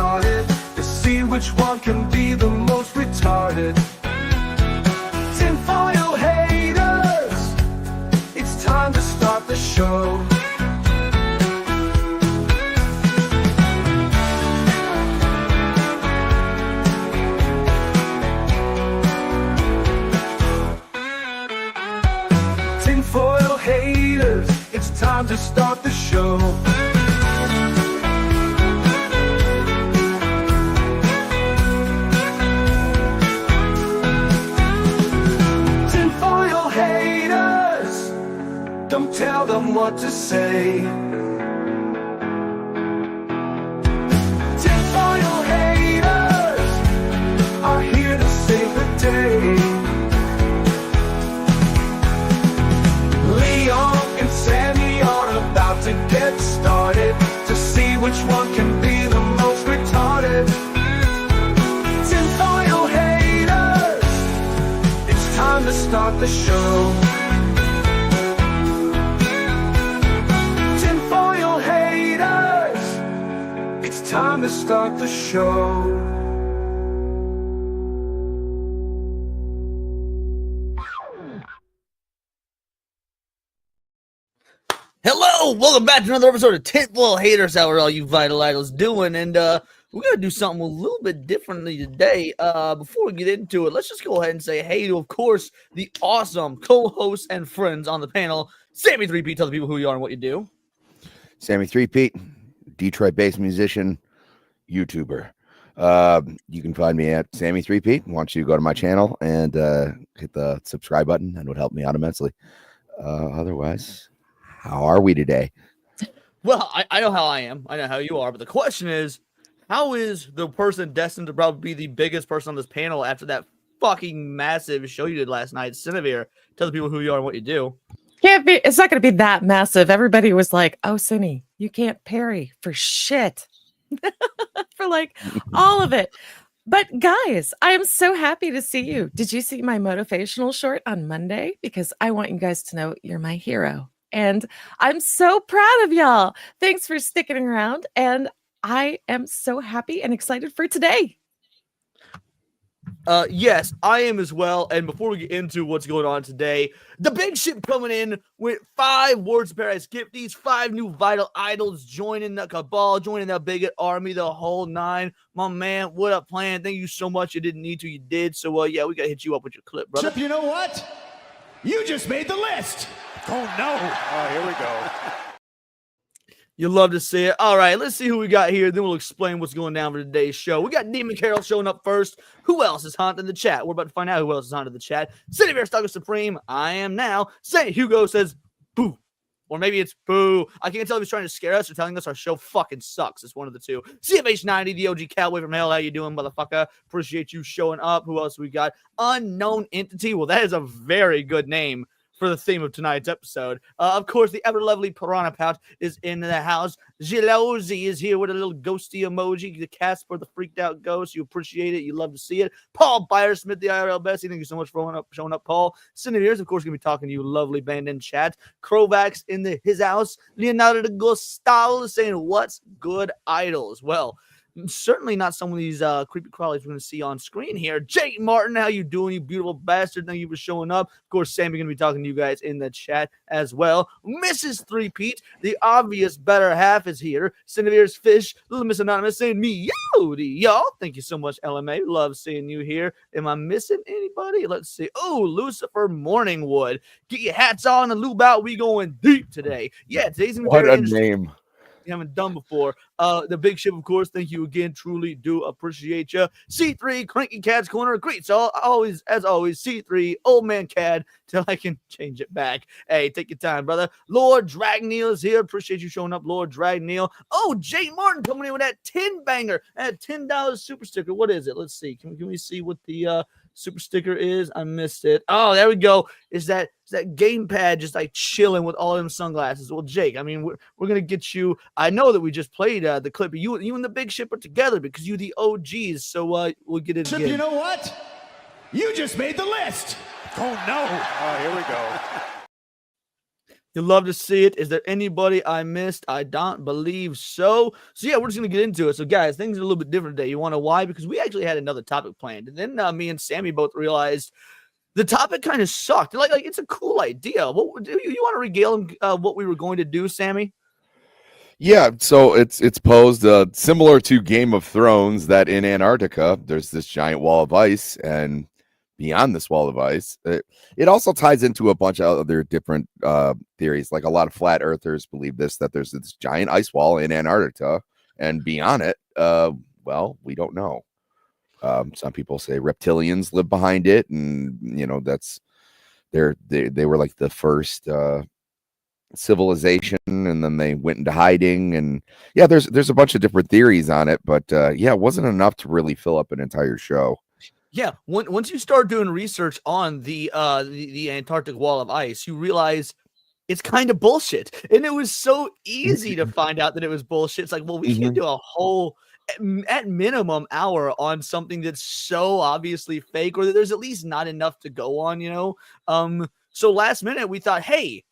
started to see which one can be the most retarded. Tinfoil haters, it's time to start the show. Tinfoil haters, it's time to start the show. Tinfoil haters, don't tell them what to say. Tinfoil haters are here to save the day. And Sammy are about to get started to see which one can be the most retarded. Tinfoil haters, it's time to start the show. Tinfoil haters, it's time to start the show. Hello, welcome back to another episode of Tinfoil Haters. How are all you vital idols doing? And we're gonna do something a little bit differently today. Before we get into it, let's just go ahead and say hey to, of course, the awesome co-hosts and friends on the panel. Sammy 3P, tell the people who you are and what you do. Sammy 3P, Detroit-based musician, YouTuber. You can find me at Sammy 3P. Why don't you go to my channel and hit the subscribe button, and it would help me out immensely. Otherwise, how are we today? Well, I know how I am. I know how you are. But the question is, how is the person destined to probably be the biggest person on this panel after that fucking massive show you did last night, Cinevere? Tell the people who you are and what you do. Can't be. It's not going to be that massive. Everybody was like, "Oh, Cinny, you can't parry for shit," for like all of it. But guys, I am so happy to see you. Did you see my motivational short on Monday? Because I want you guys to know you're my hero. And I'm so proud of y'all. Thanks for sticking around. And I am so happy and excited for today. Yes, I am as well. And before we get into what's going on today, the big ship coming in with 5 Words of Paradise gifties, 5 new vital idols joining the cabal, joining the bigot army, the whole 9. My man, what a plan. Thank you so much. You didn't need to, you did. So, yeah, we got to hit you up with your clip, brother. Chip, you know what? You just made the list. Oh, no. Oh, here we go. You love to see it. All right, let's see who we got here. Then we'll explain what's going down for today's show. We got Demon Carol showing up first. Who else is haunting the chat? We're about to find out who else is haunting the chat. City Bear Stalker Supreme. I am now. Saint Hugo says boo. Or maybe it's boo. I can't tell if he's trying to scare us or telling us our show fucking sucks. It's one of the two. CFH90, the OG Cowboy from hell. How you doing, motherfucker? Appreciate you showing up. Who else we got? Unknown Entity. Well, that is a very good name for the theme of tonight's episode. Of course, the ever lovely Piranha Pouch is in the house. Gelozy is here with a little ghosty emoji. The Casper, the freaked out ghost. You appreciate it. You love to see it. Paul Byersmith, the IRL Bessie. Thank you so much for showing up, Paul. Cineveers, of course, going to be talking to you, lovely band in chat. Krovax in his house. Leonardo de Gostal saying, what's good, idols? Well, certainly not some of these creepy crawlies we're going to see on screen here. Jake Martin, how you doing, you beautiful bastard? Thank you for showing up. Of course, Sammy going to be talking to you guys in the chat as well. Mrs. Three-Peat, the obvious better half, is here. Cinevere's Fish, Little Miss Anonymous saying meowdy, y'all. Thank you so much, LMA. Love seeing you here. Am I missing anybody? Let's see. Oh, Lucifer Morningwood. Get your hats on and lube out. We going deep today. Yeah, today's going to be What very a interesting. name. Haven't done before. The big ship, of course. Thank you again. Truly do appreciate you. C3 Cranky Cat's Corner. Great. So always, as always, C3 Old Man Cad till I can change it back. Hey, take your time, brother. Lord Dragneil is here. Appreciate you showing up, Lord Dragneil. Oh, Jay Martin coming in with that 10 banger and $10 super sticker. What is it? Let's see. Can we see what the super sticker is? I missed it. Oh, there we go. Is that gamepad just like chilling with all of them sunglasses? Well, Jake, I mean, we're gonna get you. I know that we just played the clip. You and the big ship are together because you the OGs. So we'll get it Chip, again. you know what? You just made the list. Oh, no. Oh, here we go. You love to see it. Is there anybody I missed? I don't believe so. So yeah, we're just gonna get into it. So guys, things are a little bit different today. You want to know why? Because we actually had another topic planned, and then me and Sammy both realized the topic kind of sucked. Like it's a cool idea. What do you want to regale him what we were going to do, Sammy? Yeah, so it's posed similar to Game of Thrones, that in Antarctica there's this giant wall of ice, and beyond this wall of ice, it also ties into a bunch of other different theories. Like a lot of flat earthers believe that there's this giant ice wall in Antarctica, and beyond it, well, we don't know. Some people say reptilians live behind it, and that's they were like the first civilization, and then they went into hiding. And yeah, there's a bunch of different theories on it, but yeah, it wasn't enough to really fill up an entire show. Yeah, once you start doing research on the Antarctic wall of ice, you realize it's kind of bullshit. And it was so easy to find out that it was bullshit. It's like, well, we can do a whole, at minimum, hour on something that's so obviously fake, or that there's at least not enough to go on, So last minute we thought, hey,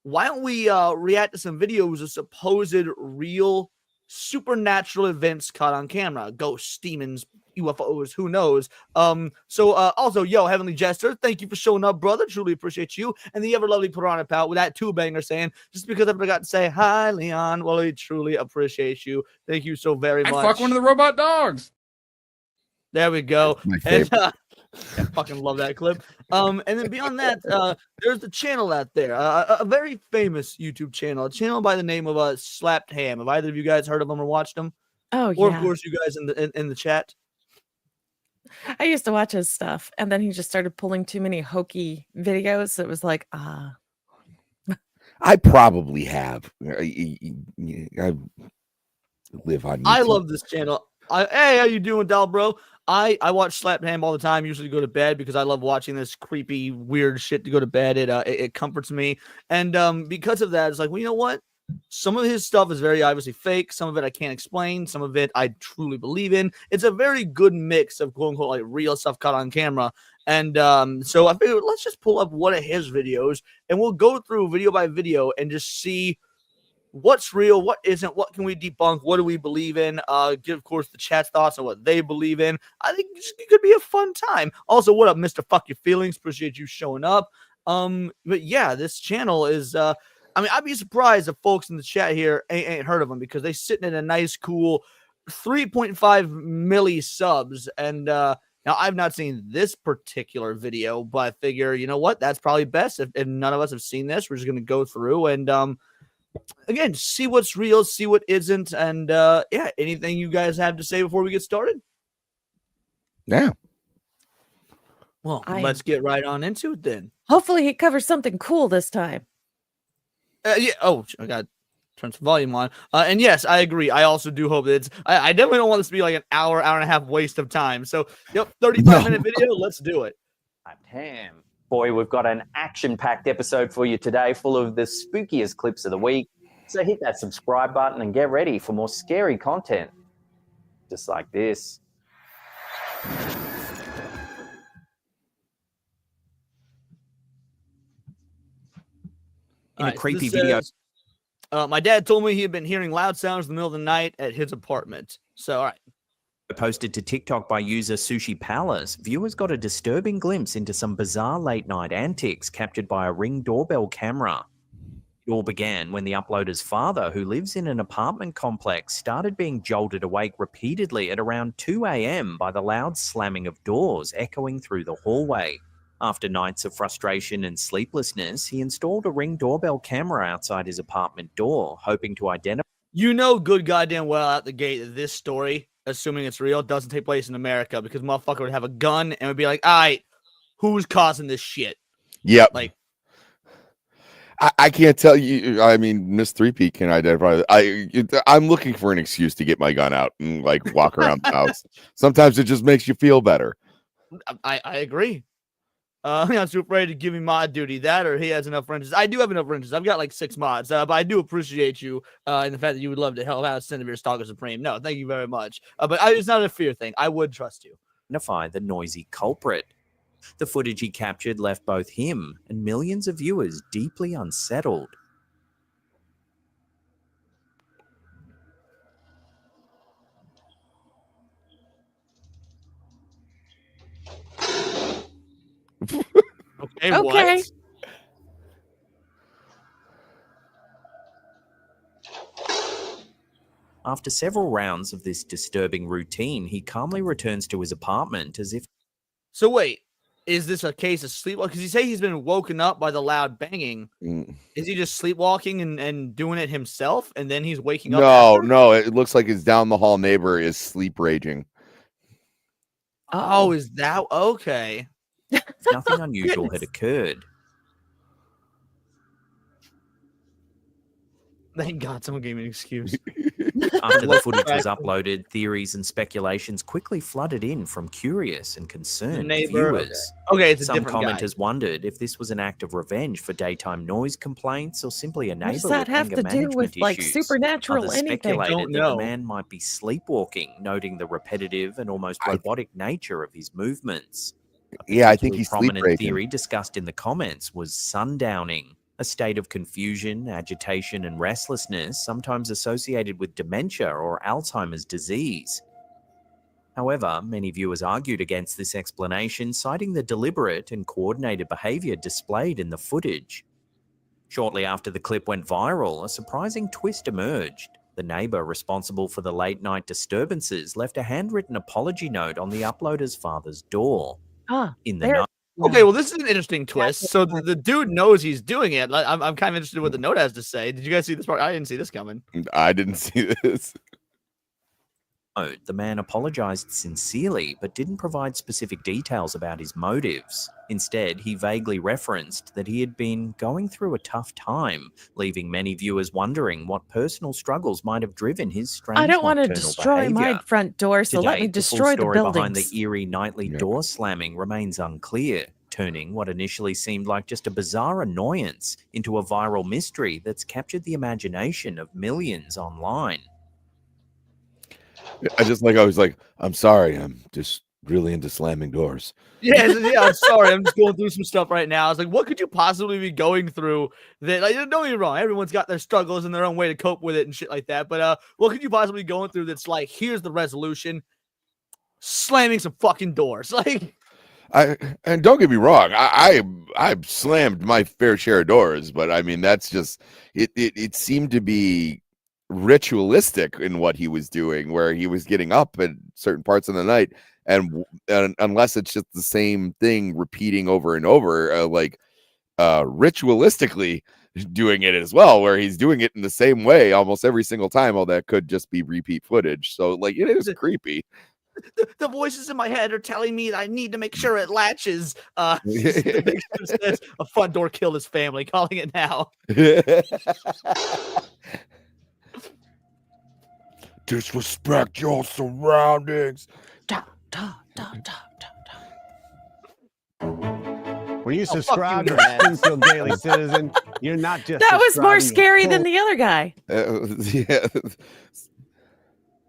why don't we react to some videos of supposed real supernatural events caught on camera? Ghosts, demons, UFOs, who knows? Also, yo, Heavenly Jester, thank you for showing up, brother. Truly appreciate you. And the ever lovely Piranha Pal with that two-banger saying, just because I forgot to say hi, Leon. Well, we truly appreciate you. Thank you so very much. I fuck one of the robot dogs. There we go. My favorite. I fucking love that clip. And then beyond that, there's the channel out there, a very famous YouTube channel, a channel by the name of Slapped Ham. Have either of you guys heard of them or watched them? Oh, Or yeah. of course, you guys in the chat. I used to watch his stuff, and then he just started pulling too many hokey videos. It was like, I probably have. I live on YouTube. I love this channel. Hey, how you doing, Dal bro? I watch Slapped Ham all the time, usually go to bed, because I love watching this creepy, weird shit to go to bed. It comforts me. And because of that, it's like, well, you know what? Some of his stuff is very obviously fake. Some of it I can't explain. Some of it I truly believe in. It's a very good mix of quote unquote like real stuff caught on camera. And so I figured let's just pull up one of his videos and we'll go through video by video and just see what's real, what isn't, what can we debunk, what do we believe in. Give, of course, the chat's thoughts on what they believe in. I think it could be a fun time. Also, what up, Mr. Fuck Your Feelings? Appreciate you showing up. But yeah, this channel is I'd be surprised if folks in the chat here ain't heard of them, because they sitting at a nice, cool 3.5 milli subs. And now I've not seen this particular video, but I figure, you know what? That's probably best. If none of us have seen this, we're just going to go through and, again, see what's real, see what isn't. And yeah, anything you guys have to say before we get started? Yeah. Well, let's get right on into it then. hopefully he covers something cool this time. Yeah. Oh, I got to turn some volume on. And yes, I agree. I also do hope that it's. I definitely don't want this to be like an hour and a half waste of time. So, yep, 35-minute video. Let's do it. Ham. Boy, we've got an action-packed episode for you today, full of the spookiest clips of the week. So hit that subscribe button and get ready for more scary content, just like this. In a creepy video. My dad told me he had been hearing loud sounds in the middle of the night at his apartment. So, all right. Posted to TikTok by user Sushi Palace, viewers got a disturbing glimpse into some bizarre late-night antics captured by a Ring doorbell camera. It all began when the uploader's father, who lives in an apartment complex, started being jolted awake repeatedly at around 2 a.m. by the loud slamming of doors echoing through the hallway. After nights of frustration and sleeplessness, he installed a Ring doorbell camera outside his apartment door, hoping to identify. You know good goddamn well out the gate that this story, assuming it's real, doesn't take place in America, because motherfucker would have a gun and would be like, all right, who's causing this shit? Yep. Like, I can't tell you. I mean, Miss 3P can identify. I'm looking for an excuse to get my gun out and like walk around the house. Sometimes it just makes you feel better. I agree. I'm not too afraid to give me mod duty. That or he has enough wrenches. I do have enough wrenches. I've got like 6 mods, but I do appreciate you in the fact that you would love to help out Cinebeer Stalker Supreme. No, thank you very much. But it's not a fear thing. I would trust you. The noisy culprit. The footage he captured left both him and millions of viewers deeply unsettled. Okay, Okay. what? After several rounds of this disturbing routine, he calmly returns to his apartment as if So wait, is this a case of sleepwalking? Because you say he's been woken up by the loud banging. Is he just sleepwalking and doing it himself, and then he's waking up? No, it looks like his down the hall neighbor is sleep raging. Oh, is that okay? nothing unusual had occurred. Thank God someone gave me an excuse. After the footage was uploaded, theories and speculations quickly flooded in from curious and concerned viewers. Okay, it's a Some different guy. commenters wondered if this was an act of revenge for daytime noise complaints or simply a What neighbor does that with have anger to do management with like issues. supernatural Others anything? speculated Don't that know. the man might be sleepwalking, noting the repetitive and almost robotic nature of his movements. Yeah, I think A he's sleep prominent raging. theory discussed in the comments was sundowning, a state of confusion, agitation, and restlessness, sometimes associated with dementia or Alzheimer's disease. However, many viewers argued against this explanation, citing the deliberate and coordinated behavior displayed in the footage. Shortly after the clip went viral, a surprising twist emerged. The neighbor responsible for the late-night disturbances left a handwritten apology note on the uploader's father's door. In the there- note, Okay, well, this is an interesting twist. So the dude knows he's doing it. I'm kind of interested in what the note has to say. Did you guys see this part? I didn't see this coming. I didn't see this. the man apologized sincerely but didn't provide specific details about his motives. Instead, he vaguely referenced that he had been going through a tough time, leaving many viewers wondering what personal struggles might have driven his strange I don't want to nocturnal destroy my behavior. front door, so let me Today, the full destroy the story behind buildings. the eerie nightly door slamming remains unclear, turning what initially seemed like just a bizarre annoyance into a viral mystery that's captured the imagination of millions online. I was like, I'm sorry, I'm just really into slamming doors. Yeah, I'm sorry. I'm just going through some stuff right now. I was like, what could you possibly be going through that, like, don't get me wrong, everyone's got their struggles and their own way to cope with it and shit like that. But what could you possibly be going through that's like, here's the resolution, slamming some fucking doors. Like, And don't get me wrong, I've slammed my fair share of doors, but I mean that's just it seemed to be ritualistic in what he was doing, where he was getting up at certain parts of the night, and unless it's just the same thing repeating over and over, ritualistically doing it as well, where he's doing it in the same way almost every single time. All that could just be repeat footage, so like it is creepy. the voices in my head are telling me that I need to make sure it latches. To make sure it says a front door killed his family, calling it now. Disrespect your surroundings. When you fuck subscribe you, to man. Springfield Daily Citizen, you're not just That was more subscribing, scary you're than the other guy. Yeah.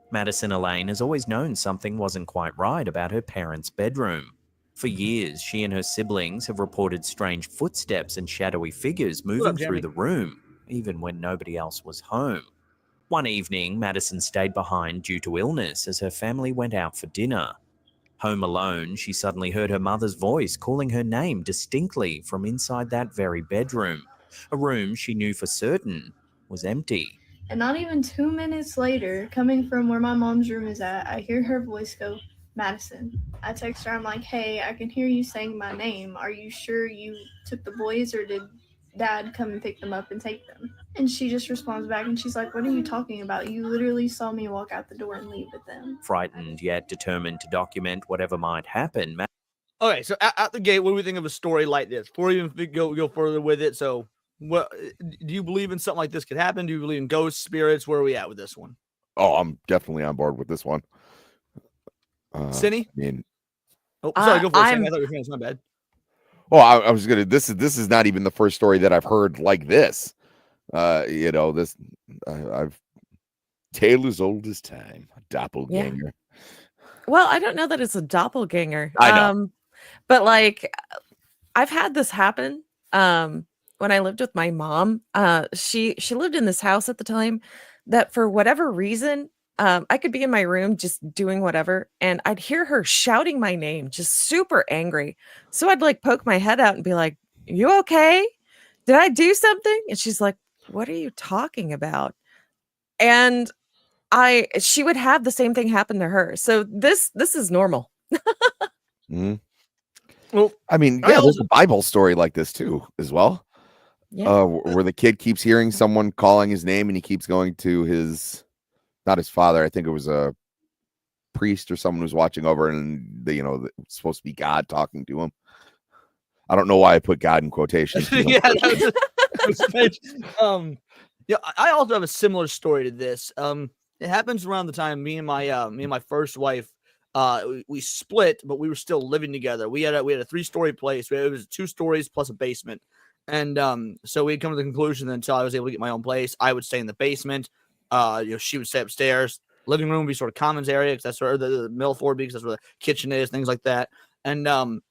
Madison Elaine has always known something wasn't quite right about her parents' bedroom. For years, she and her siblings have reported strange footsteps and shadowy figures moving through Jamie? the room, even when nobody else was home. One evening, Madison stayed behind due to illness as her family went out for dinner. Home alone, she suddenly heard her mother's voice calling her name distinctly from inside that very bedroom, a room she knew for certain was empty. And not even 2 minutes later, coming from where my mom's room is at, I hear her voice go, "Madison." I text her, I'm like, "Hey, I can hear you saying my name. Are you sure you took the boys, or did Dad come and pick them up and take them?" And she just responds back and she's like, "What are you talking about? You literally saw me walk out the door and leave with them." Frightened yet determined to document whatever might happen, Okay, so out the gate, what do we think of a story like this? Before we even go further with it, so what do you believe in something like this could happen? Do you believe in ghosts, spirits? Where are we at with this one? Oh, I'm definitely on board with this one. Cindy? I mean, Oh, sorry, go for it, Cindy. I thought you were finished. My bad. oh, I was gonna. This is not even the first story that I've heard like this. This I've tale as old as time. Doppelganger. Well, I don't know that it's a doppelganger. I know. But like, I've had this happen. When I lived with my mom, she lived in this house at the time that for whatever reason, I could be in my room just doing whatever, and I'd hear her shouting my name, just super angry. So I'd like poke my head out and be like, "You okay? Did I do something?" And she's like, "What are you talking about?" And she would have the same thing happen to her. So this is normal. Mhm. Well, I mean, I yeah, there's also- a Bible story like this too, as well. Yeah. Where the kid keeps hearing someone calling his name, and he keeps going to not his father. I think it was a priest or someone who's watching over, and it's supposed to be God talking to him. I don't know why I put God in quotations. Yeah, that was strange. Yeah, I also have a similar story to this. It happens around the time me and my first wife, we split, but we were still living together. We had a 3-story place. It was 2 stories plus a basement, and so we'd come to the conclusion that until I was able to get my own place, I would stay in the basement. She would stay upstairs. Living room would be sort of commons area because that's where the middle floor because that's where the kitchen is, things like that. And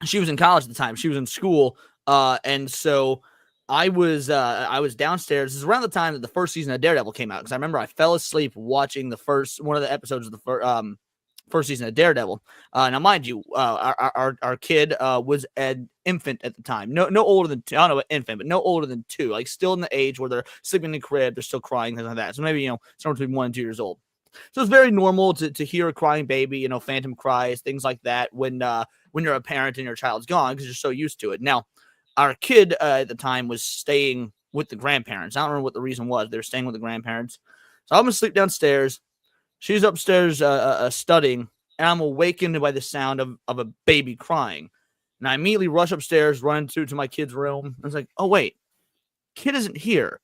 she was in college at the time. She was in school, and so I was downstairs. This is around the time that the first season of Daredevil came out because I remember I fell asleep watching one of the episodes of the first season of Daredevil. Now, mind you, our kid was an infant at the time. No older than 2. I don't know, infant, but no older than 2. Like still in the age where they're sleeping in the crib, they're still crying, things like that. So maybe somewhere between 1 and 2 years old. So it's very normal to hear a crying baby, phantom cries, things like that when you're a parent and your child's gone because you're so used to it. Now, our kid at the time was staying with the grandparents. I don't remember what the reason was. They were staying with the grandparents. So I'm asleep downstairs. She's upstairs studying, and I'm awakened by the sound of a baby crying. And I immediately rush upstairs, run to my kid's room. I was like, oh, wait, kid isn't here.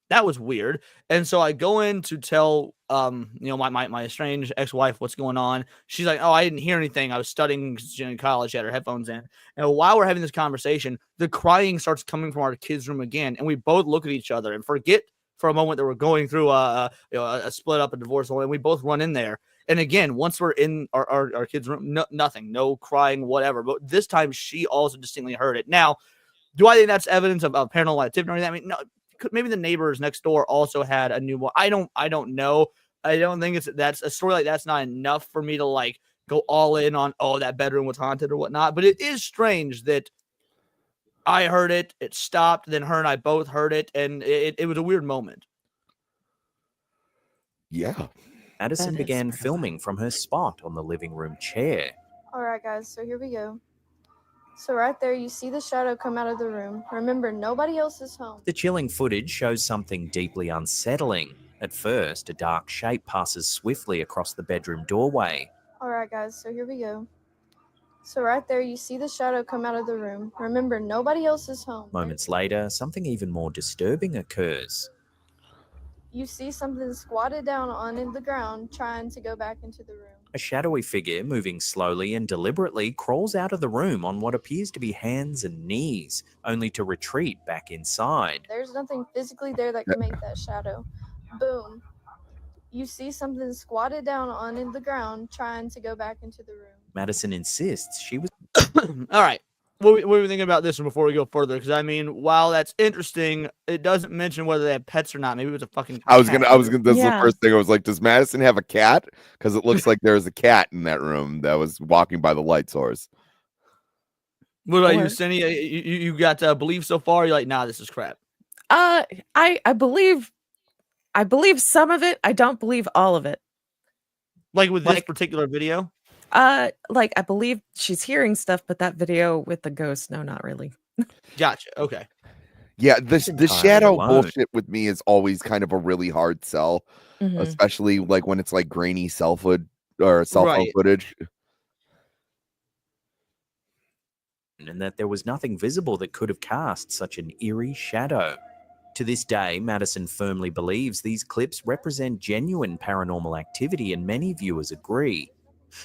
That was weird. And so I go in to tell my estranged ex-wife what's going on. She's like, oh, I didn't hear anything. I was studying in college. She had her headphones in. And while we're having this conversation, the crying starts coming from our kids' room again. And we both look at each other and forget for a moment that we're going through a split up, a divorce, and we both run in there. And again, once we're in our kids' room, nothing, no crying, whatever. But this time she also distinctly heard it. Now, do I think that's evidence of paranormal activity or anything? I mean, no. Maybe the neighbors next door also had a new one. I don't know. I don't think that's a story like that's not enough for me to like go all in on, oh, that bedroom was haunted or whatnot. But it is strange that I heard it, it stopped, then her and I both heard it, and it was a weird moment. Yeah. Addison began filming from her spot on the living room chair. All right, guys, so here we go. So right there, you see the shadow come out of the room. Remember, nobody else is home. The chilling footage shows something deeply unsettling. At first, a dark shape passes swiftly across the bedroom doorway. All right, guys, so here we go. So right there, you see the shadow come out of the room. Remember, nobody else is home. Moments later, something even more disturbing occurs. You see something squatted down on the ground, trying to go back into the room. A shadowy figure, moving slowly and deliberately, crawls out of the room on what appears to be hands and knees, only to retreat back inside. There's nothing physically there that can make that shadow. Boom. You see something squatted down on the ground, trying to go back into the room. Madison insists she was... All right. What are we thinking about this one before we go further? Because I mean, while that's interesting, it doesn't mention whether they have pets or not. Maybe it was a fucking cat. I was gonna. This is the first thing I was like, does Madison have a cat? Because it looks like there's a cat in that room that was walking by the light source. What about you, Cindy? You got belief so far? You're like, nah, this is crap. I believe some of it. I don't believe all of it. Like with this particular video? Like I believe she's hearing stuff, but that video with the ghost, no, not really. Gotcha. Okay. Yeah, the shadow bullshit with me is always kind of a really hard sell, especially like when it's like grainy cell phone footage. And that there was nothing visible that could have cast such an eerie shadow. To this day, Madison firmly believes these clips represent genuine paranormal activity, and many viewers agree.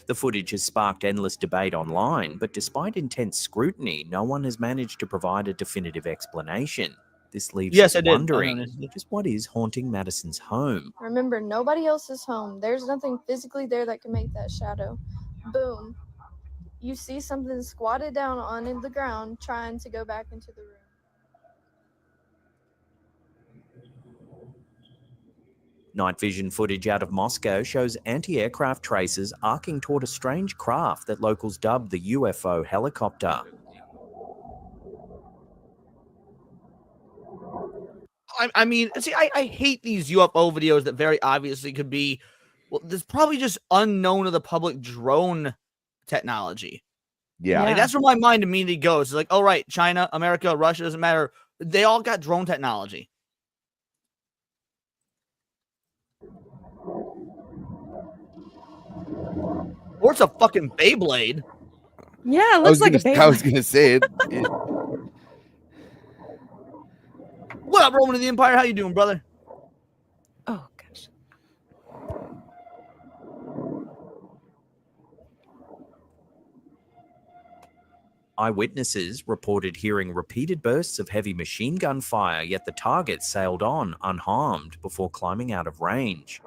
The footage has sparked endless debate online, but despite intense scrutiny, no one has managed to provide a definitive explanation. This leaves us wondering, just what is haunting Madison's home? Remember, nobody else is home. There's nothing physically there that can make that shadow. Boom. you see something squatted down on the ground trying to go back into the room. Night vision footage out of Moscow shows anti-aircraft tracers arcing toward a strange craft that locals dubbed the UFO helicopter. I mean, see, I hate these UFO videos that very obviously could be, well, there's probably just unknown to the public drone technology. Yeah. Like, that's where my mind immediately goes. It's like, oh, right, China, America, Russia, doesn't matter. They all got drone technology. Or it's a fucking Beyblade. Yeah, it looks like a baby. I was gonna say it. What up, Roman of the Empire? How you doing, brother? Oh gosh. Eyewitnesses reported hearing repeated bursts of heavy machine gun fire, yet the target sailed on unharmed before climbing out of range.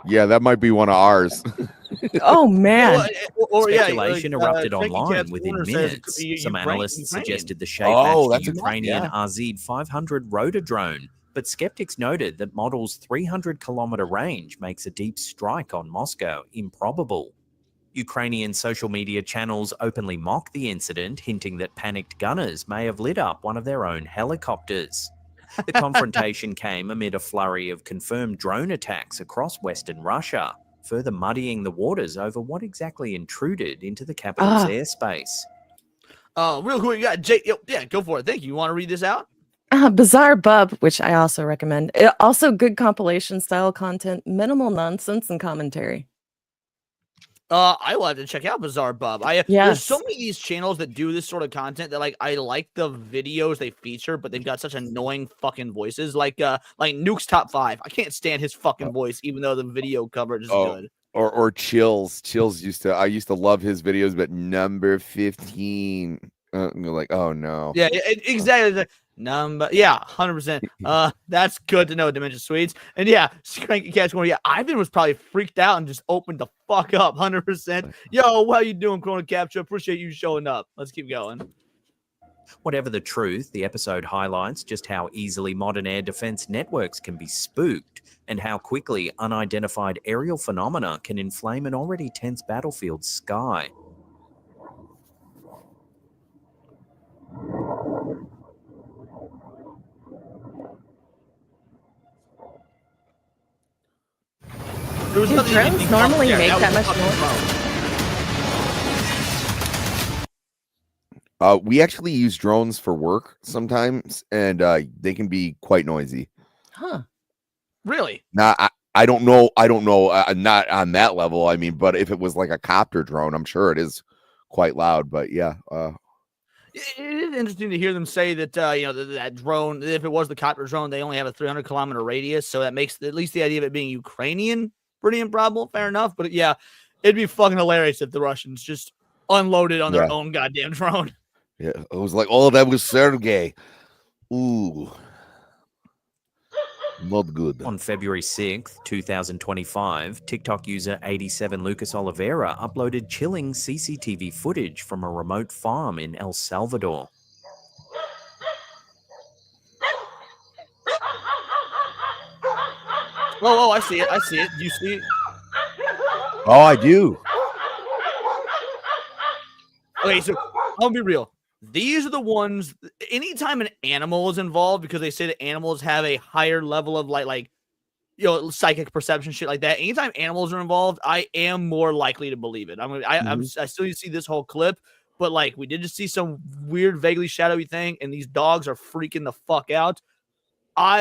Yeah, that might be one of ours. Oh man. Speculation erupted Frankie online Cat's within owner says it could minutes. be Some analysts Ukrainian. suggested the shape Oh, matched that's the a- Ukrainian yeah. RZ 500 rotor drone, but skeptics noted that model's 300-kilometer range makes a deep strike on Moscow improbable. Ukrainian social media channels openly mocked the incident, hinting that panicked gunners may have lit up one of their own helicopters. The confrontation came amid a flurry of confirmed drone attacks across Western Russia, further muddying the waters over what exactly intruded into the capital's airspace. Real quick, you got Jake. Yeah, go for it. Thank you. You want to read this out? Bizarre Bub, which I also recommend. Also good compilation style content, minimal nonsense and commentary. I will have to check out Bizarre Bub. There's so many of these channels that do this sort of content that, like, I like the videos they feature, but they've got such annoying fucking voices. Like Nuke's Top 5. I can't stand his fucking voice, even though the video coverage is good. Or Chills. I used to love his videos, but number 15. You're like, oh no. Yeah, exactly. Number, 100%. That's good to know, Dimension Swedes. And yeah, Cranky Cat's going, yeah, Ivan was probably freaked out and just opened the fuck up, 100%. Yo, how you doing, Corona Capture? Appreciate you showing up. Let's keep going. Whatever the truth, the episode highlights just how easily modern air defense networks can be spooked and how quickly unidentified aerial phenomena can inflame an already tense battlefield sky. There was Do nothing drones anything normally there. make that was much fucking noise? We actually use drones for work sometimes, and they can be quite noisy. Huh. Really? Now, I don't know. Not on that level. I mean, but if it was like a copter drone, I'm sure it is quite loud. But yeah. It is interesting to hear them say that, that drone, if it was the copter drone, they only have a 300-kilometer radius. So that makes at least the idea of it being Ukrainian pretty improbable. Fair enough. But yeah, it'd be fucking hilarious if the Russians just unloaded on their own goddamn drone. Yeah. It was like, oh, that was Sergey. Ooh. Not good. On February 6th, 2025, TikTok user 87 Lucas Oliveira uploaded chilling CCTV footage from a remote farm in El Salvador. Oh, I see it. Do you see it? Oh, I do. Okay, so I'll be real. These are the ones, anytime an animal is involved, because they say that animals have a higher level of psychic perception, shit like that. Anytime animals are involved, I am more likely to believe it. I still need to see this whole clip, but like we did just see some weird, vaguely shadowy thing, and these dogs are freaking the fuck out.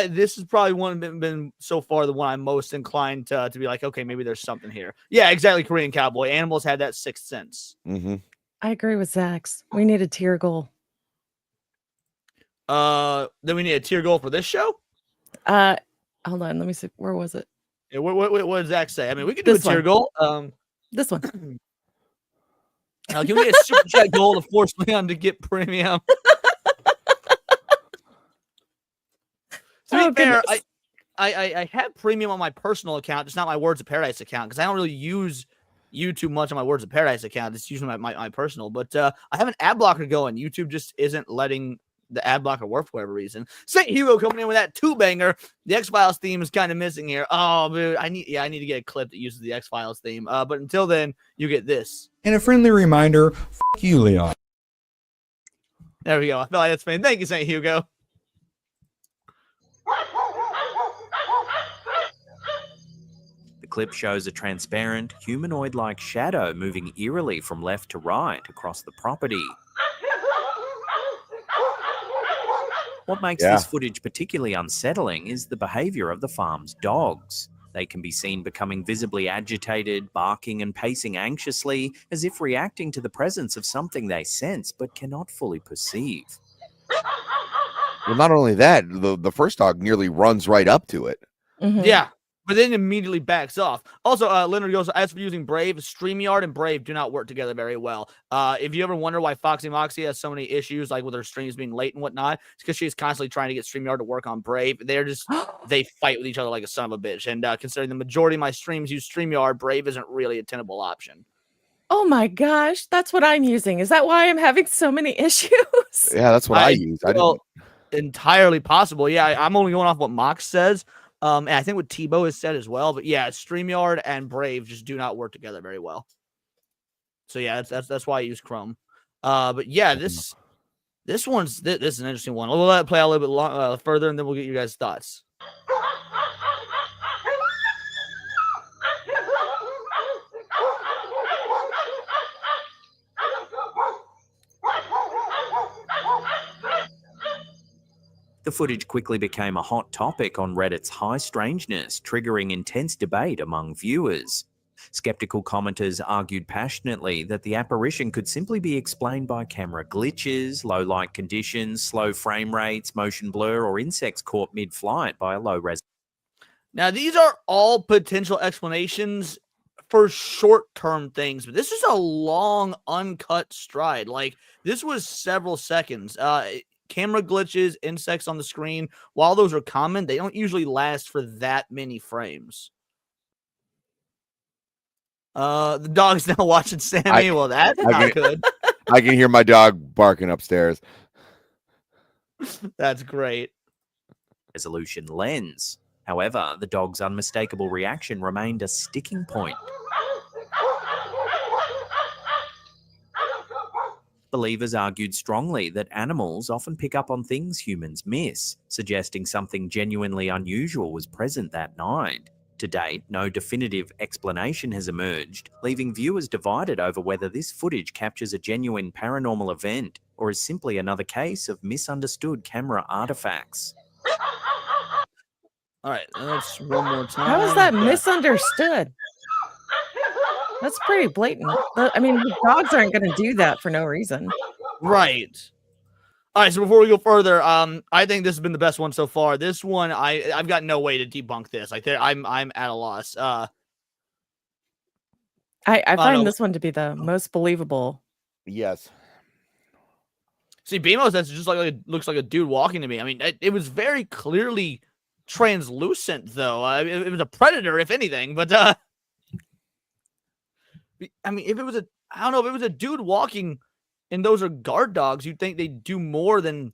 This is probably been so far the one I'm most inclined to be like, okay, maybe there's something here. Yeah, exactly. Korean Cowboy. Animals had that sixth sense. Mm-hmm. I agree with Zax. We need a tier goal. Then we need a tier goal for this show. Hold on, let me see. Where was it? Yeah, what did Zach say? I mean, we could do a tier goal. This one. Can we get a super chat goal to force Leon to get premium? To be fair, I have premium on my personal account, just not my Words of Paradise account, because I don't really use YouTube much on my Words of Paradise account. It's usually my personal, but I have an ad blocker going. YouTube just isn't letting the ad blocker work for whatever reason. St. Hugo coming in with that 2-banger. The X-Files theme is kind of missing here. Oh, dude, I need to get a clip that uses the X-Files theme. But until then, you get this. And a friendly reminder, f you, Leon. There we go. I feel like that's fine. Thank you, St. Hugo. The clip shows a transparent, humanoid-like shadow moving eerily from left to right across the property. What makes this footage particularly unsettling is the behavior of the farm's dogs. They can be seen becoming visibly agitated, barking and pacing anxiously, as if reacting to the presence of something they sense but cannot fully perceive. Well, not only that, the first dog nearly runs right up to it. Mhm. Yeah, but then immediately backs off. Also, Leonard goes, as for using Brave, StreamYard and Brave do not work together very well. If you ever wonder why Foxy Moxie has so many issues, like with her streams being late and whatnot, it's because she's constantly trying to get StreamYard to work on Brave. They fight with each other like a son of a bitch. And considering the majority of my streams use StreamYard, Brave isn't really a tenable option. Oh my gosh, that's what I'm using. Is that why I'm having so many issues? Yeah, that's what I use. Entirely possible. Yeah, I'm only going off what Mox says. And I think what Tebow has said as well. But yeah, StreamYard and Brave just do not work together very well. So yeah, that's why I use Chrome. But yeah, this is an interesting one. We'll let it play out a little bit further, and then we'll get you guys' thoughts. The footage quickly became a hot topic on Reddit's High Strangeness, triggering intense debate among viewers. Skeptical commenters argued passionately that the apparition could simply be explained by camera glitches, low light conditions, slow frame rates, motion blur, or insects caught mid-flight by a low res. Now, these are all potential explanations for short-term things, but this is a long, uncut stride. Like, this was several seconds. Camera glitches, insects on the screen, while those are common, they don't usually last for that many frames. The dog's now watching Sammy. Well, that's not good. I can hear my dog barking upstairs. That's great. Resolution lens. However, the dog's unmistakable reaction remained a sticking point. Believers argued strongly that animals often pick up on things humans miss, suggesting something genuinely unusual was present that night. To date, no definitive explanation has emerged, leaving viewers divided over whether this footage captures a genuine paranormal event or is simply another case of misunderstood camera artifacts. All right, let's one more time. How is that misunderstood? That's pretty blatant. I mean, dogs aren't going to do that for no reason. Right. All right, so before we go further, I think this has been the best one so far. This one, I've got no way to debunk this. Like, I'm at a loss. I find this one to be the most believable. Yes. See, BMO says just looks like a dude walking to me. I mean, it was very clearly translucent, though. It was a predator, if anything. But I mean, if it was if it was a dude walking, and those are guard dogs, you'd think they'd do more than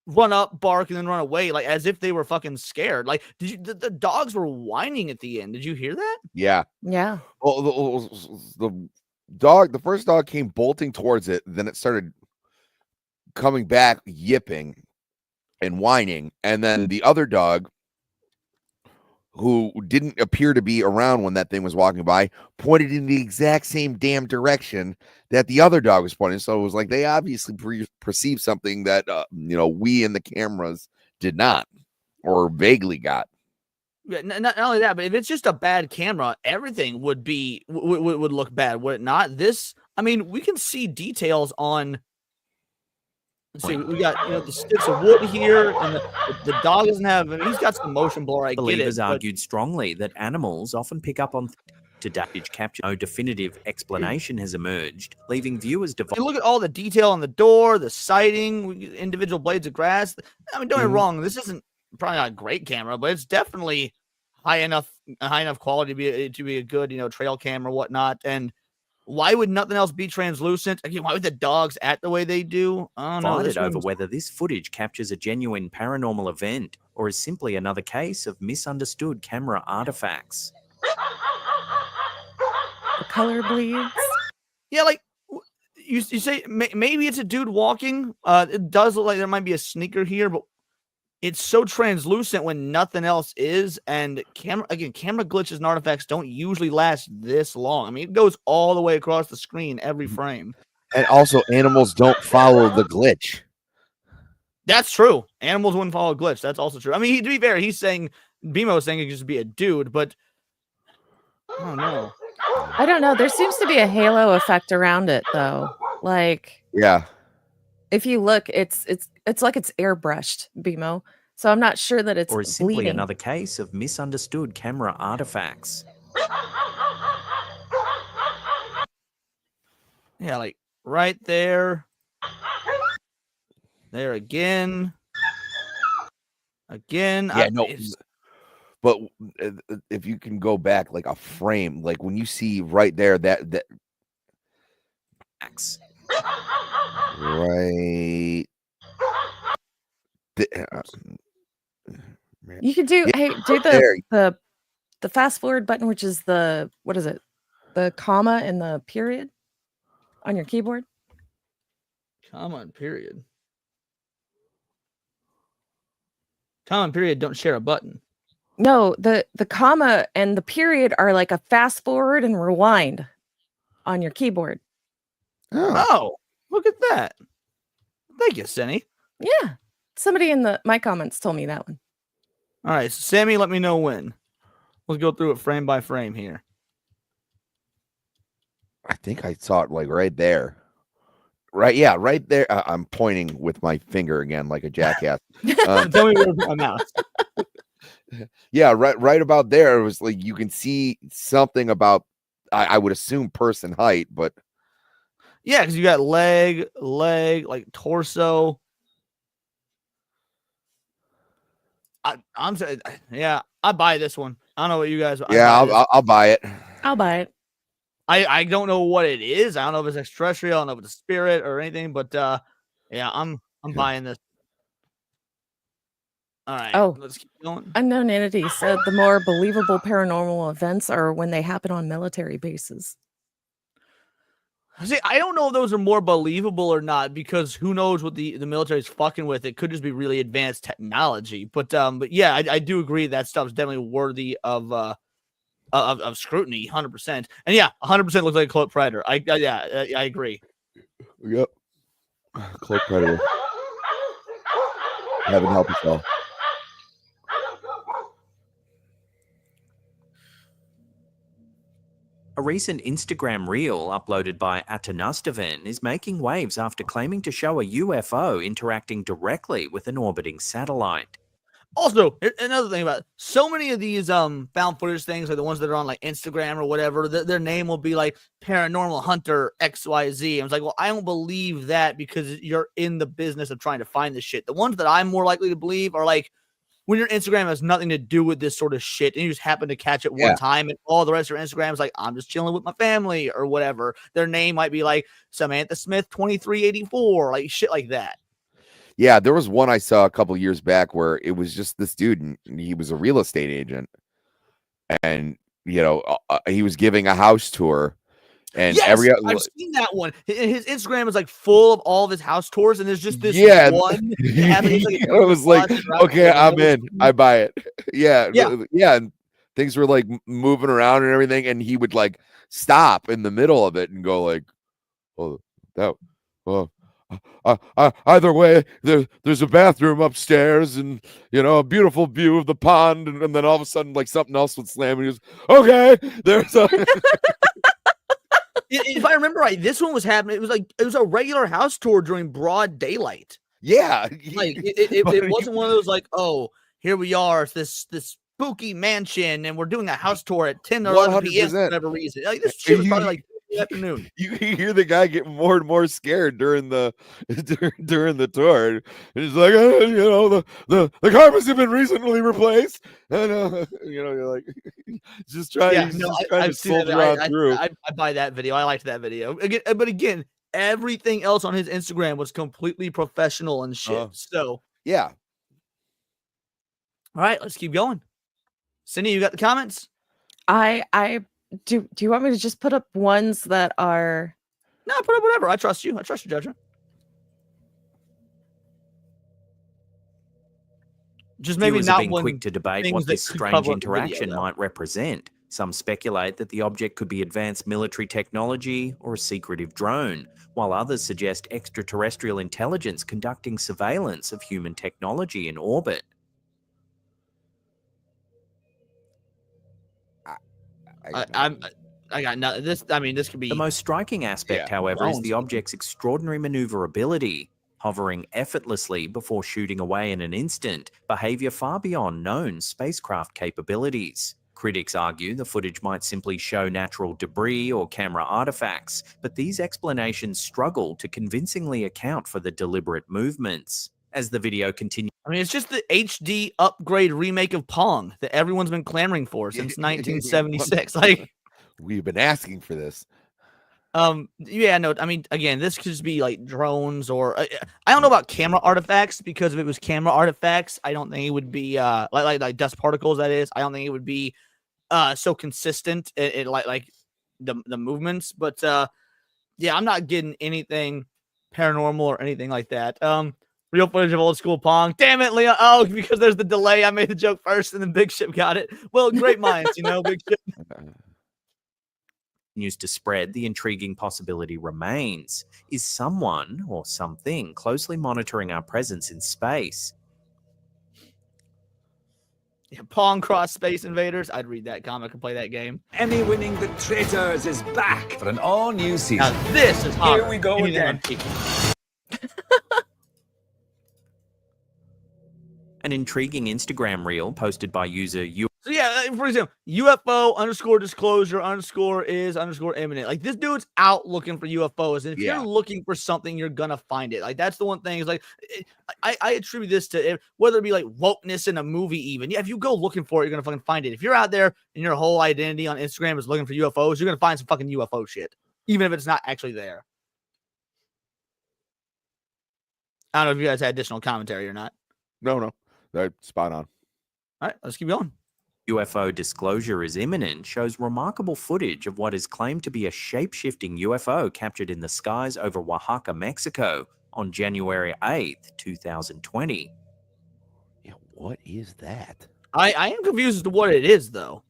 run up, bark, and then run away, like as if they were fucking scared. Like, the dogs were whining at the end. Did you hear that? Yeah. Yeah. Well, the first dog came bolting towards it. Then it started coming back, yipping and whining. And then the other dog, who didn't appear to be around when that thing was walking by, pointed in the exact same damn direction that the other dog was pointing. So it was like they obviously perceived something that we in the cameras did not, or vaguely got. Yeah, not only that, but if it's just a bad camera, everything would look bad, would it not? This, I mean, we can see details on. Let's see, we got the sticks of wood here, and the dog doesn't have. I mean, he's got some motion blur. Believers argued strongly that animals often pick up on. To date, capture no definitive explanation has emerged, leaving viewers divided. Look at all the detail on the door, the siding, individual blades of grass. I mean, don't get me wrong, this isn't probably not a great camera, but it's definitely high enough quality to be a good, trail cam or whatnot. And why would nothing else be translucent? Again, why would the dogs act the way they do? I don't know. Divided over whether this footage captures a genuine paranormal event or is simply another case of misunderstood camera artifacts. The color bleeds. Yeah, like you say, maybe it's a dude walking. It does look like there might be a sneaker here, but it's so translucent when nothing else is. And camera glitches and artifacts don't usually last this long. I mean, it goes all the way across the screen every frame. And also, animals don't follow the glitch. That's true. Animals wouldn't follow a glitch. That's also true. I mean, to be fair, BMO is saying it could just be a dude, but I don't know. I don't know. There seems to be a halo effect around it, though. Like, Yeah. if you look, it's like it's airbrushed, BMO. So I'm not sure that it's Or is simply bleeding. another case of misunderstood camera artifacts. Yeah, like right there. There again. Again. Yeah, no. But if you can go back like a frame, like when you see right there that right. You could do the fast forward button, which is what is it? The comma and the period on your keyboard. Comma and period. Comma and period don't share a button. No, the comma and the period are like a fast forward and rewind on your keyboard. Oh, look at that. Thank you, Senny. Yeah. Somebody in my comments told me that one. All right, so Sammy, let me know when. Let's go through it frame by frame here. I think I saw it like right there. Right, yeah, right there. I'm pointing with my finger again like a jackass. Tell me where my mouse. Yeah, right about there. It was like you can see something about I would assume person height, but yeah, because you got leg, like torso. I'm saying, yeah, I buy this one. I don't know what you guys. Yeah, I'll buy it. I'll buy it. I don't know what it is. I don't know if it's extraterrestrial. I don't know if it's a spirit or anything. But yeah, I'm buying this. All right. Oh, let's keep going. Unknown Entity said the more believable paranormal events are when they happen on military bases. See, I don't know if those are more believable or not, because who knows what the military is fucking with. It could just be really advanced technology. But yeah, I do agree that stuff's definitely worthy of scrutiny, 100%. And yeah, 100% looks like a cloak predator. I agree. Yep. Cloak predator. Heaven help us all. A recent Instagram reel uploaded by Atanastavan is making waves after claiming to show a UFO interacting directly with an orbiting satellite. Also, another thing about it, so many of these found footage things, like the ones that are on like Instagram or whatever, their name will be like Paranormal Hunter XYZ. I was like, well, I don't believe that, because you're in the business of trying to find this shit. The ones that I'm more likely to believe are like when your Instagram has nothing to do with this sort of shit and you just happen to catch it one time, and all the rest of your Instagram is like, I'm just chilling with my family or whatever. Their name might be like Samantha Smith 2384, like shit like that. Yeah, there was one I saw a couple years back where it was just this dude, and he was a real estate agent, and he was giving a house tour, and yes, I've seen that one. His Instagram is like full of all of his house tours, and there's just this one. It was like, okay, I'm in. I buy it. Yeah. And things were like moving around and everything, and he would like stop in the middle of it and go like, "Oh, that, well." Either way, there's a bathroom upstairs, and a beautiful view of the pond, and then all of a sudden, like something else would slam, and he was okay. There's a. If I remember right, this one was happening. It was a regular house tour during broad daylight. Yeah, like it wasn't one of those like, oh, here we are, it's this spooky mansion, and we're doing a house tour at 10 or 11 p.m. for whatever reason. Like this shit was probably like afternoon. You hear the guy get more and more scared during the during the tour. And he's like, the carpets have been recently replaced, and you're like, just trying. Yeah, He's no, just trying to I've seen that. soldier on through. I buy that video. I liked that video. Again, but again, everything else on his Instagram was completely professional and shit. So Yeah. all right, let's keep going. Cindy, you got the comments? I do you want me to just put up ones that are No, put up whatever. I trust you. I trust your judgment. Just maybe Viewers have not been one quick to debate things what that this could strange cover up the video, interaction though. might represent. Some speculate that the object could be advanced military technology or a secretive drone, while others suggest extraterrestrial intelligence conducting surveillance of human technology in orbit. I got nothing. This could be The most striking aspect, however, is the object's extraordinary maneuverability, hovering effortlessly before shooting away in an instant, behavior far beyond known spacecraft capabilities. Critics argue the footage might simply show natural debris or camera artifacts, but these explanations struggle to convincingly account for the deliberate movements. As the video continues, it's just the HD upgrade remake of Pong that everyone's been clamoring for since 1976. Like, we've been asking for this. yeah, no, again, this could just be like drones or I don't know about camera artifacts, because if it was camera artifacts, I don't think it would be like dust particles. That is, I don't think it would be so consistent in like the movements. But yeah, I'm not getting anything paranormal or anything like that. Real footage of old school Pong. Damn it, Leon. Oh, because there's the delay. I made the joke first, and then Big Ship got it. Well, great minds, Big Ship. continues to spread, the intriguing possibility remains. Is someone or something closely monitoring our presence in space? Yeah, Pong cross Space Invaders. I'd read that comic and play that game. Emmy-winning The Traitors is back for an all-new season. Now this is hot. Here we go again. An intriguing Instagram reel posted by user So yeah, for example, UFO_disclosure_is_imminent. Like, this dude's out looking for UFOs, and if you're looking for something, you're gonna find it. Like, that's the one thing. Is like, I attribute this to whether it be like wokeness in a movie. Even if you go looking for it, you're gonna fucking find it. If you're out there and your whole identity on Instagram is looking for UFOs, you're gonna find some fucking UFO shit, even if it's not actually there. I don't know if you guys had additional commentary or not. No, they're spot on. All right, let's keep going. UFO disclosure is imminent shows remarkable footage of what is claimed to be a shape-shifting UFO captured in the skies over Oaxaca, Mexico on January 8th, 2020. Yeah, what is that? I am confused as to what it is, though.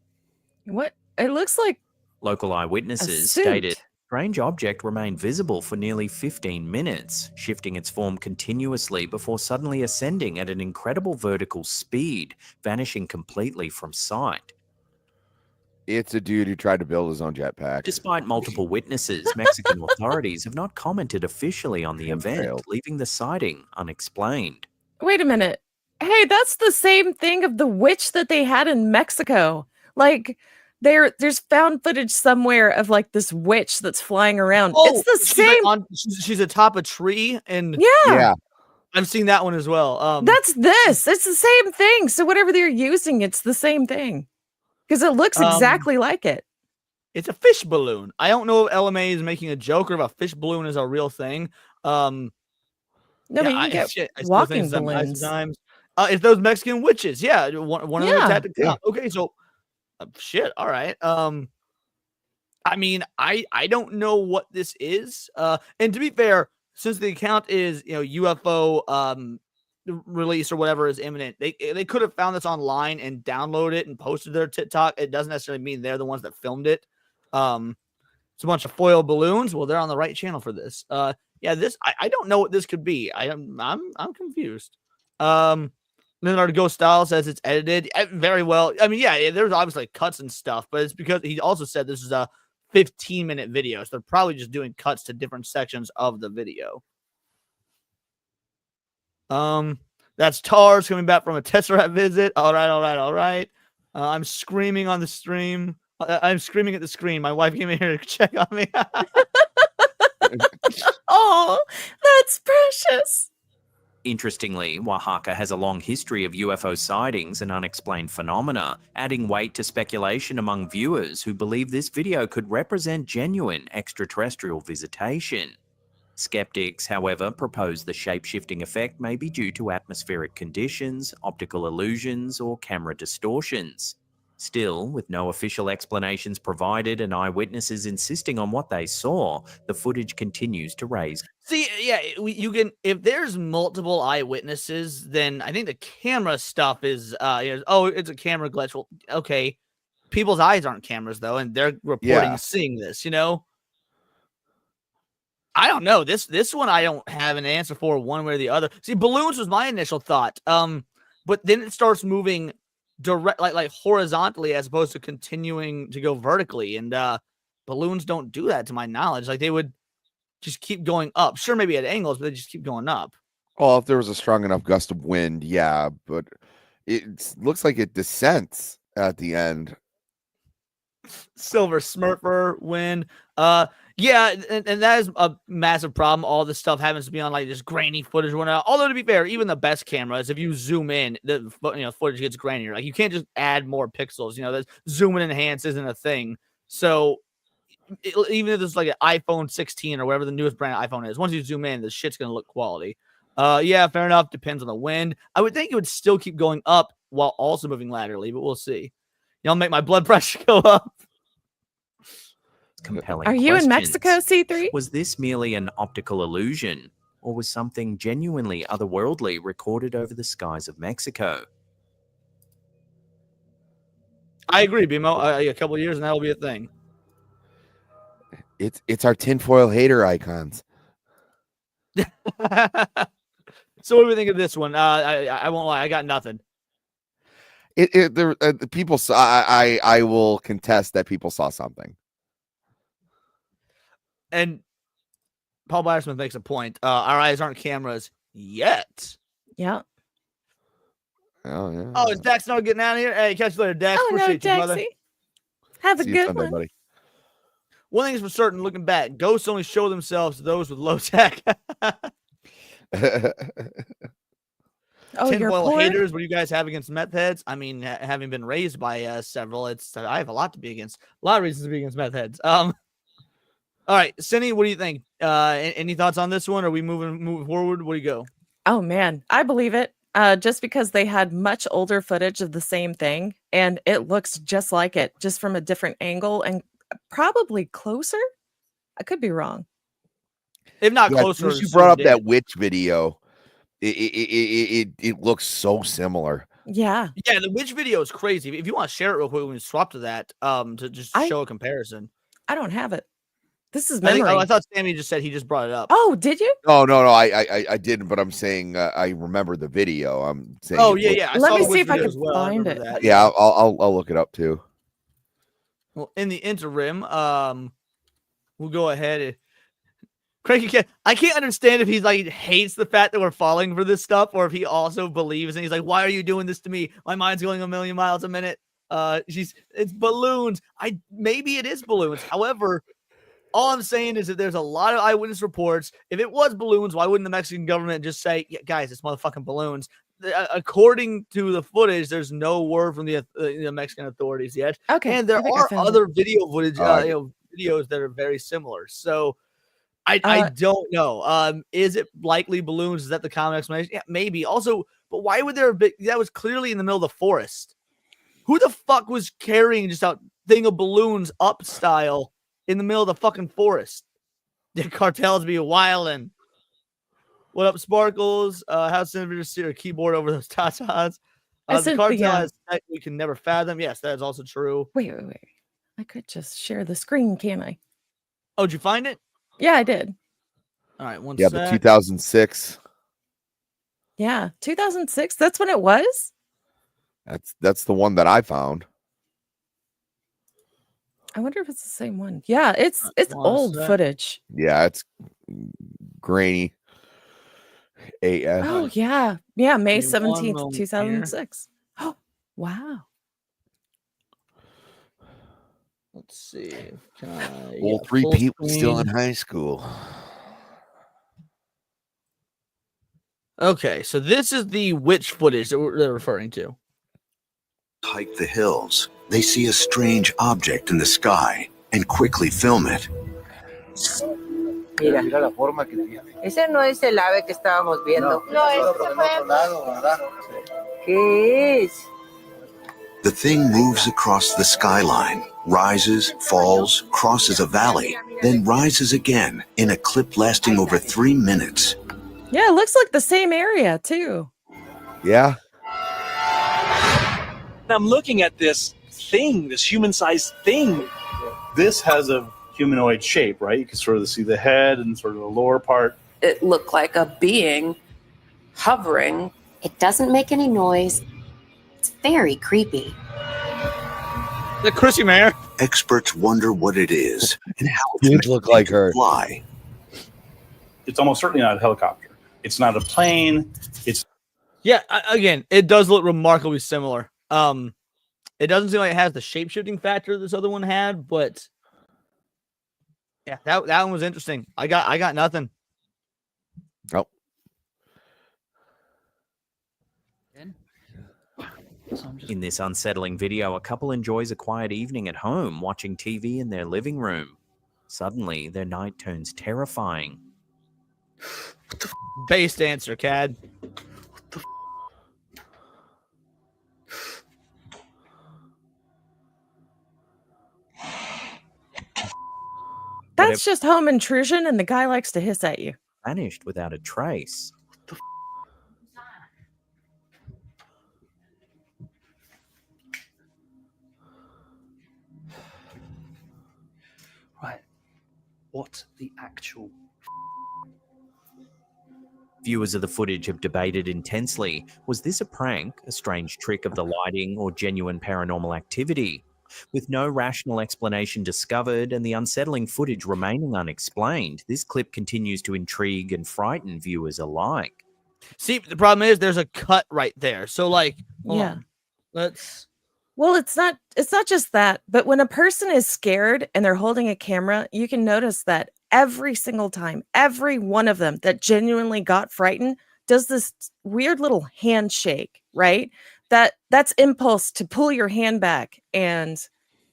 what it looks like. Local eyewitnesses stated strange object remained visible for nearly 15 minutes, shifting its form continuously before suddenly ascending at an incredible vertical speed, vanishing completely from sight. It's a dude who tried to build his own jetpack. Despite multiple witnesses, Mexican authorities have not commented officially on the event, leaving the sighting unexplained. Wait a minute. Hey, that's the same thing of the witch that they had in Mexico. Like, there's found footage somewhere of like this witch that's flying around. It's the same. Like she's atop a tree, and yeah, I've seen that one as well. That's this. It's the same thing. So whatever they're using, it's the same thing because it looks exactly like it. It's a fish balloon. I don't know if LMA is making a joke or if a fish balloon is a real thing. No, but you get walking balloons. Sometimes. It's those Mexican witches. Yeah, one of them attacked the cop. Okay, so. Shit. All right. I don't know what this is. And to be fair, since the account is, UFO release or whatever is imminent, they could have found this online and downloaded it and posted their TikTok. It doesn't necessarily mean they're the ones that filmed it. It's a bunch of foil balloons. Well, they're on the right channel for this. This I don't know what this could be. I'm confused. Leonardo Ghost Style says it's edited very well. There's obviously cuts and stuff, but it's because he also said this is a 15-minute video, so they're probably just doing cuts to different sections of the video. That's Tars coming back from a Tesseract visit. All right. I'm screaming on the stream. I'm screaming at the screen. My wife came in here to check on me. Oh, that's precious. Interestingly, Oaxaca has a long history of UFO sightings and unexplained phenomena, adding weight to speculation among viewers who believe this video could represent genuine extraterrestrial visitation. Skeptics, however, propose the shape-shifting effect may be due to atmospheric conditions, optical illusions, or camera distortions. Still, with no official explanations provided and eyewitnesses insisting on what they saw, the footage continues to raise. See, yeah, you can, if there's multiple eyewitnesses, then I think the camera stuff is, oh, it's a camera glitch. Well, okay, people's eyes aren't cameras though, and they're reporting seeing this. I don't know. This one I don't have an answer for one way or the other. See, balloons was my initial thought. But then it starts moving direct, like horizontally, as opposed to continuing to go vertically. And balloons don't do that, to my knowledge. Like they would just keep going up. Sure, maybe at angles, but they just keep going up. Well, if there was a strong enough gust of wind, yeah, but it looks like it descends at the end. Silver Smurfer wind. Yeah, and that is a massive problem. All this stuff happens to be on like this grainy footage or whatnot. Although to be fair, even the best cameras, if you zoom in, the footage gets grainier. Like you can't just add more pixels. That zoom and enhance isn't a thing. So even if it's like an iPhone 16 or whatever the newest brand of iPhone is, once you zoom in, the shit's gonna look quality. Yeah, fair enough. Depends on the wind. I would think it would still keep going up while also moving laterally, but we'll see. Y'all make my blood pressure go up. Compelling Are you in questions. Mexico, C3? Was this merely an optical illusion, or was something genuinely otherworldly recorded over the skies of Mexico? I agree, BMO. A couple of years and that'll be a thing. It's our tinfoil hater icons. So what do we think of this one? I won't lie, I got nothing. The people saw. I will contest that people saw something. And Paul Byersmith makes a point. Our eyes aren't cameras yet. Yeah. Oh yeah. Oh, is Dax not getting out of here? Hey, catch you later, Dax. Oh no, Appreciate you, brother. Daxie. Have a See you good Sunday, one. buddy. One thing is for certain, looking back, ghosts only show themselves to those with low tech. Oh, you're Tinfoil poor? haters, what do you guys have against meth heads? I mean, having been raised by several, I have a lot to be against. A lot of reasons to be against meth heads. All right, Cindy, what do you think? Any thoughts on this one? Are we moving forward? Where do you go? Oh man, I believe it. Just because they had much older footage of the same thing, and it looks just like it, just from a different angle and probably closer. I could be wrong. If not Yeah, closer, since you brought up that witch video, it looks so similar. Yeah. Yeah, the witch video is crazy. If you want to share it real quick, we can swap to that to just show a comparison. I don't have it. This is I memory. thought Sammy just said he just brought it up. Oh, did you? No, I didn't. But I'm saying I remember the video. I'm saying. Oh yeah. I Let saw me the see witch if I video can as well. find remember it. that. Yeah, I'll look it up too. Well, in the interim, we'll go ahead. Cranky I can't understand if he's like hates the fact that we're falling for this stuff, or if he also believes and he's like, "Why are you doing this to me? My mind's going a million miles a minute." It's balloons. Maybe it is balloons. However, all I'm saying is that there's a lot of eyewitness reports. If it was balloons, why wouldn't the Mexican government just say, "Yeah, guys, it's motherfucking balloons"? According to the footage, there's no word from the Mexican authorities yet. Okay. And there are other video footage, videos that are very similar. So I don't know. Is it likely balloons? Is that the common explanation? Yeah, maybe. Also, but why would there be? That was clearly in the middle of the forest. Who the fuck was carrying just a thing of balloons up style in the middle of the fucking forest? The cartels be wildin'. What up, Sparkles? How's Senator steer a keyboard over those tatas? The cartel has tech we can never fathom. Yes, that is also true. Wait. I could just share the screen, can't I? Oh, did you find it? Yeah, I did. All right, one Yeah, sec. the 2006. Yeah, 2006. That's when it was. That's the one that I found. I wonder if it's the same one. Yeah, it's old footage. Yeah, it's grainy. AF. Oh yeah, May Give me one 17th, moment 2006. Oh wow. Let's see. Can I Well, get three full people still in screen? high school. Okay, so this is the witch footage that they're referring to. Hike the hills. They see a strange object in the sky and quickly film it. Mira, mira la forma que tiene. Ese no es el ave que estábamos viendo. No, ese fue. ¿Qué es? The thing moves across the skyline, rises, falls, crosses a valley, then rises again in a clip lasting over 3 minutes. Yeah, it looks like the same area too. Yeah. I'm looking at this thing, this human-sized thing. This has a humanoid shape, right? You can sort of see the head and sort of the lower part. It looked like a being hovering. It doesn't make any noise. It's very creepy. The Chrissy Mayer. Experts wonder what it is and how It did look like her. Fly. It's almost certainly not a helicopter. It's not a plane. It's again, it does look remarkably similar. It doesn't seem like it has the shape-shifting factor this other one had, but yeah, that one was interesting. I got nothing. Oh. In this unsettling video, a couple enjoys a quiet evening at home, watching TV in their living room. Suddenly, their night turns terrifying. Based answer, Cad. That's just home intrusion, and the guy likes to hiss at you. Vanished without a trace. right. What the actual? Viewers of the footage have debated intensely. Was this a prank, a strange trick of the lighting, or genuine paranormal activity? With no rational explanation discovered and the unsettling footage remaining unexplained, this clip continues to intrigue and frighten viewers alike. See, the problem is there's a cut right there. So, like, hold on. Let's. Well, it's not just that, but when a person is scared and they're holding a camera, you can notice that every single time, every one of them that genuinely got frightened does this weird little handshake, right? That's impulse to pull your hand back and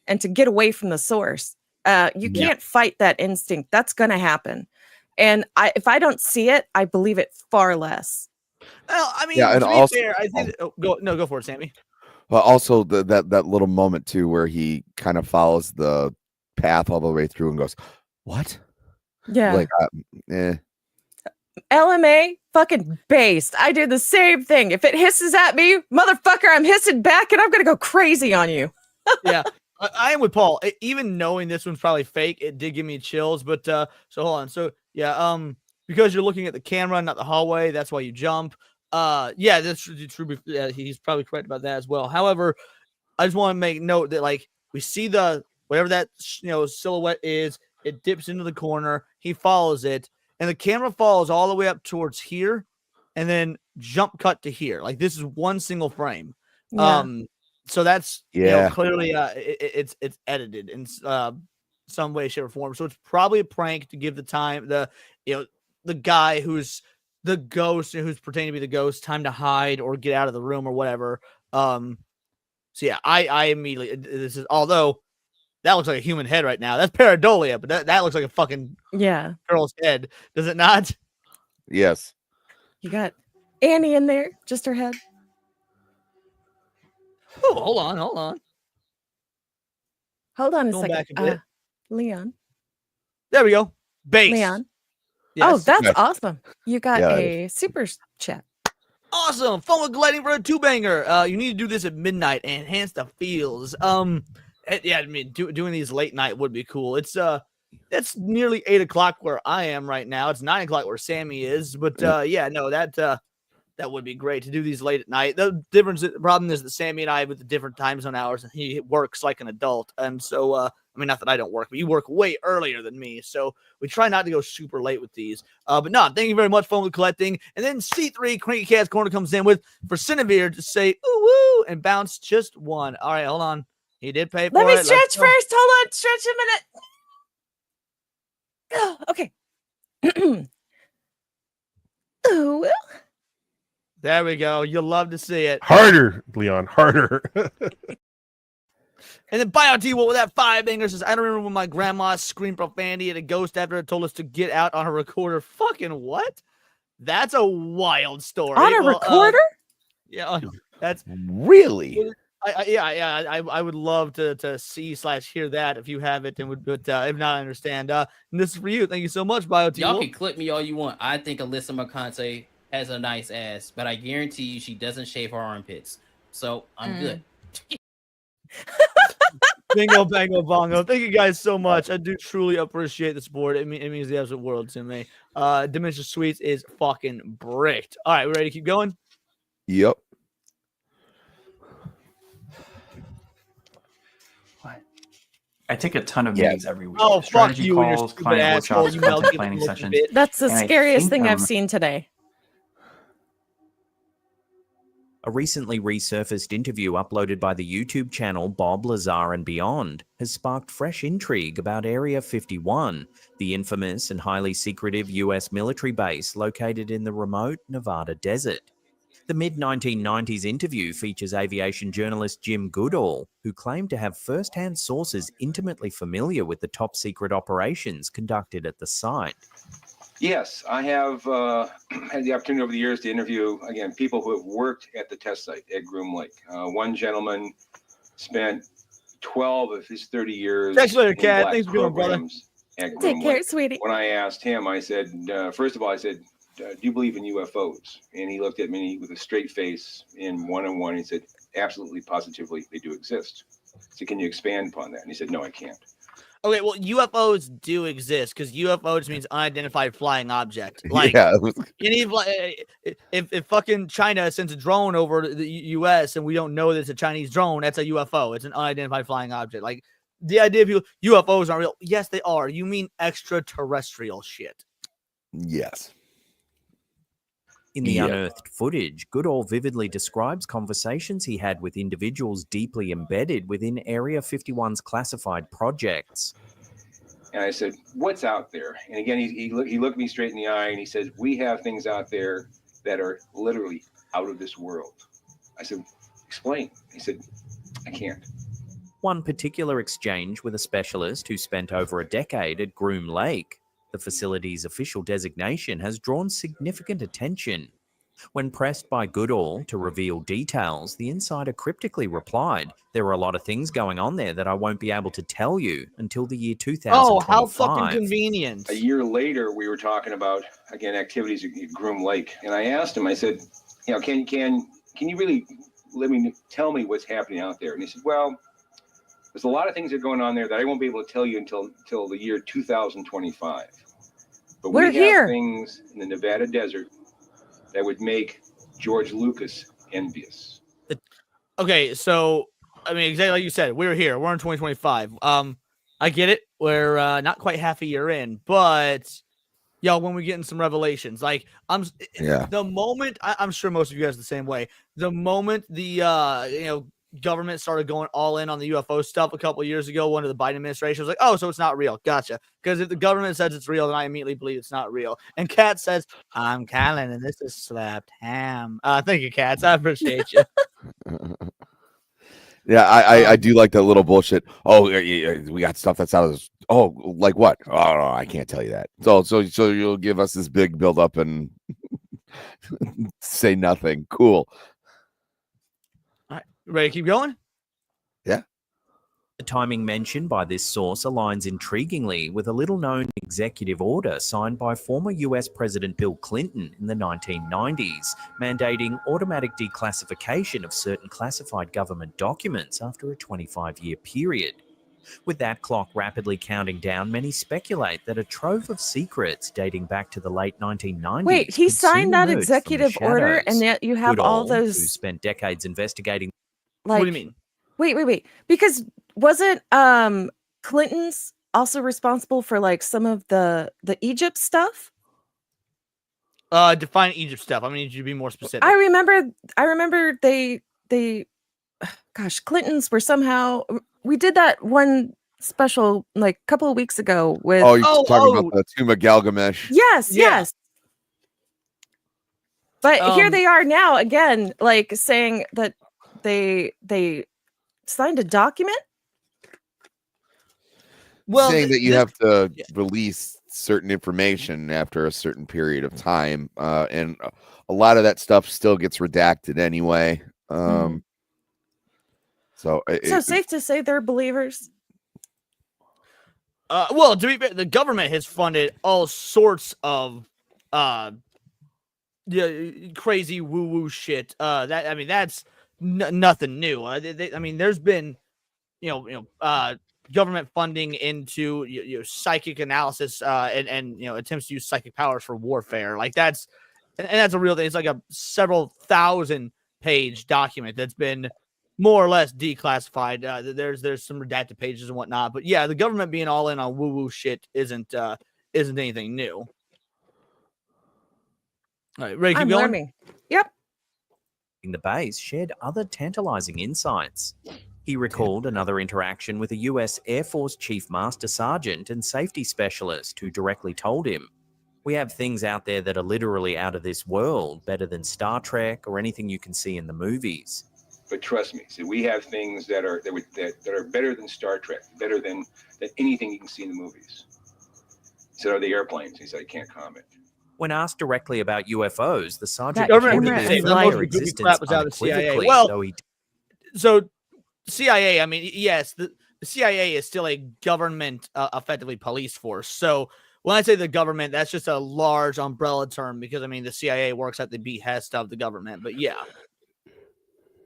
to get away from the source. You can't fight that instinct. That's going to happen. And if I don't see it, I believe it far less. Well, I mean, Yeah, and to be also- fair, I think go for it, Sammy. Well, also that little moment too, where he kind of follows the path all the way through and goes, "What?" Yeah. Like, LMA fucking based. I do the same thing. If it hisses at me, motherfucker, I'm hissing back and I'm going to go crazy on you. Yeah. I am with Paul. Even knowing this one's probably fake, it did give me chills. But so hold on. So yeah, because you're looking at the camera, not the hallway, that's why you jump. Yeah, that's true. He's probably correct about that as well. However, I just want to make note that like we see the whatever that silhouette is, it dips into the corner. He follows it, and the camera follows all the way up towards here, and then jump cut to here. Like this is one single frame. Yeah. So that's Yeah. clearly it's edited in some way, shape, or form. So it's probably a prank to give the guy who's the ghost, who's pretending to be the ghost, time to hide or get out of the room or whatever. So yeah, I immediately although that looks like a human head right now. That's pareidolia, but that looks like a fucking girl's head, does it not? Yes. You got Annie in there, just her head. Oh, hold on. Hold on a Going back second. a bit. Leon. There we go. Base. Leon. Yes. Oh, that's Yes. awesome. You got Yeah, a super chat. Awesome. Fun with gliding for a two-banger. You need to do this at midnight and enhance the feels. Yeah, I mean, doing these late night would be cool. It's nearly 8 o'clock where I am right now. It's 9 o'clock where Sammy is. But yeah, no, that would be great to do these late at night. The problem is that Sammy and I with the different time zone hours, and he works like an adult. And so, I mean, not that I don't work, but you work way earlier than me. So we try not to go super late with these. But no, thank you very much, Fun with Collecting. And then C3, Cranky Cat's Corner comes in with for Cinevere to say, ooh, woo, and bounce just one. All right, hold on. He did pay for Let me it. Let's stretch go. first. Hold on. Stretch a minute. Okay. Oh, well. There we go. You'll love to see it. Harder, Leon, harder. And then Bio T with that 5 banger says, I don't remember when my grandma screamed profanity at a ghost after it told us to get out on a recorder. Fucking what? That's a wild story. On a recorder? Yeah, that's really. I would love to see/hear that if you have it, and would, but if not, I understand. And this is for you. Thank you so much, Bio T. Y'all can clip me all you want. I think Alyssa McConaughey has a nice ass, but I guarantee you she doesn't shave her armpits. So I'm good. Bingo, bango, bongo. Thank you guys so much. I do truly appreciate the support. It means the absolute world to me. Dementia Sweets is fucking bricked. All right, we ready to keep going? Yep. I take a ton of meetings every week. Oh, fuck Strategy you and your calls, stupid client asshole. workshops, You content melted planning the sessions. bit. That's the And I scariest think thing I've I'm- seen today. A recently resurfaced interview uploaded by the YouTube channel Bob Lazar and Beyond has sparked fresh intrigue about Area 51, the infamous and highly secretive US military base located in the remote Nevada desert. The mid-1990s interview features aviation journalist Jim Goodall, who claimed to have first-hand sources intimately familiar with the top-secret operations conducted at the site. Yes, I have had the opportunity over the years to interview, again, people who have worked at the test site at Groom Lake. One gentleman spent 12 of his 30 years Thanks later, in Cat. black Thanks for coming, brother. programs at Take Groom care, Lake. sweetie. When I asked him, I said, first of all, I said, do you believe in UFOs? And he looked at me with a straight face in one-on-one. He said, absolutely, positively, they do exist. So can you expand upon that? And he said, no, I can't. Okay, well, UFOs do exist because UFO just means unidentified flying object. Like, Yeah. if fucking China sends a drone over the U.S. and we don't know that it's a Chinese drone, that's a UFO. It's an unidentified flying object. Like, the idea of UFOs aren't real. Yes, they are. You mean extraterrestrial shit. Yes. In the Yeah. unearthed footage, Goodall vividly describes conversations he had with individuals deeply embedded within Area 51's classified projects. And I said, what's out there? And again, he looked me straight in the eye and he said, we have things out there that are literally out of this world. I said, explain. He said, I can't. One particular exchange with a specialist who spent over a decade at Groom Lake. The facility's official designation has drawn significant attention. When pressed by Goodall to reveal details, the insider cryptically replied, there are a lot of things going on there that I won't be able to tell you until the year 2025. Oh, how fucking convenient. A year later, we were talking about, again, activities at Groom Lake. And I asked him, I said, you know, can you really tell me what's happening out there? And he said, well, there's a lot of things that are going on there that I won't be able to tell you until the year 2025. But We're we have here. things in the Nevada desert that would make George Lucas envious. Okay, so I mean, exactly like you said, we're here. We're in 2025. I get it. We're not quite half a year in, but y'all, when we get in some revelations, like the moment I'm sure most of you guys are the same way. The moment the government started going all in on the UFO stuff a couple of years ago, one of the Biden administration was like, oh, so it's not real. Gotcha. Because if the government says it's real, then I immediately believe it's not real. And Kat says, I'm Callan, and this is slapped ham. Thank you, Katz. I appreciate you. Yeah, I do like that little bullshit. Oh, we got stuff that's out of this. Oh, like what? Oh, no, I can't tell you that. So you'll give us this big build up and say nothing. Cool. All right, ready to keep going? Yeah. The timing mentioned by this source aligns intriguingly with a little-known executive order signed by former US President Bill Clinton in the 1990s, mandating automatic declassification of certain classified government documents after a 25-year period. With that clock rapidly counting down, many speculate that a trove of secrets dating back to the late 1990s. Wait, he could soon signed that emerge from the executive order, shadows. and yet you have all Goodall, who those. spent decades investigating. Like, what do you mean? Wait. Because wasn't Clinton's also responsible for like some of the Egypt stuff? Define Egypt stuff. I need you to be more specific. I remember they gosh, Clintons were somehow we did that one special like a couple of weeks ago with. Oh, you're talking about the Tomb of Gilgamesh. Yes. But here they are now again, like saying that they signed a document. Well, saying that you have to release certain information after a certain period of time, and a lot of that stuff still gets redacted anyway. So Safe to say they're believers. Well, to be fair, the government has funded all sorts of crazy woo-woo shit. That's nothing new. There's been government funding into psychic analysis and attempts to use psychic powers for warfare. Like that's a real thing. It's like a several thousand page document that's been more or less declassified. There's some redacted pages and whatnot, but yeah, the government being all in on woo-woo shit isn't anything new. All right, ready to keep going? Learning. Yep. The base shared other tantalizing insights. He recalled another interaction with a US Air Force Chief Master Sergeant and safety specialist who directly told him, "We have things out there that are literally out of this world, better than Star Trek or anything you can see in the movies." But trust me, so we have things that are better than Star Trek, better than anything you can see in the movies. So are the airplanes. He said, "I can't comment." When asked directly about UFOs, the sergeant government reported like their existence crap was out of CIA. unequivocally, Well, though he so CIA, I mean, yes, the CIA is still a government, effectively police force. So when I say the government, that's just a large umbrella term because, I mean, the CIA works at the behest of the government. But yeah.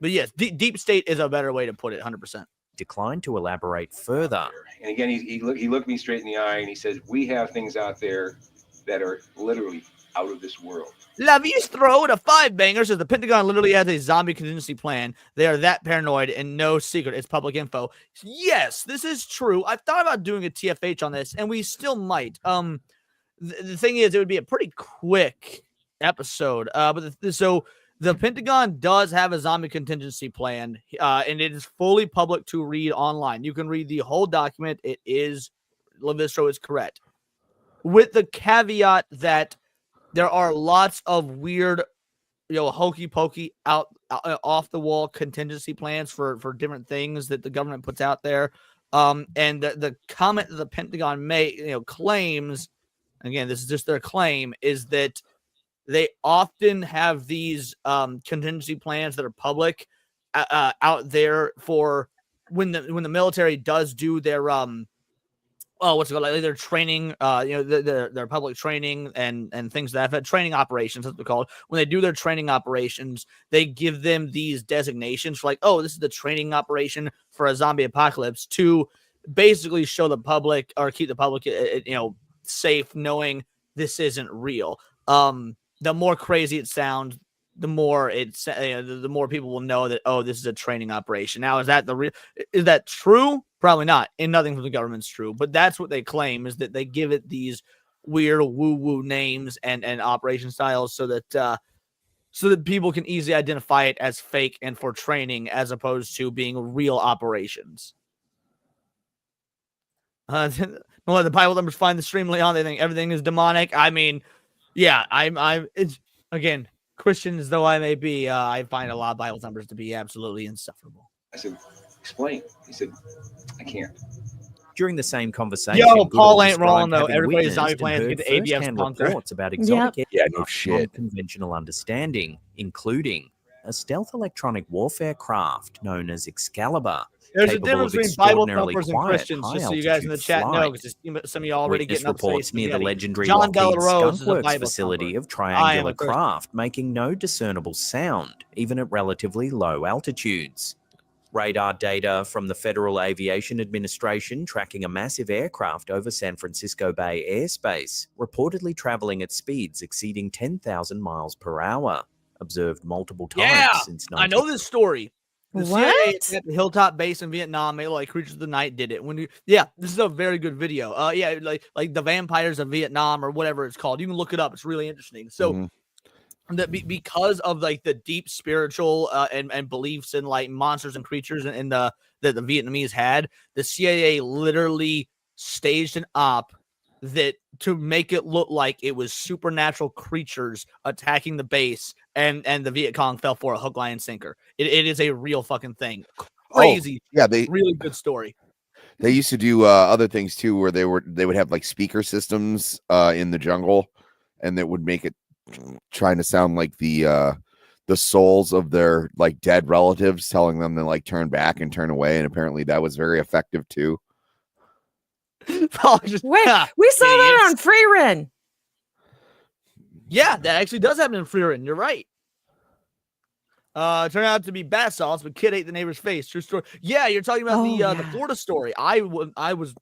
But yes, deep state is a better way to put it, 100%. declined to elaborate further. And again, he looked me straight in the eye and he says, "We have things out there that are literally out of this world." Lavius throw to 5 bangers says the Pentagon literally has a zombie contingency plan. They are that paranoid and no secret. It's public info. Yes, this is true. I've thought about doing a TFH on this, and we still might. The thing is, it would be a pretty quick episode. So the Pentagon does have a zombie contingency plan, and it is fully public to read online. You can read the whole document. It is, Levistro is correct, with the caveat that there are lots of weird, hokey pokey off the wall contingency plans for different things that the government puts out there. And the comment that the Pentagon claims, again, this is just their claim, is that they often have these contingency plans that are public out there for when the military does do their their training, their public training and things like that, training operations, that's what they're called. When they do their training operations, they give them these designations for this is the training operation for a zombie apocalypse, to basically show the public or keep the public, safe, knowing this isn't real. The more crazy it sounds, the more the more people will know that, oh, this is a training operation. Now, is that true? Probably not. And nothing from the government's true. But that's what they claim, is that they give it these weird woo-woo names and operation styles so that people can easily identify it as fake and for training, as opposed to being real operations. Don't let the Bible numbers find the stream, Leon. They think everything is demonic. I mean, yeah, it's, again, Christian as though I may be, I find a lot of Bible numbers to be absolutely insufferable. I said, "Explain." He said, "I can't." During the same conversation, Paul ain't wrong though. Everybody's zombie plans get the ABF sponsor. Reports about exotic no shit. Conventional understanding, including a stealth electronic warfare craft known as Excalibur. There's a difference between Bible thumpers and Christians, just so you guys in the chat know, because some of you already getting up reports near the legendary John Lockheed Delarose Skunkworks facility of triangular craft making no discernible sound, even at relatively low altitudes. Radar data from the Federal Aviation Administration tracking a massive aircraft over San Francisco Bay airspace, reportedly traveling at speeds exceeding 10,000 miles per hour, observed multiple times since I know this story. The CIA at the Hilltop base in Vietnam, made like Creatures of the Night did it. This is a very good video. Like the Vampires of Vietnam or whatever it's called. You can look it up. It's really interesting. So that because of like the deep spiritual and beliefs in like monsters and creatures in the that the Vietnamese had, the CIA literally staged an op that to make it look like it was supernatural creatures attacking the base, and the Viet Cong fell for a hook, line, and sinker. It is a real fucking thing. Crazy. Oh, yeah, really good story. They used to do other things too, where they would have like speaker systems in the jungle, and that would make it trying to sound like the souls of their like dead relatives, telling them to like turn back and turn away, and apparently that was very effective too. Wait, we saw that on Free Run. Yeah, that actually does happen in Free Run. You're right. Turned out to be bath salts, but kid ate the neighbor's face. True story. Yeah, you're talking about the Florida story. I was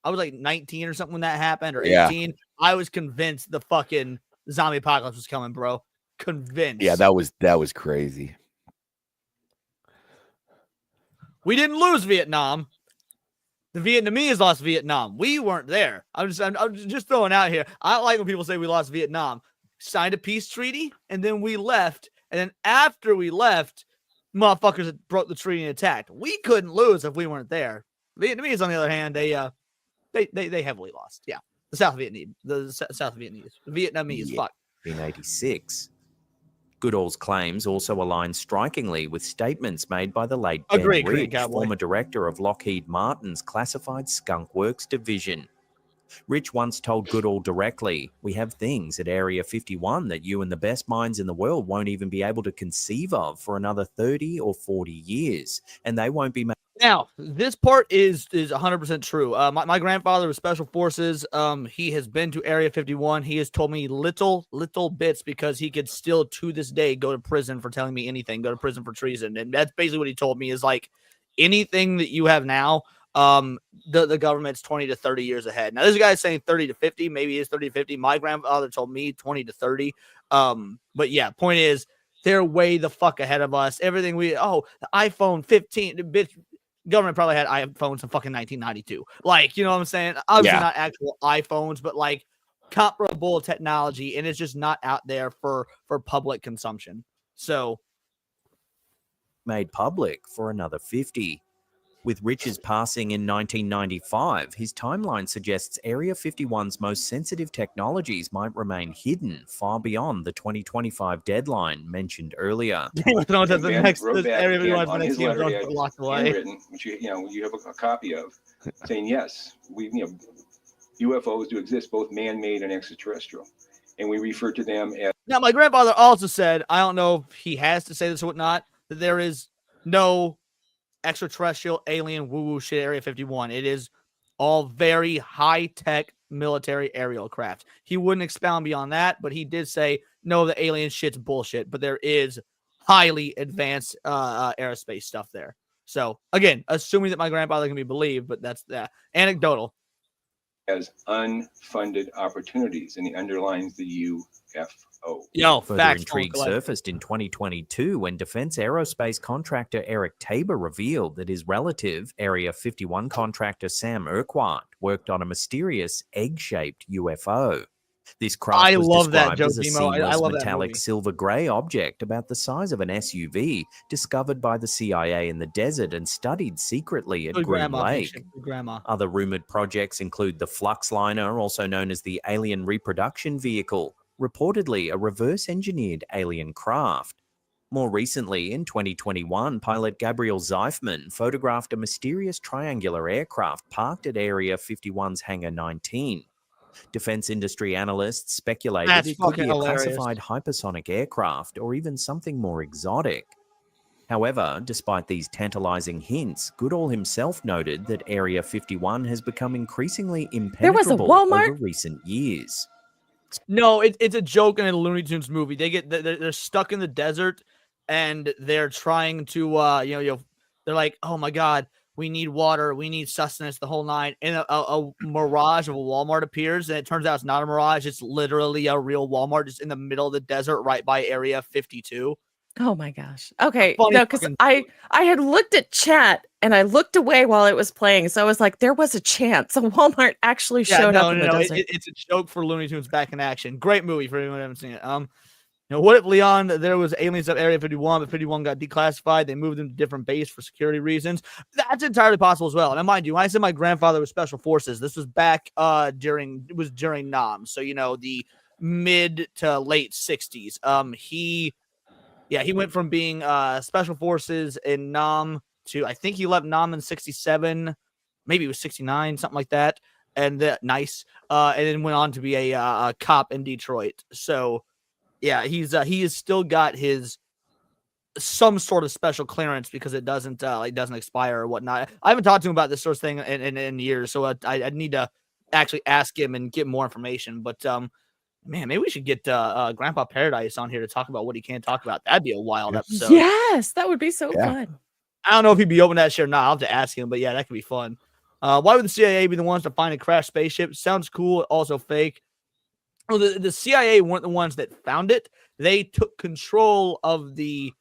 like 19 or something when that happened, or 18. Yeah. I was convinced the fucking zombie apocalypse was coming, bro. Convinced. Yeah, that was crazy. We didn't lose Vietnam. The Vietnamese lost Vietnam. We weren't there. I'm just throwing out here. I don't like when people say we lost Vietnam. Signed a peace treaty, and then we left. And then after we left, motherfuckers broke the treaty and attacked. We couldn't lose if we weren't there. Vietnamese, on the other hand, they heavily lost. Yeah, the South Vietnamese, fuck. 1986. Goodall's claims also align strikingly with statements made by the late Ben Ridge, former director of Lockheed Martin's classified Skunk Works division. Rich once told Goodall directly, "We have things at Area 51 that you and the best minds in the world won't even be able to conceive of for another 30 or 40 years, and they won't be made." Now, this part is 100% true. My grandfather was Special Forces. He has been to Area 51. He has told me little bits because he could still, to this day, go to prison for telling me anything, go to prison for treason. And that's basically what he told me is like anything that you have now, the government's 20 to 30 years ahead. Now, this guy's saying 30 to 50. Maybe it's 30 to 50. My grandfather told me 20 to 30. But yeah, point is, they're way the fuck ahead of us. Everything the iPhone 15, bitch. Government probably had iPhones in fucking 1992. Like, you know what I'm saying? Obviously not actual iPhones, but like comparable technology, and it's just not out there for public consumption. So made public for another 50. With Rich's passing in 1995, his timeline suggests Area 51's most sensitive technologies might remain hidden far beyond the 2025 deadline mentioned earlier. Which you have a copy of, saying yes, UFOs do exist, both man-made and extraterrestrial, and we refer to them as. Now, my grandfather also said, I don't know if he has to say this or whatnot, that there is no extraterrestrial alien woo-woo shit Area 51. It is all very high-tech military aerial craft. He wouldn't expound beyond that, but he did say, no, the alien shit's bullshit, but there is highly advanced aerospace stuff there. So, again, assuming that my grandfather can be believed, but that's anecdotal. As unfunded opportunities, and he underlines the UFO. Further intrigue surfaced in 2022 when defense aerospace contractor Eric Tabor revealed that his relative, Area 51 contractor Sam Urquhart, worked on a mysterious egg-shaped UFO. This craft was described as a seamless metallic silver-grey object about the size of an SUV, discovered by the CIA in the desert and studied secretly at Groom Lake. Other rumored projects include the Fluxliner, also known as the Alien Reproduction Vehicle, reportedly a reverse-engineered alien craft. More recently, in 2021, pilot Gabriel Zeifman photographed a mysterious triangular aircraft parked at Area 51's Hangar 19. Defense industry analysts speculated it could be a classified hypersonic aircraft or even something more exotic. However, despite these tantalizing hints, Goodall himself noted that Area 51 has become increasingly impenetrable over recent years. No, it's a joke in a Looney Tunes movie. They're stuck in the desert and they're trying to they're like, oh my god, we need water, we need sustenance, the whole nine. And a mirage of a Walmart appears, and it turns out it's not a mirage. It's literally a real Walmart just in the middle of the desert right by Area 52. Oh my gosh. Okay. No, because I had looked at chat and I looked away while it was playing. So I was like, there was a chance a Walmart actually showed up in the desert. It's a joke for Looney Tunes back in action. Great movie for anyone who hasn't seen it. what if, Leon, there was aliens at Area 51, but 51 got declassified? They moved them to different base for security reasons. That's entirely possible as well. And mind you, when I said my grandfather was special forces, this was back during NAM. So, the mid to late 60s. He went from being special forces in NAM to, I think he left NAM in 67, maybe it was 69, something like that. And and then went on to be a cop in Detroit. So, yeah, he has still got some sort of special clearance because it doesn't expire or whatnot. I haven't talked to him about this sort of thing in years, so I need to actually ask him and get more information. But man, maybe we should get Grandpa Paradise on here to talk about what he can't talk about. That'd be a wild episode. Yes, that would be so fun. I don't know if he'd be open to that shit or not. I'll have to ask him, but yeah, that could be fun. Why would the CIA be the ones to find a crashed spaceship? Sounds cool, also fake. Well, the CIA weren't the ones that found it. They took control of the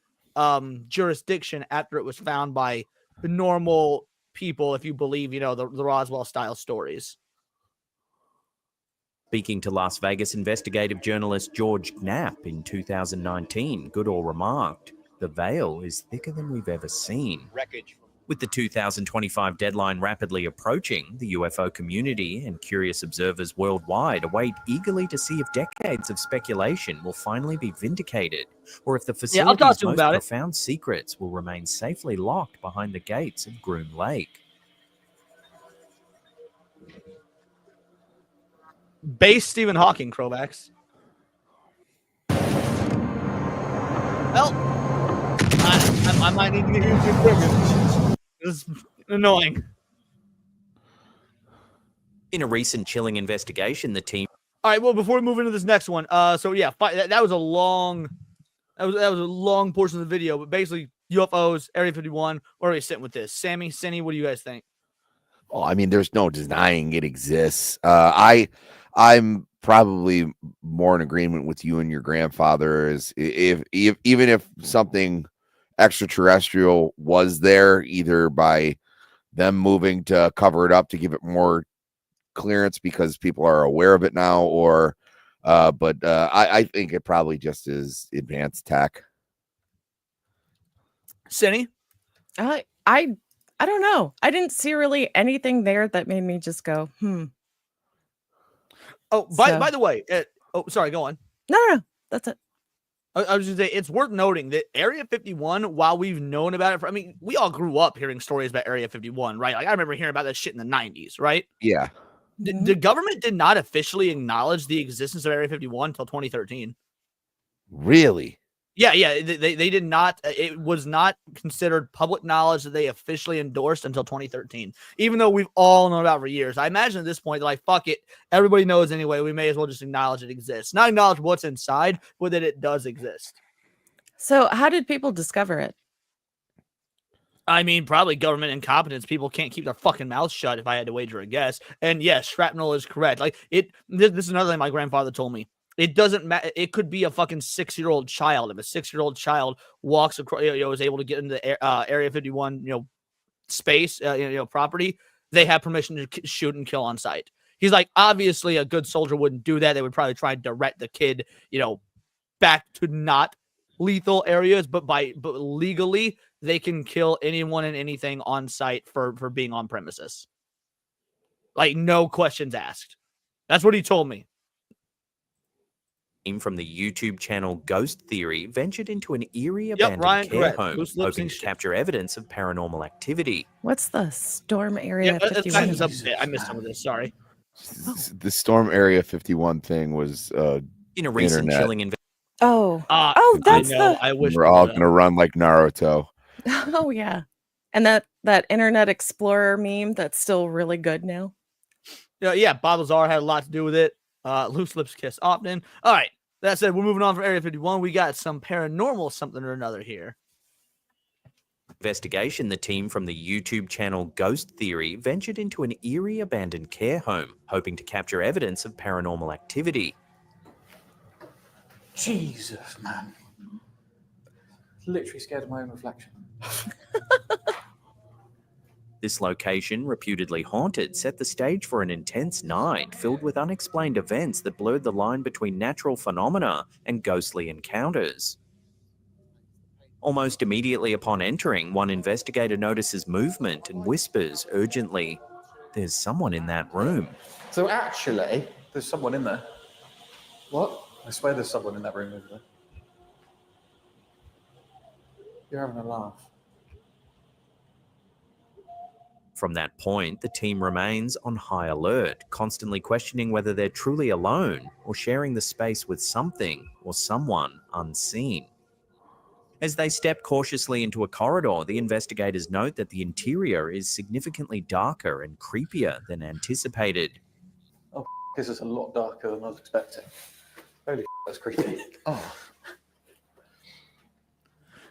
jurisdiction after it was found by the normal people, if you believe, the Roswell-style stories. Speaking to Las Vegas investigative journalist George Knapp in 2019, Goodall remarked, "The veil is thicker than we've ever seen." With the 2025 deadline rapidly approaching, the UFO community and curious observers worldwide await eagerly to see if decades of speculation will finally be vindicated, or if the facility's most profound secrets will remain safely locked behind the gates of Groom Lake. Base Stephen Hawking, Crovax. Well, I might need to get used to it. This is annoying. In a recent chilling investigation, the team... All right, well, before we move into this next one, so yeah, that was a long... That was a long portion of the video, but basically UFOs, Area 51, where are we sitting with this? Sammy, Cindy, what do you guys think? Oh, I mean, there's no denying it exists. I'm probably more in agreement with you and your grandfather is even if something extraterrestrial was there, either by them moving to cover it up to give it more clearance because people are aware of it now, or but I think it probably just is advanced tech. Cindy? I don't know. I didn't see really anything there that made me just go, Oh, by the way, sorry, go on. No, that's it. I was going to say, it's worth noting that Area 51, while we've known about it, we all grew up hearing stories about Area 51, right? Like, I remember hearing about that shit in the 90s, right? Yeah. The government did not officially acknowledge the existence of Area 51 until 2013. Really? Yeah, they did not. It was not considered public knowledge that they officially endorsed until 2013, even though we've all known about it for years. I imagine at this point, they're like, fuck it. Everybody knows anyway. We may as well just acknowledge it exists. Not acknowledge what's inside, but that it does exist. So how did people discover it? I mean, probably government incompetence. People can't keep their fucking mouths shut, if I had to wager a guess. And yes, shrapnel is correct. Like, this is another thing my grandfather told me. It doesn't matter. It could be a fucking 6-year-old child. If a 6-year-old child walks across, is able to get into the Area 51, space, property, they have permission to shoot and kill on sight. He's like, obviously, a good soldier wouldn't do that. They would probably try and direct the kid, back to not lethal areas, but legally, they can kill anyone and anything on site for being on premises. Like, no questions asked. That's what he told me. From the YouTube channel Ghost Theory ventured into an eerie abandoned care home, hoping to capture evidence of paranormal activity. What's the Storm Area 51? I missed some of this. Sorry. The Storm Area 51 thing was in a recent chilling that's I wish we're all gonna run like Naruto. Oh yeah, and that Internet Explorer meme that's still really good now. Yeah, Bob Lazar had a lot to do with it. Loose lips kiss often. All right. That said, we're moving on from Area 51. We got some paranormal something or another here. Investigation, the team from the YouTube channel Ghost Theory ventured into an eerie abandoned care home, hoping to capture evidence of paranormal activity. Jesus, man. Literally scared of my own reflection. This location, reputedly haunted, set the stage for an intense night filled with unexplained events that blurred the line between natural phenomena and ghostly encounters. Almost immediately upon entering, one investigator notices movement and whispers urgently, "There's someone in that room." So actually, there's someone in there. What? I swear there's someone in that room over there. You're having a laugh. From that point, the team remains on high alert, constantly questioning whether they're truly alone or sharing the space with something or someone unseen. As they step cautiously into a corridor, the investigators note that the interior is significantly darker and creepier than anticipated. Oh, this is a lot darker than I was expecting. Holy that's creepy. Oh.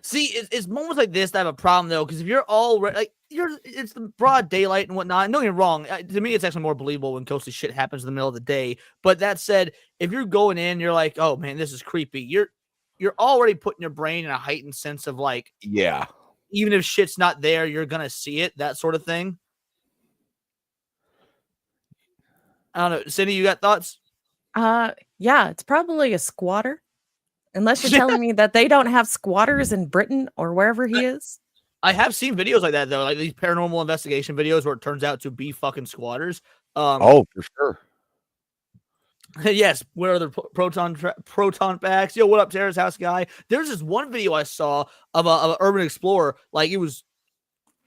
See, it's moments like this that have a problem though, because if you're already like it's the broad daylight and whatnot. And don't get me wrong, to me it's actually more believable when ghostly shit happens in the middle of the day. But that said, if you're going in, you're like, oh man, this is creepy. You're already putting your brain in a heightened sense of like, yeah, even if shit's not there, you're gonna see it, that sort of thing. I don't know, Cindy, you got thoughts? Yeah, it's probably a squatter. Unless you're telling me that they don't have squatters in Britain or wherever he is. I have seen videos like that though, like these paranormal investigation videos where it turns out to be fucking squatters. Oh, for sure. Yes, where are the proton packs? Yo, what up, Terrace House guy? There's this one video I saw of a urban explorer. Like, it was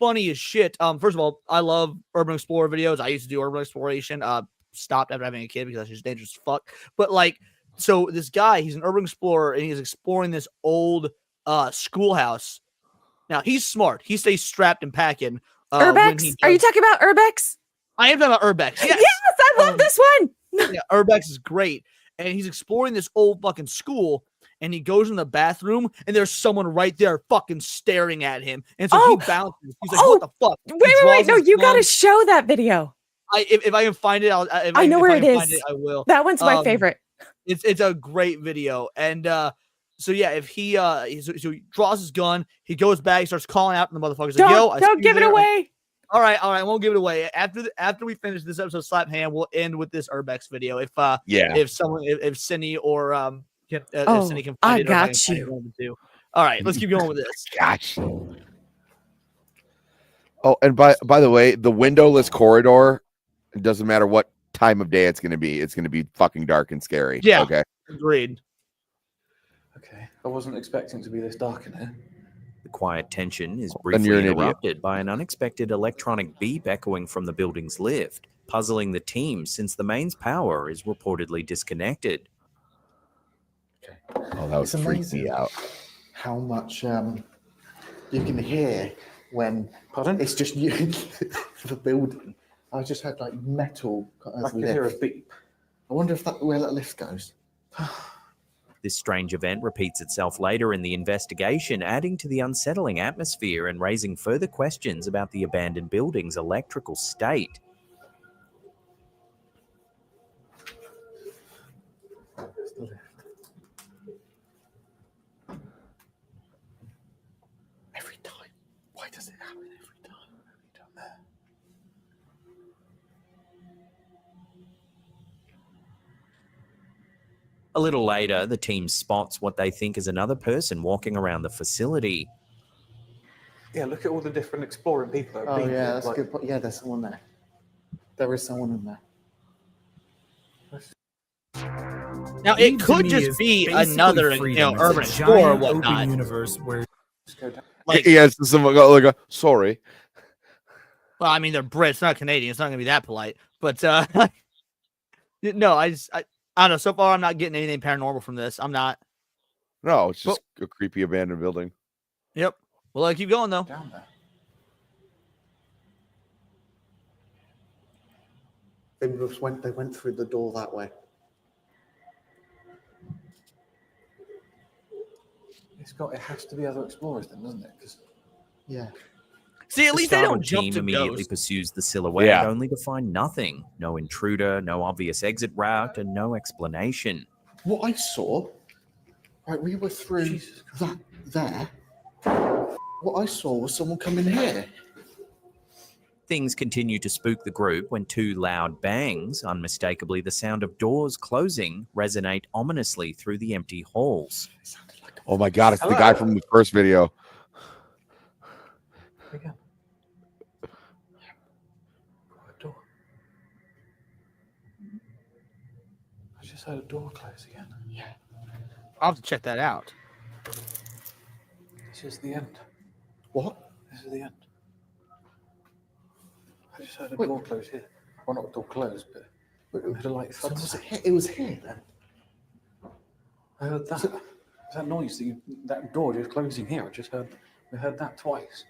funny as shit. First of all, I love urban explorer videos. I used to do urban exploration. Stopped after having a kid because that's just dangerous as fuck. But like, so this guy, he's an urban explorer and he's exploring this old schoolhouse. Now he's smart. He stays strapped and packing. Herbex? Are you talking about Herbex? I am talking about Herbex. Yes, yes, I love this one. Yeah, Herbex is great. And he's exploring this old fucking school, and he goes in the bathroom, and there's someone right there fucking staring at him. And so he bounces. He's like, what the fuck? Wait. No, you got to show that video. If I can find it, I know where it is. I will. That one's my favorite. It's a great video. And so yeah, if he so he draws his gun, he goes back, he starts calling out, and the motherfucker's like, yo, don't give it away. All right, I won't give it away. After we finish this episode of Slap Hand, we'll end with this Herbex video. If Cindy or Cindy can find it. I got you. All right, let's keep going with this. Gotcha. Oh, and by the way, the windowless corridor, it doesn't matter what time of day it's going to be fucking dark and scary. Yeah. Okay. Agreed. Okay. I wasn't expecting it to be this dark in here. The quiet tension is briefly interrupted by an unexpected electronic beep echoing from the building's lift, puzzling the team since the mains power is reportedly disconnected. Okay. Oh, that was freaking me out. How much you can hear when it's just you the building. I just had like metal. I can hear a beep. I wonder if where that lift goes. This strange event repeats itself later in the investigation, adding to the unsettling atmosphere and raising further questions about the abandoned building's electrical state. Every time. Why does it happen every time? Down there. A little later, the team spots what they think is another person walking around the facility. Yeah, look at all the different exploring people. That Oh yeah, that's a good point. Yeah, there's someone there. There is someone in there. Now it could just be another, urban explorer or whatnot. Universe where Like, yes, someone got like sorry. Well, I mean, they're Brits, not Canadian. It's not gonna be that polite. But no, I don't know. So far, I'm not getting anything paranormal from this. I'm not. No, it's just a creepy abandoned building. Yep. Well, I keep going though. Down there. They went through the door that way. It has to be other explorers then, doesn't it? Yeah. See, at The least they don't startled jump team to immediately ghosts. pursues the silhouette, Yeah. only to find nothing. No intruder, no obvious exit route, and no explanation. What I saw, right, we were through that there. What I saw was someone coming here. Things continue to spook the group when two loud bangs, unmistakably the sound of doors closing, resonate ominously through the empty halls. Oh my God, it's the guy from the first video. Again. Door. I just heard a door close again. Yeah. I'll have to check that out. This is the end. What? This is the end. I just heard a door close here. Well, not a door close, but it was like it was here then. I heard that. That noise, that door just closing here. I heard that twice.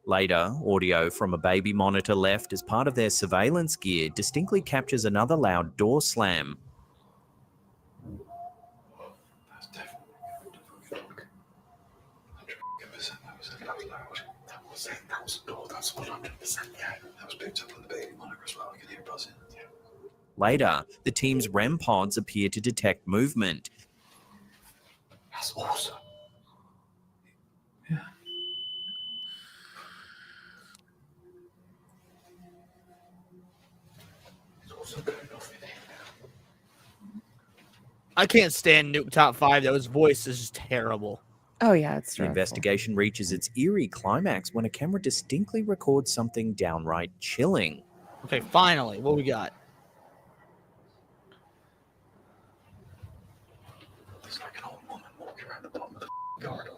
Later, audio from a baby monitor left as part of their surveillance gear distinctly captures another loud door slam. That's definitely a dog. 100% that was loud. That was a door. That's 100%. Yeah, that was picked up on the baby monitor as well. I can hear buzzing. Yeah. Later, the team's REM pods appear to detect movement. That's awesome. Yeah. It's also going off in here now. I can't stand Nuke Top 5, though. His voice is just terrible. Oh, yeah, it's The dreadful. investigation reaches its eerie climax when a camera distinctly records something downright chilling. Okay, finally, what we got? There's like an old woman walking around the bottom of the corridor.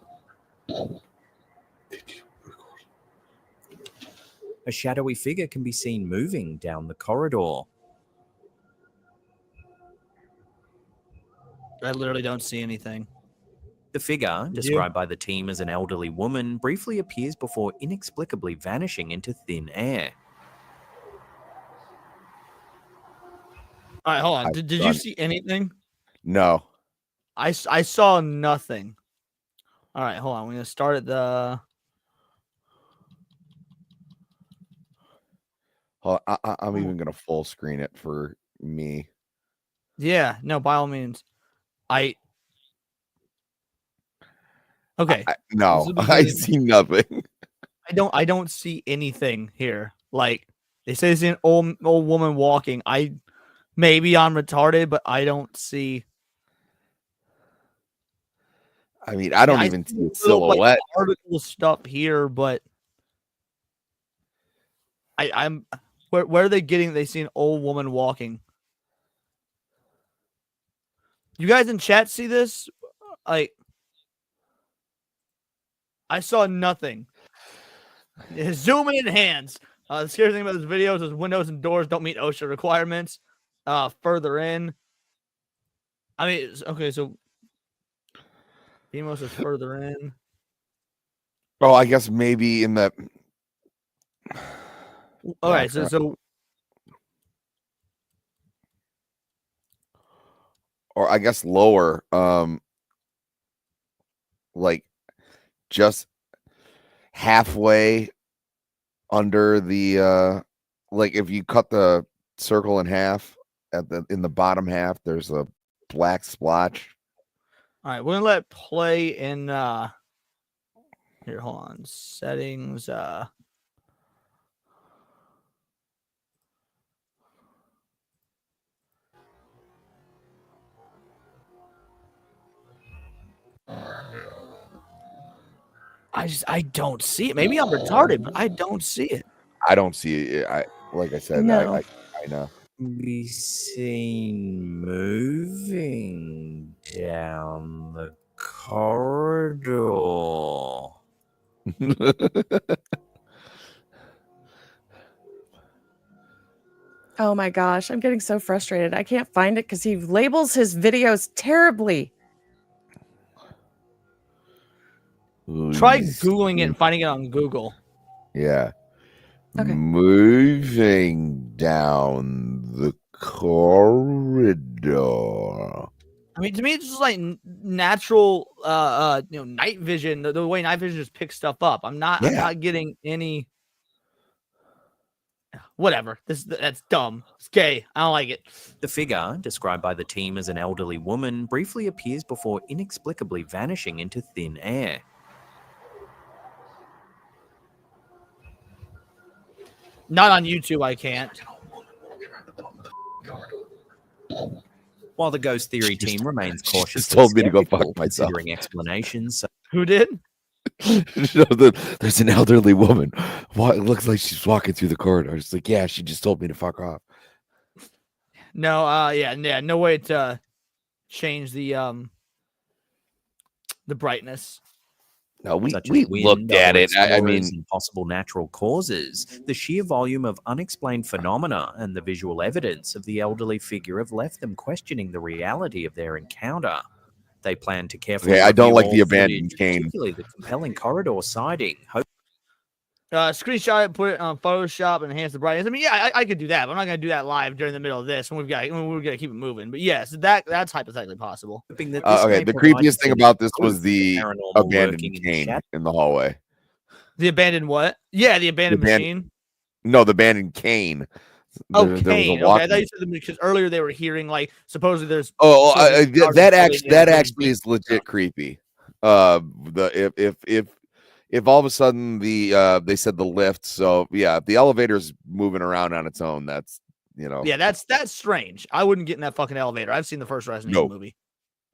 Did you record? A shadowy figure can be seen moving down the corridor. I literally don't see anything. The figure, described by the team as an elderly woman, briefly appears before inexplicably vanishing into thin air. All right, hold on. Did you see anything? No. I saw nothing. All right, hold on. We're going to start at the... I'm even going to full screen it for me. Yeah, no, by all means. Okay. No, I see nothing. I don't see anything here. Like, they say it's an old woman walking. Maybe I'm retarded, but I don't see... I mean, I don't even see a silhouette. Like, article stuff here, but I'm where are they getting? They see an old woman walking. You guys in chat see this? I saw nothing. Zoom in hands. The scary thing about this video is windows and doors don't meet OSHA requirements. Further in. I mean, okay, so Demos is further in. Oh, I guess maybe in the. All right, so or I guess lower, like just halfway under the like if you cut the circle in half in the bottom half, there's a black splotch. All right, we're gonna let it play in here, hold on. Settings, I don't see it. Maybe I'm retarded, but I don't see it. I don't see it. Like I said, No. I know. Be seen moving down the corridor. Oh my gosh, I'm getting so frustrated. I can't find it because he labels his videos terribly. Try Googling it and finding it on Google. Yeah. Okay. Moving down the corridor. I mean, to me, it's just like natural, night vision. The way night vision just picks stuff up. I'm not getting any. Whatever. That's dumb. It's gay. I don't like it. The figure, described by the team as an elderly woman, briefly appears before inexplicably vanishing into thin air. Not on YouTube, I can't. While the ghost theory team remains cautious, Just told me to go fuck myself. considering explanations. Who did? There's an elderly woman. It looks like she's walking through the corridor. It's like, yeah, she just told me to fuck off. No, yeah, no way to change the brightness. No, we such as wind, looked at it. I mean, and possible natural causes. The sheer volume of unexplained phenomena and the visual evidence of the elderly figure have left them questioning the reality of their encounter. They plan to carefully. okay, I don't review like all the abandoned footage, cane. particularly the compelling corridor sighting. Screenshot it, put it on Photoshop, and enhance the brightness. I mean, yeah, I could do that, but I'm not gonna do that live during the middle of this. When we're gonna keep it moving. But yes, that's hypothetically possible. Okay, the creepiest thing about this was the abandoned cane in the hallway. The abandoned what? Yeah, the abandoned machine. No, the abandoned cane. Oh, There was a cane. Okay, I walking- thought you said because earlier they were hearing like supposedly there's. that actually is legit creepy. If all of a sudden they said the lift, so yeah, if the elevator's moving around on its own, that's Yeah, that's strange. I wouldn't get in that fucking elevator. I've seen the first Resident Evil movie.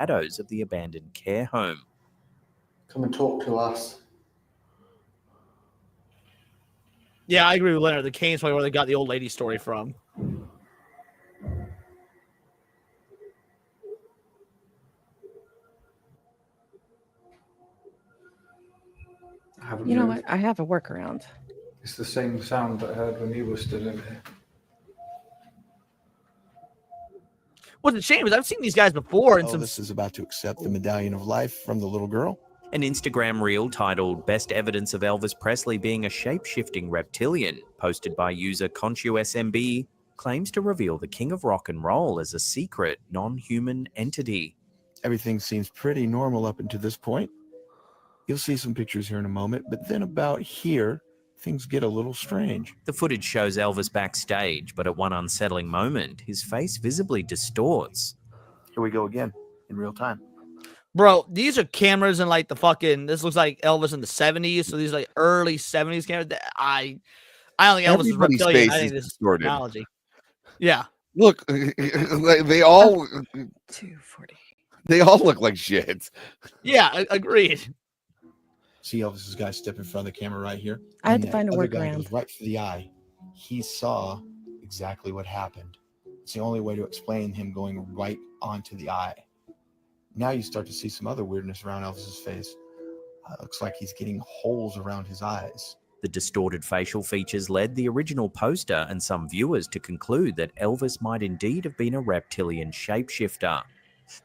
Shadows of the abandoned care home. Come and talk to us. Yeah, I agree with Leonard. The cane's probably where they got the old lady story from. You know what? I have a workaround. It's the same sound that I heard when you were still in here. What's a shame is I've seen these guys before, and Elvis is about to accept the medallion of life from the little girl. An Instagram reel titled Best Evidence of Elvis Presley Being a Shape-Shifting Reptilian, posted by user ConsuSMB, claims to reveal the king of rock and roll as a secret, non-human entity. Everything seems pretty normal up until this point. You'll see some pictures here in a moment, but then about here, things get a little strange. The footage shows Elvis backstage, but at one unsettling moment, his face visibly distorts. Here we go again, in real time. Bro, these are cameras in like the fucking. This looks like Elvis in the 70s. So these are like early 70s cameras. I don't think Elvis is Everybody's reptilian. I face think is this is distorted. technology. Yeah. Look, they all 240. They all look like shit. Yeah, agreed. See Elvis's guy step in front of the camera right here? I had And to that find a other guy workaround. goes right for the eye. He saw exactly what happened. It's the only way to explain him going right onto the eye. Now you start to see some other weirdness around Elvis's face. Looks like he's getting holes around his eyes. The distorted facial features led the original poster and some viewers to conclude that Elvis might indeed have been a reptilian shapeshifter.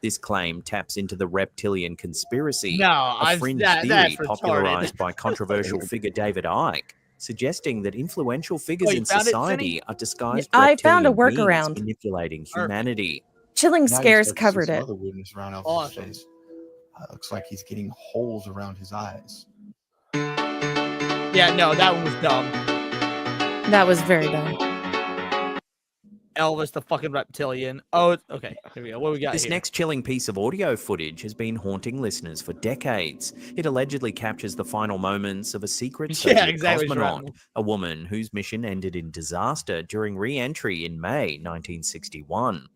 This claim taps into the reptilian conspiracy, a fringe theory that's popularized retarded. by controversial figure David Icke, suggesting that influential figures you in found it, society Cindy? are disguised I found a reptilian beings workaround. manipulating humanity. Chilling Now you Scares start to see covered some it. other weirdness around Elvis's Awesome. face. Looks like he's getting holes around his eyes. Yeah, no, that one was dumb. That was very dumb. Elvis, the fucking reptilian. Oh, okay. Here we go. What we got This here? next chilling piece of audio footage has been haunting listeners for decades. It allegedly captures the final moments of a secret Yeah, Soviet exactly, cosmonaut, Shrapnel. a woman whose mission ended in disaster during re-entry in May 1961.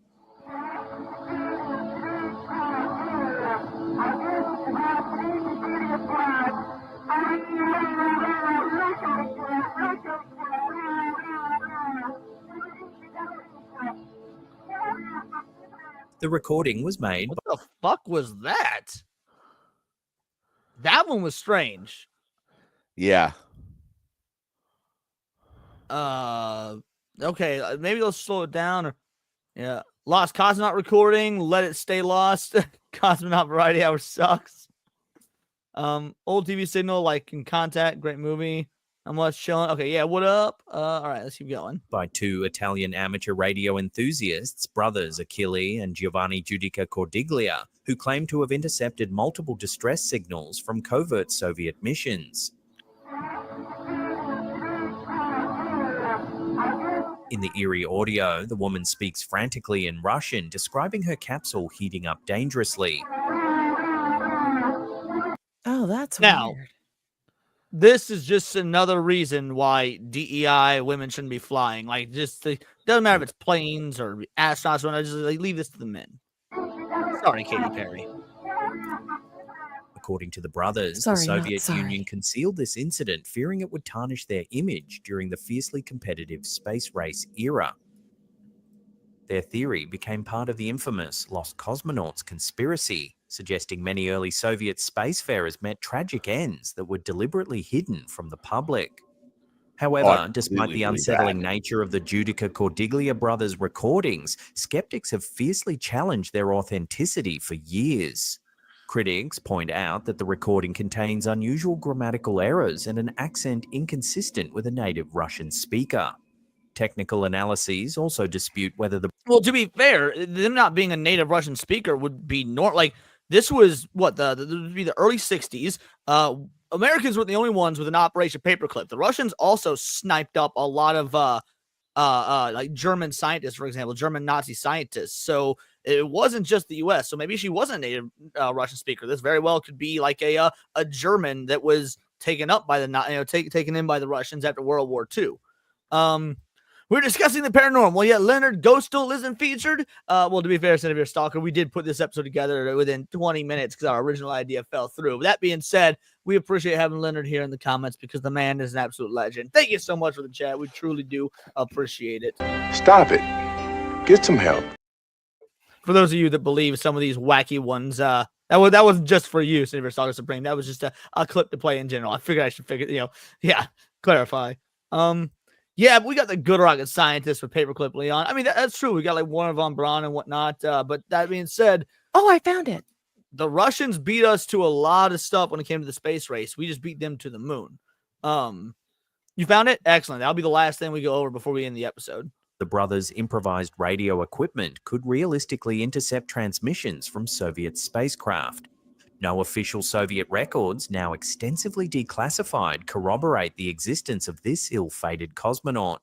The recording was made What the fuck was that? That one was strange. Yeah. Okay, maybe let's slow it down. Or yeah, lost cosmonaut recording. Let it stay lost. Cosmonaut variety hour sucks. Old TV signal like in contact. Great movie. I'm less chilling. Okay, yeah. What up? All right, let's keep going. by two Italian amateur radio enthusiasts, brothers Achille and Giovanni Giudica Cordiglia, who claim to have intercepted multiple distress signals from covert Soviet missions. In the eerie audio, the woman speaks frantically in Russian, describing her capsule heating up dangerously. Oh, that's Now, weird. this is just another reason why DEI women shouldn't be flying. Like, doesn't matter if it's planes or astronauts or whatnot, just like, leave this to the men. Sorry, Katy Perry. According to the brothers, Sorry, the not Soviet sorry. Union concealed this incident, fearing it would tarnish their image during the fiercely competitive space race era. Their theory became part of the infamous Lost Cosmonauts conspiracy, suggesting many early Soviet spacefarers met tragic ends that were deliberately hidden from the public. However, despite the unsettling nature of the Giudica Cordiglia brothers' recordings, skeptics have fiercely challenged their authenticity for years. Critics point out that the recording contains unusual grammatical errors and an accent inconsistent with a native Russian speaker. Technical analyses also dispute whether the... Well, to be fair, them not being a native Russian speaker would be like this was what would be the early 60s. Americans were the only ones with an Operation Paperclip. The Russians also sniped up a lot of like German scientists, for example, German Nazi scientists. So it wasn't just the U.S. So maybe she wasn't a native Russian speaker. This very well could be like a German that was taken up by taken in by the Russians after World War II. We're discussing the paranormal, yet Leonard Ghost still isn't featured. Well, to be fair, Senator Stalker, we did put this episode together within 20 minutes because our original idea fell through. That being said, we appreciate having Leonard here in the comments because the man is an absolute legend. Thank you so much for the chat. We truly do appreciate it. Stop it. Get some help. For those of you that believe some of these wacky ones, that wasn't just for you, Senator Stalker Supreme. That was just a clip to play in general. I figured I should clarify. Yeah, we got the good rocket scientist with Paperclip Leon. I mean, that's true. We got like Warner von Braun and whatnot. But that being said, I found it. The Russians beat us to a lot of stuff when it came to the space race. We just beat them to the moon. You found it? Excellent. That'll be the last thing we go over before we end the episode. The brothers' improvised radio equipment could realistically intercept transmissions from Soviet spacecraft. No official Soviet records, now extensively declassified, corroborate the existence of this ill-fated cosmonaut.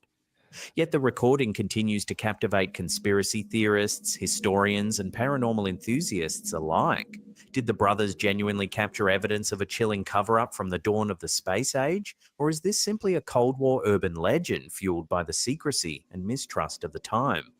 Yet the recording continues to captivate conspiracy theorists, historians, and paranormal enthusiasts alike. Did the brothers genuinely capture evidence of a chilling cover-up from the dawn of the space age? Or is this simply a Cold War urban legend fueled by the secrecy and mistrust of the time?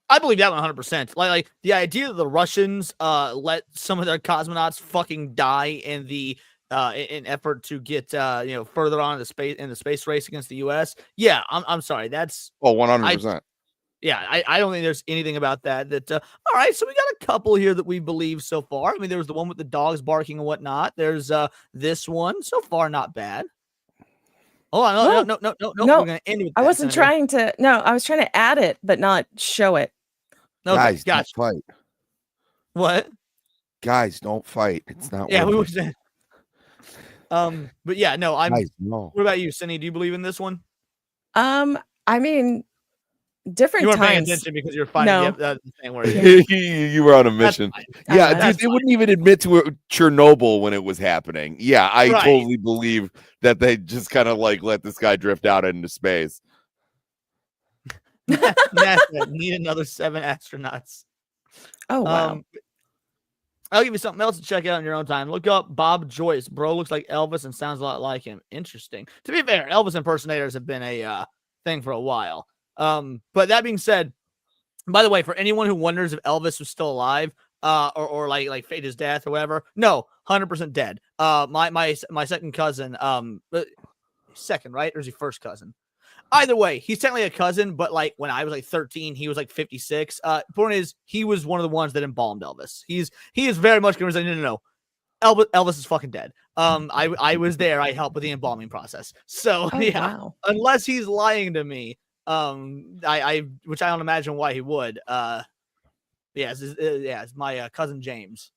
I believe that 100%. Like the idea that the Russians let some of their cosmonauts fucking die in the in effort to get further on in the space race against the U.S. Yeah, I'm sorry. That's 100%. I don't think there's anything about that. All right, so we got a couple here that we believe so far. I mean, there was the one with the dogs barking and whatnot. There's this one so far, not bad. Oh, no. We're gonna end with that, I wasn't Senator. trying to. No, I was trying to add it, but not show it. Okay, Guys, gotcha. don't fight. What? Guys, don't fight. It's not. Yeah, we were worth saying. But yeah, no. Guys, no. What about you, Cindy? Do you believe in this one? I mean, different You weren't paying times. attention because you're finding No. the thing where you You were on a mission. Yeah, dude, they wouldn't even admit to it, Chernobyl when it was happening. Yeah, I Right. totally believe that they just kind of like let this guy drift out into space. NASA need another 7 astronauts. Oh wow. I'll give you something else to check out in your own time. Look up Bob Joyce. Bro looks like Elvis and sounds a lot like him. Interesting. To be fair, Elvis impersonators have been a thing for a while. But that being said, by the way, for anyone who wonders if Elvis was still alive, or like faked his death or whatever, no, 100% dead. My second cousin, second, right? Or is he first cousin? Either way, he's technically a cousin, but like when I was like 13, he was like 56. Point is, he was one of the ones that embalmed Elvis. He is very much going to say, no. Elvis is fucking dead. I was there. I helped with the embalming process. So wow. Unless he's lying to me, which I don't imagine why he would. It's my cousin James.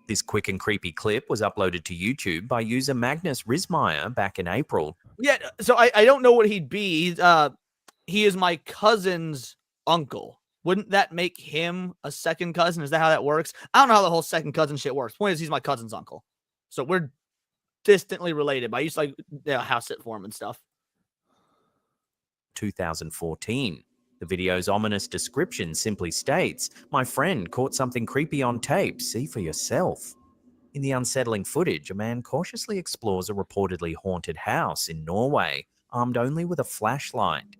This quick and creepy clip was uploaded to YouTube by user Magnus Rismeyer back in April. Yeah, so I don't know what he'd be. He is my cousin's uncle. Wouldn't that make him a second cousin? Is that how that works? I don't know how the whole second cousin shit works. Point is, he's my cousin's uncle. So we're distantly related. But I used to like house sit for him and stuff. 2014. The video's ominous description simply states, "My friend caught something creepy on tape. See for yourself." In the unsettling footage, a man cautiously explores a reportedly haunted house in Norway, armed only with a flashlight.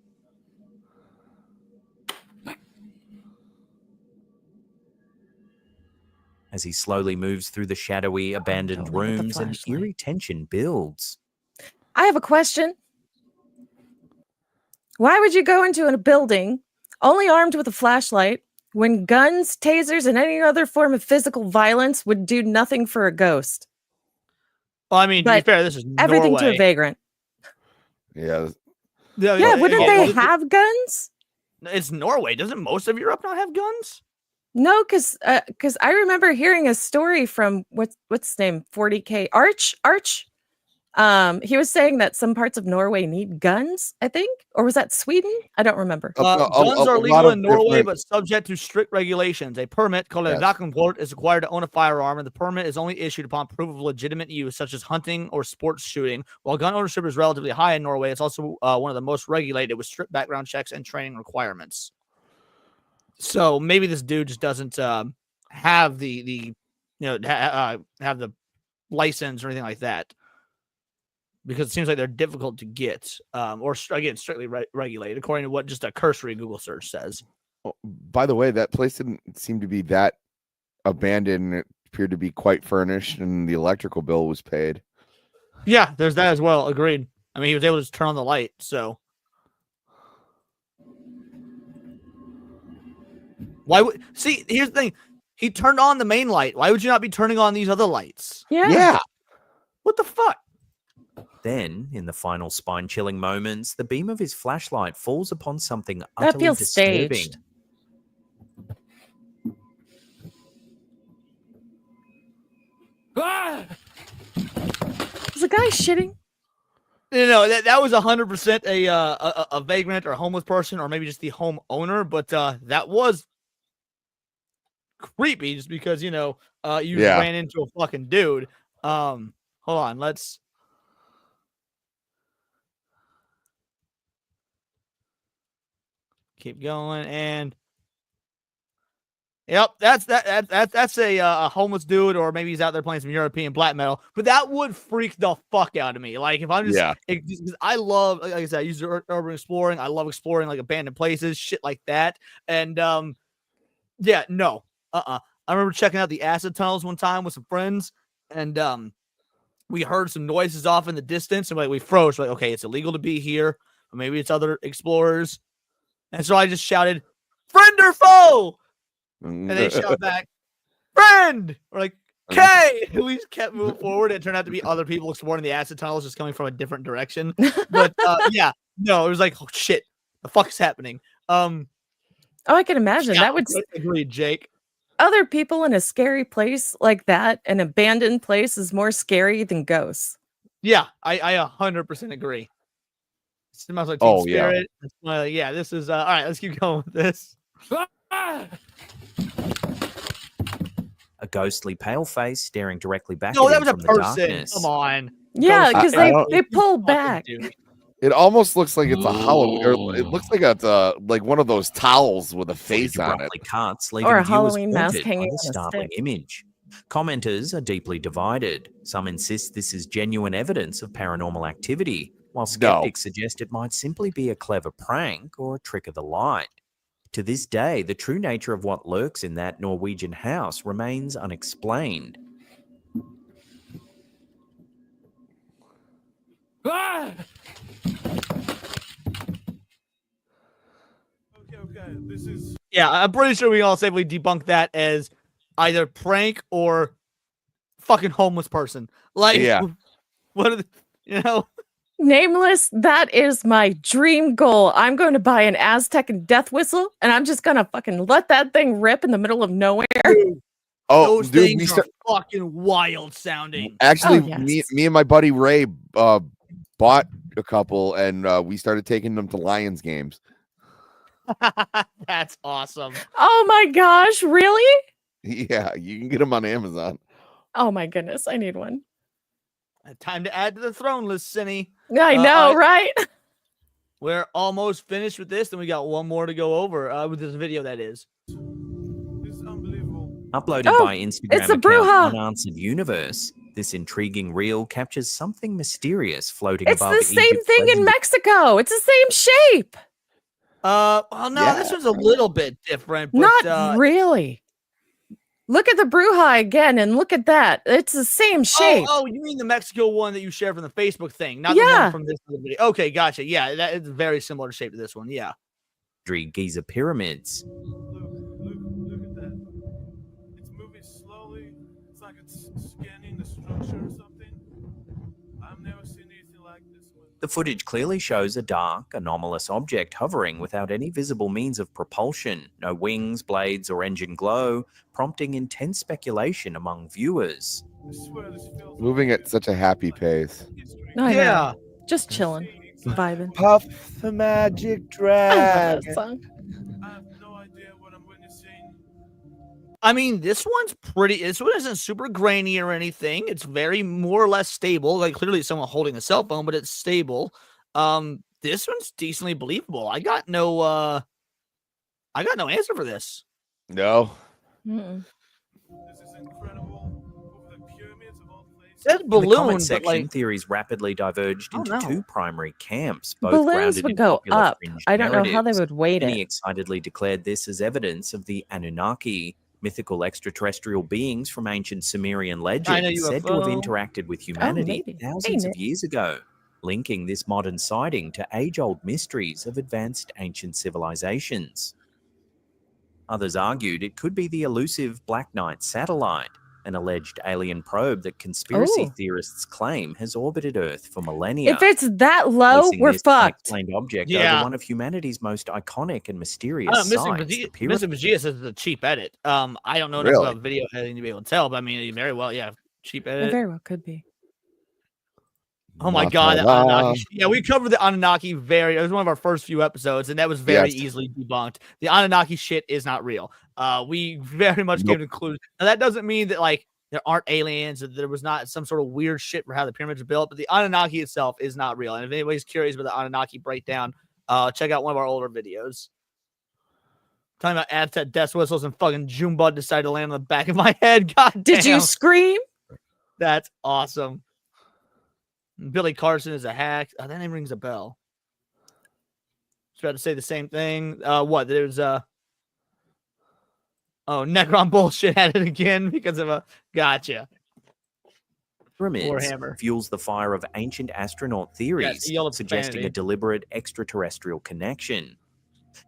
As he slowly moves through the shadowy, abandoned rooms, an eerie tension builds. I have a question. Why would you go into a building only armed with a flashlight when guns, tasers, and any other form of physical violence would do nothing for a ghost? Well, I mean, to be fair, this is everything Norway. to a vagrant. Yeah. Yeah, wouldn't they have guns? It's Norway. Doesn't most of Europe not have guns? No, because I remember hearing a story from what's his name, 40K Arch. He was saying that some parts of Norway need guns, I think, or was that Sweden? I don't remember. Guns are legal in Norway, but subject to strict regulations. A permit called a våpenport is required to own a firearm, and the permit is only issued upon proof of legitimate use, such as hunting or sports shooting. While gun ownership is relatively high in Norway, it's also one of the most regulated, with strict background checks and training requirements. So maybe this dude just doesn't have the have the license or anything like that. Because it seems like they're difficult to get, or again, strictly regulated, according to what just a cursory Google search says. Oh, by the way, that place didn't seem to be that abandoned. It appeared to be quite furnished, and the electrical bill was paid. Yeah, there's that as well. Agreed. I mean, he was able to just turn on the light, so. Why would see? Here's the thing: he turned on the main light. Why would you not be turning on these other lights? Yeah. What the fuck? Then, in the final spine-chilling moments, the beam of his flashlight falls upon something utterly That feels disturbing. staged. Is the guy shitting? No, that was 100% a vagrant or a homeless person, or maybe just the home owner. But that was creepy, just because you ran into a fucking dude. Hold on, let's. Keep going, and yep, that's a homeless dude, or maybe he's out there playing some European black metal. But that would freak the fuck out of me. Like if I'm just, I love, like I said, I use urban exploring. I love exploring like abandoned places, shit like that. And I remember checking out the acid tunnels one time with some friends, and we heard some noises off in the distance, and we froze. We're like, okay, it's illegal to be here, or maybe it's other explorers. And so I just shouted, "Friend or foe?" And they shout back, "Friend!" We're like, "Okay." We just kept moving forward. It turned out to be other people exploring the acid tunnels, just coming from a different direction. But it was like, "Oh shit, the fuck is happening?" Oh, I can imagine that would. Agreed, Jake. Other people in a scary place like that, an abandoned place, is more scary than ghosts. Yeah, I 100% agree. It smells like Team Spirit. This is all right. Let's keep going with this. A ghostly pale face staring directly back No, at that him was a from the person. darkness. Come on. Yeah, because they pull back. It almost looks like it's a Halloween. Or it looks like it's like one of those towels with a face on it. Cuts, Or a viewers Halloween mask haunted by hanging the on a startling stick. image. Commenters are deeply divided. Some insist this is genuine evidence of paranormal activity, while skeptics suggest it might simply be a clever prank or a trick of the light. To this day, the true nature of what lurks in that Norwegian house remains unexplained. Yeah, I'm pretty sure we all safely debunk that as either prank or fucking homeless person. Like, what are the, Nameless, that is my dream goal. I'm going to buy an Aztec and death whistle, and I'm just going to fucking let that thing rip in the middle of nowhere. Those things are fucking wild sounding. Actually, me and my buddy Ray bought a couple, and we started taking them to Lions games. That's awesome. Oh my gosh, really? Yeah, you can get them on Amazon. Oh my goodness, I need one. Time to add to the throne list, Cinny. I know, right? We're almost finished with this, and we got one more to go over with this video, that is. Uploaded by Instagram it's a account Bruja. Unanswered Universe, this intriguing reel captures something mysterious floating It's above the same Egypt's thing in residence. Mexico. It's the same shape. Well, no, this one's a little bit different. But, Not really. Look at the Bruja again, and look at that. It's the same shape. Oh, you mean the Mexico one that you shared from the Facebook thing, not the Yeah. one from this other video. Okay, gotcha. Yeah, that is very similar shape to this one. Yeah. Giza pyramids. Look at that. It's moving slowly. It's like it's scanning the structure or something. I've never seen anything like this one. The footage clearly shows a dark, anomalous object hovering without any visible means of propulsion, no wings, blades, or engine glow, prompting intense speculation among viewers. Moving at such a happy pace. I know. Just chilling, vibing. Puff the magic I love dragon. that song. I mean, this one's pretty. This one isn't super grainy or anything. It's very more or less stable. Like clearly, it's someone holding a cell phone, but it's stable. This one's decently believable. I got no answer for this. No. Mm-mm. Says In the balloon, comment but section, like theories rapidly diverged into no. two primary camps, both Balloons grounded would in go popular up. fringe I don't know how they narratives. would weight Many it. excitedly declared this as evidence of the Anunnaki, mythical extraterrestrial beings from ancient Sumerian legend said to have UFO. interacted with humanity maybe. thousands Hey, of years ago, linking this modern sighting to age-old mysteries of advanced ancient civilizations. Others argued it could be the elusive Black Knight satellite, an alleged alien probe that conspiracy Oh. theorists claim has orbited Earth for millennia. If it's that low, placing we're this fucked. unexplained object Yeah. over one of humanity's most iconic and mysterious Missing sites, the pyramid. Missing Magia says it's a cheap edit. I don't know enough Really? about video editing to be able to tell, but I mean, very well, yeah, cheap It edit. very well could be. Oh my god, the Anunnaki. Yeah, we covered the Anunnaki it was one of our first few episodes, and that was very Yes. easily debunked. The Anunnaki shit is not real. We very much Nope. gave clues. Now that doesn't mean that like there aren't aliens or there was not some sort of weird shit for how the pyramids are built, but the Anunnaki itself is not real. And if anybody's curious about the Anunnaki breakdown, check out one of our older videos. Talking about Aztec death whistles and fucking Junebug decided to land on the back of my head. God Did you damn. scream? That's awesome. Billy Carson is a hack. Oh, that name rings a bell. I was about to say the same thing. What? There's Necron bullshit at it again because of a gotcha. Pyramids Warhammer. fuels the fire of ancient astronaut theories, yell of suggesting profanity. a deliberate extraterrestrial connection.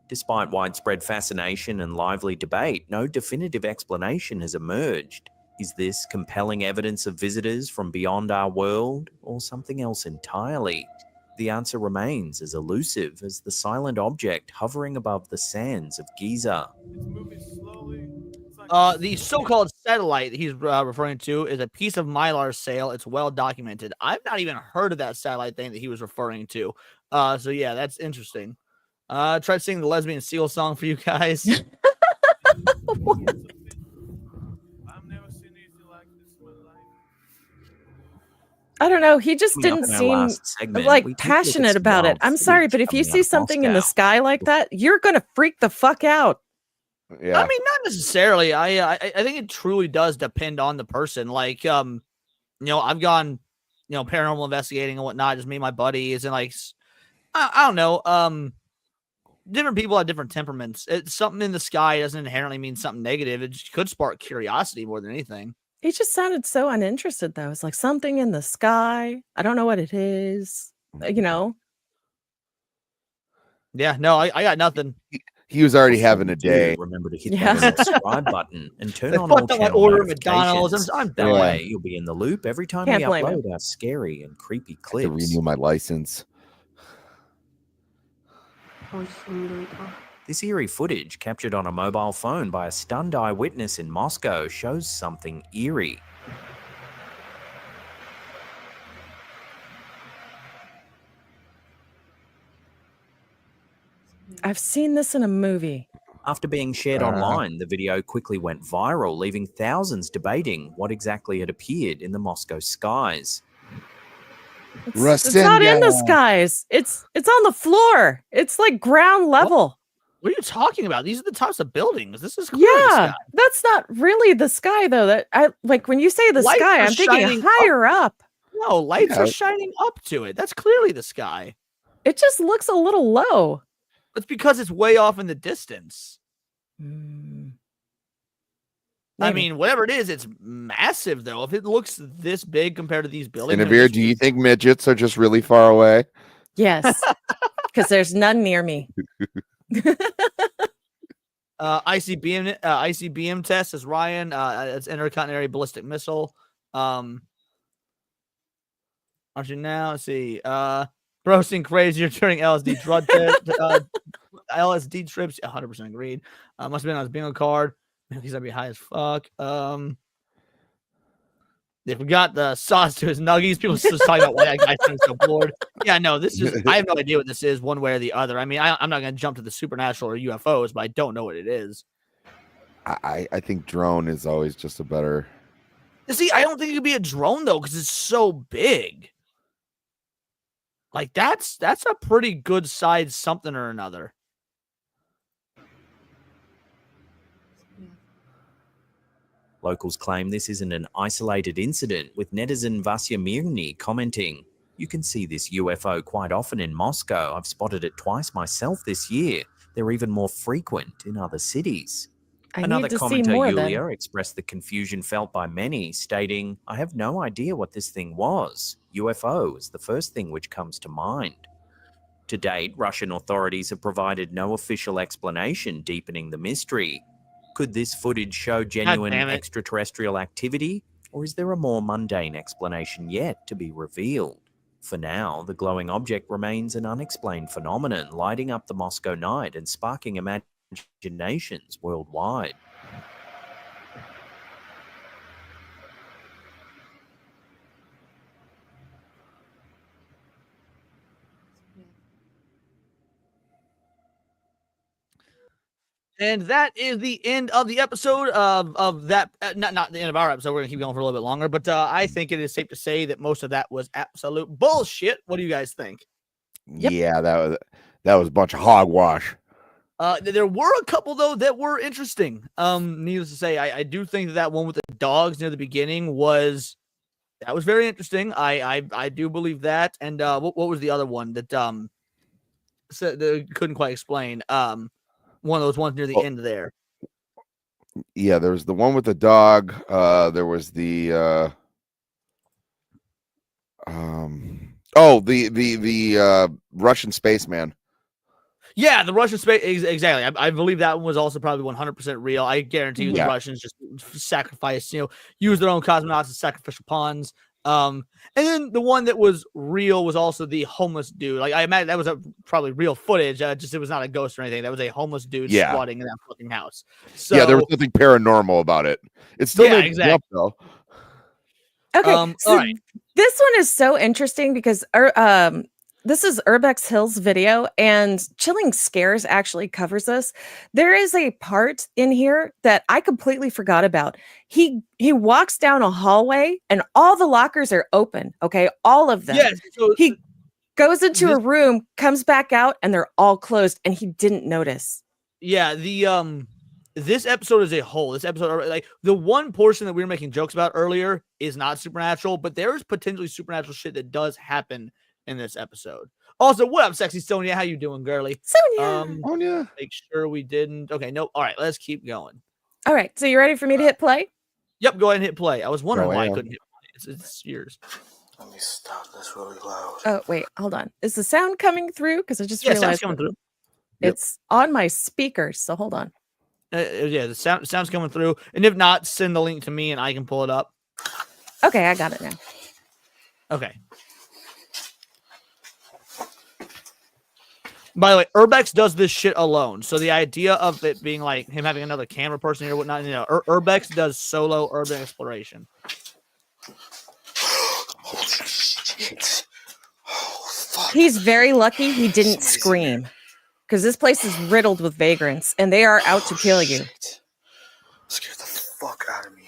Despite widespread fascination and lively debate, no definitive explanation has emerged. Is this compelling evidence of visitors from beyond our world, or something else entirely? The answer remains as elusive as the silent object hovering above the sands of Giza. The so-called satellite that he's referring to is a piece of Mylar sail. It's well documented. I've not even heard of that satellite thing that he was referring to. So yeah, that's interesting. Tried singing the lesbian seal song for you guys. I don't know. He just Coming up didn't in our seem last segment, like we take a look at passionate some about it. wild I'm sorry, footage but if you coming out see of something in the Moscow. sky like that, you're gonna freak the fuck out. Yeah. I mean, not necessarily. I think it truly does depend on the person. Like, I've gone, paranormal investigating and whatnot. Just me and my buddies, and like, I don't know. Different people have different temperaments. It's something in the sky doesn't inherently mean something negative. It just could spark curiosity more than anything. He just sounded so uninterested, though. It's like something in the sky. I don't know what it is. Yeah, no, I got nothing. He was already having a day. Remember to hit Yeah. that subscribe button and turn They on all fucked up my channel order at McDonald's. notifications. I'm That done. way, you'll be in the loop every time Can't we blame upload our scary and creepy To clips. renew my license. This eerie footage, captured on a mobile phone by a stunned eyewitness in Moscow, shows something eerie. I've seen this in a movie. After being shared online, the video quickly went viral, leaving thousands debating what exactly had appeared in the Moscow skies. It's not in the skies. It's on the floor. It's like ground level. What are you talking about? These are the tops of buildings. This is clear the sky. That's not really the sky though. That I like when you say the Lights sky, are I'm thinking shining higher up. No, lights are shining up to it. That's clearly the sky. It just looks a little low. It's because it's way off in the distance. I mean, whatever it is, it's massive though. If it looks this big compared to these buildings, Sinavir, do you think midgets are just really far away? Yes, because there's none near me. ICBM test is Ryan. It's intercontinental ballistic missile. Aren't you now? Let's see. Bro, seeing crazy. You're turning LSD drug test. LSD trips. 100% agreed. Must have been on his bingo card. He's gonna be high as fuck. They forgot the sauce to his nuggies. People still talking about why that guy's so bored. Yeah, no, this is. I have no idea what this is, one way or the other. I mean, I'm not gonna jump to the supernatural or UFOs, but I don't know what it is. I think drone is always just a better. See, I don't think it could be a drone though, because it's so big. Like that's a pretty good size something or another. Locals claim this isn't an isolated incident, with netizen Vasya Mirny commenting, "You can see this UFO quite often in Moscow. I've spotted it twice myself this year. They're even more frequent in other cities." Another commenter, Yulia, expressed the confusion felt by many, stating, "I have no idea what this thing was. UFO is the first thing which comes to mind." To date, Russian authorities have provided no official explanation, deepening the mystery. Could this footage show genuine extraterrestrial activity, or is there a more mundane explanation yet to be revealed? For now, the glowing object remains an unexplained phenomenon, lighting up the Moscow night and sparking imaginations worldwide. And that is the end of the episode of that. Not the end of our episode. We're gonna keep going for a little bit longer, but I think it is safe to say that most of that was absolute bullshit. What do you guys think? Yeah, that was a bunch of hogwash. There were a couple though that were interesting. Needless to say, I do think that one with the dogs near the beginning was very interesting. I do believe that. And what was the other one that that couldn't quite explain? One of those ones near the end there. Yeah, there was the one with the dog. There was the Russian spaceman. Yeah, the Russian space exactly. I believe that one was also probably 100% real. I guarantee you the Russians just sacrifice, use their own cosmonauts as sacrificial pawns. And then the one that was real was also the homeless dude. Like I imagine that was probably real footage. Just it was not a ghost or anything. That was a homeless dude squatting in that fucking house. So yeah, there was nothing paranormal about it. It still made me up though. Okay, so this one is so interesting because this is Herbex Hill's video, and Chilling Scares actually covers this. There is a part in here that I completely forgot about. He walks down a hallway, and all the lockers are open. Okay, all of them. Yes. So he goes into a room, comes back out, and they're all closed, and he didn't notice. Yeah, this episode as a whole, like the one portion that we were making jokes about earlier is not supernatural, but there is potentially supernatural shit that does happen in this episode. Also, what up, sexy Sonia? How you doing, girly? Sonia. Make sure we didn't. Okay, nope. All right, let's keep going. All right, so you ready for me to hit play? Yep, go ahead and hit play. I was wondering why I couldn't hit play. It's yours. Let me stop this really loud. Oh, wait, hold on. Is the sound coming through? Because I just realized sound's coming through. It's on my speakers, so hold on. Yeah, the sound's coming through. And if not, send the link to me and I can pull it up. Okay, I got it now. Okay. By the way, Herbex does this shit alone. So the idea of it being like him having another camera person here or whatnot, Herbex does solo urban exploration. Holy shit. Oh, fuck. He's very lucky he didn't scream, because this place is riddled with vagrants, and they are out to kill you. Scared the fuck out of me.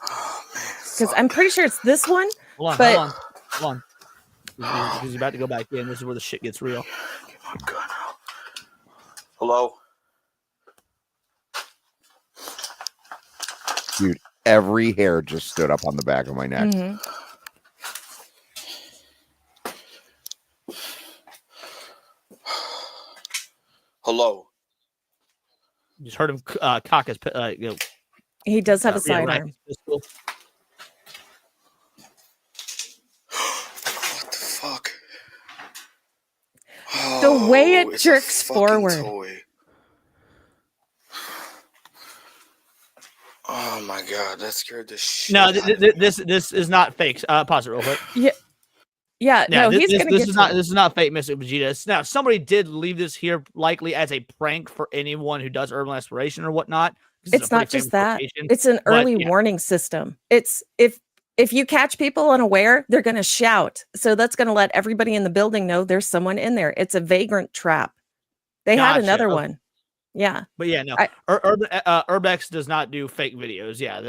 Oh, man. Because I'm pretty sure it's this one. Hold on. because he's about to go back in. This is where the shit gets real. Hello? Dude, every hair just stood up on the back of my neck. Mhm. Hello? You just heard him cock his, He does have a yeah, rack sidearm. his pistol. What the fuck? The way it it's a jerks fucking forward. toy. Oh my god, that scared the shit No, out of me. this is not fake. Pause it real quick. Yeah, no, he's gonna this get is to not it. this is not fake Mystic Vegeta. Now somebody did leave this here likely as a prank for anyone who does urban exploration or whatnot. This is It's a pretty not just famous that. location, It's an but early yeah. warning system. It's if you catch people unaware, they're going to shout. So that's going to let everybody in the building know there's someone in there. It's a vagrant trap. They had Gotcha, another okay. one. Yeah. But yeah, no, I- Herbex does not do fake videos. Yeah,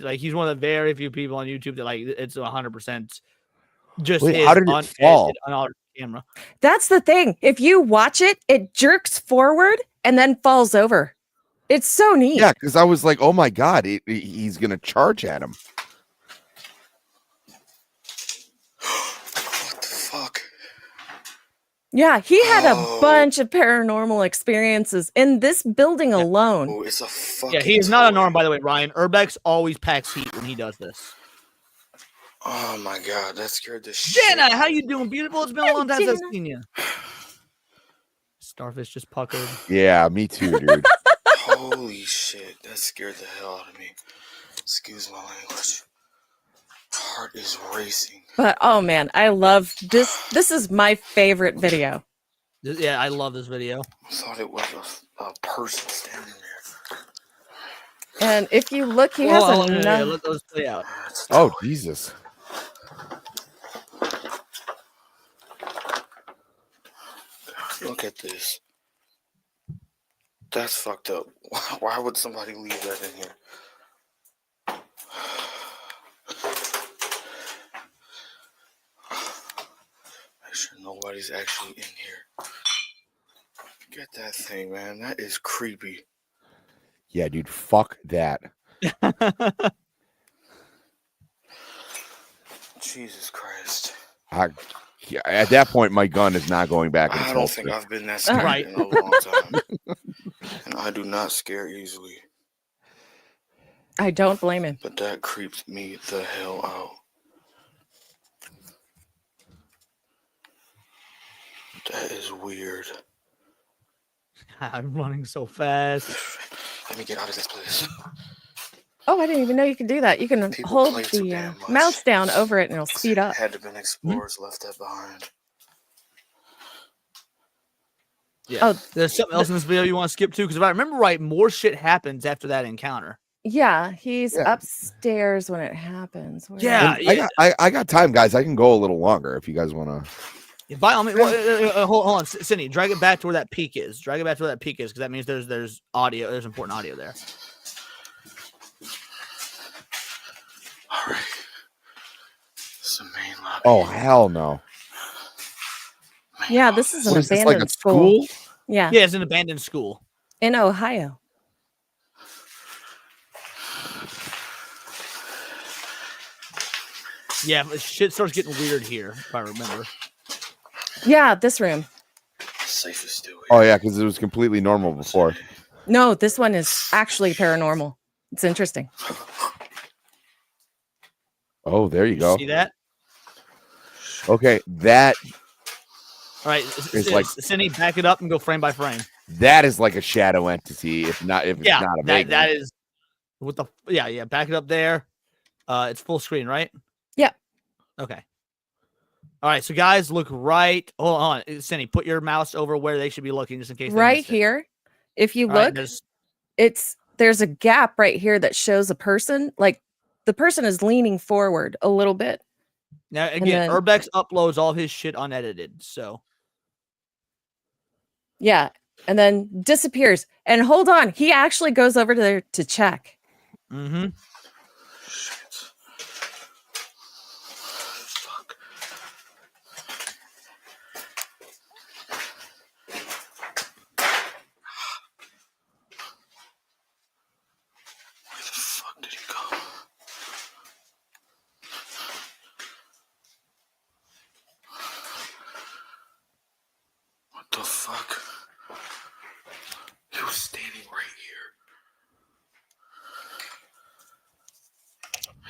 like he's one of the very few people on YouTube that like it's 100% just Wait, his how did it fall? unaltered camera. That's the thing. If you watch it, it jerks forward and then falls over. It's so neat. Yeah, because I was like, oh my god, he's gonna charge at him. What the fuck? Yeah, he had Oh. a bunch of paranormal experiences in this building alone. Oh, it's a fucking Yeah, he is not unarmed, by the way, Ryan. Herbex always packs heat when he does this. Oh my god, that scared the shit. Jenna, how you doing, beautiful? It's been a long time since I've Jenna. seen you. Starfish just puckered. Yeah, me too, dude. Holy shit, that scared the hell out of me. Excuse my language. Heart is racing. But oh man, I love this. This is my favorite video. Yeah, I love this video. I thought it was a person standing there. And if you look, he Well, has hold on, enough. let those play out. Oh Jesus. Look at this. That's fucked up. Why would somebody leave that in here? Make sure nobody's actually in here. Get that thing, man. That is creepy. Yeah, dude, fuck that. Jesus Christ. Yeah, at that point, my gun is not going back in I its don't holster. think I've been that scared in a long time. And I do not scare easily. I don't blame him. But that creeps me the hell out. That is weird. I'm running so fast. Let me get out of this place. Oh, I didn't even know you could do that. You can People hold play too the damn much. mouse down over it and it'll speed up. Had to been explorers left that behind. Yeah. Oh, There's something else in this video you want to skip to? Because if I remember right, more shit happens after that encounter. Yeah, he's upstairs when it happens. Where- Yeah, And I got time, guys. I can go a little longer if you guys want to. Yeah, by all means, hold on, Cindy, drag it back to where that peak is. Drag it back to where that peak is, because that means there's audio. There's important audio there. All right. This is the main lobby. Oh hell no! Yeah, this is an What is this, abandoned like a school. school? Yeah. Yeah, it's an abandoned school In Ohio. Yeah, but shit starts getting weird here, if I remember. Yeah, this room. Safest do it. Oh yeah, because it was completely normal before. No, this one is actually paranormal. It's interesting. Oh, there you go. See that? Okay, that All right, It's like- Cindy, back it up and go frame by frame. is like a shadow entity. If it's not a That vagrant. is what the yeah. Back it up there. It's full screen, right? Yeah. Okay. All right, so guys, look right. Hold on, Cindy, put your mouse over where they should be looking, just in case. They Right missed it. here, if you All right, look, there's a gap right here that shows a person. Like the person is leaning forward a little bit. Now And again, then- Herbex uploads all his shit unedited, so Yeah. And then disappears. And hold on, he actually goes over there to check. mm-hmm. the fuck? He was standing right here.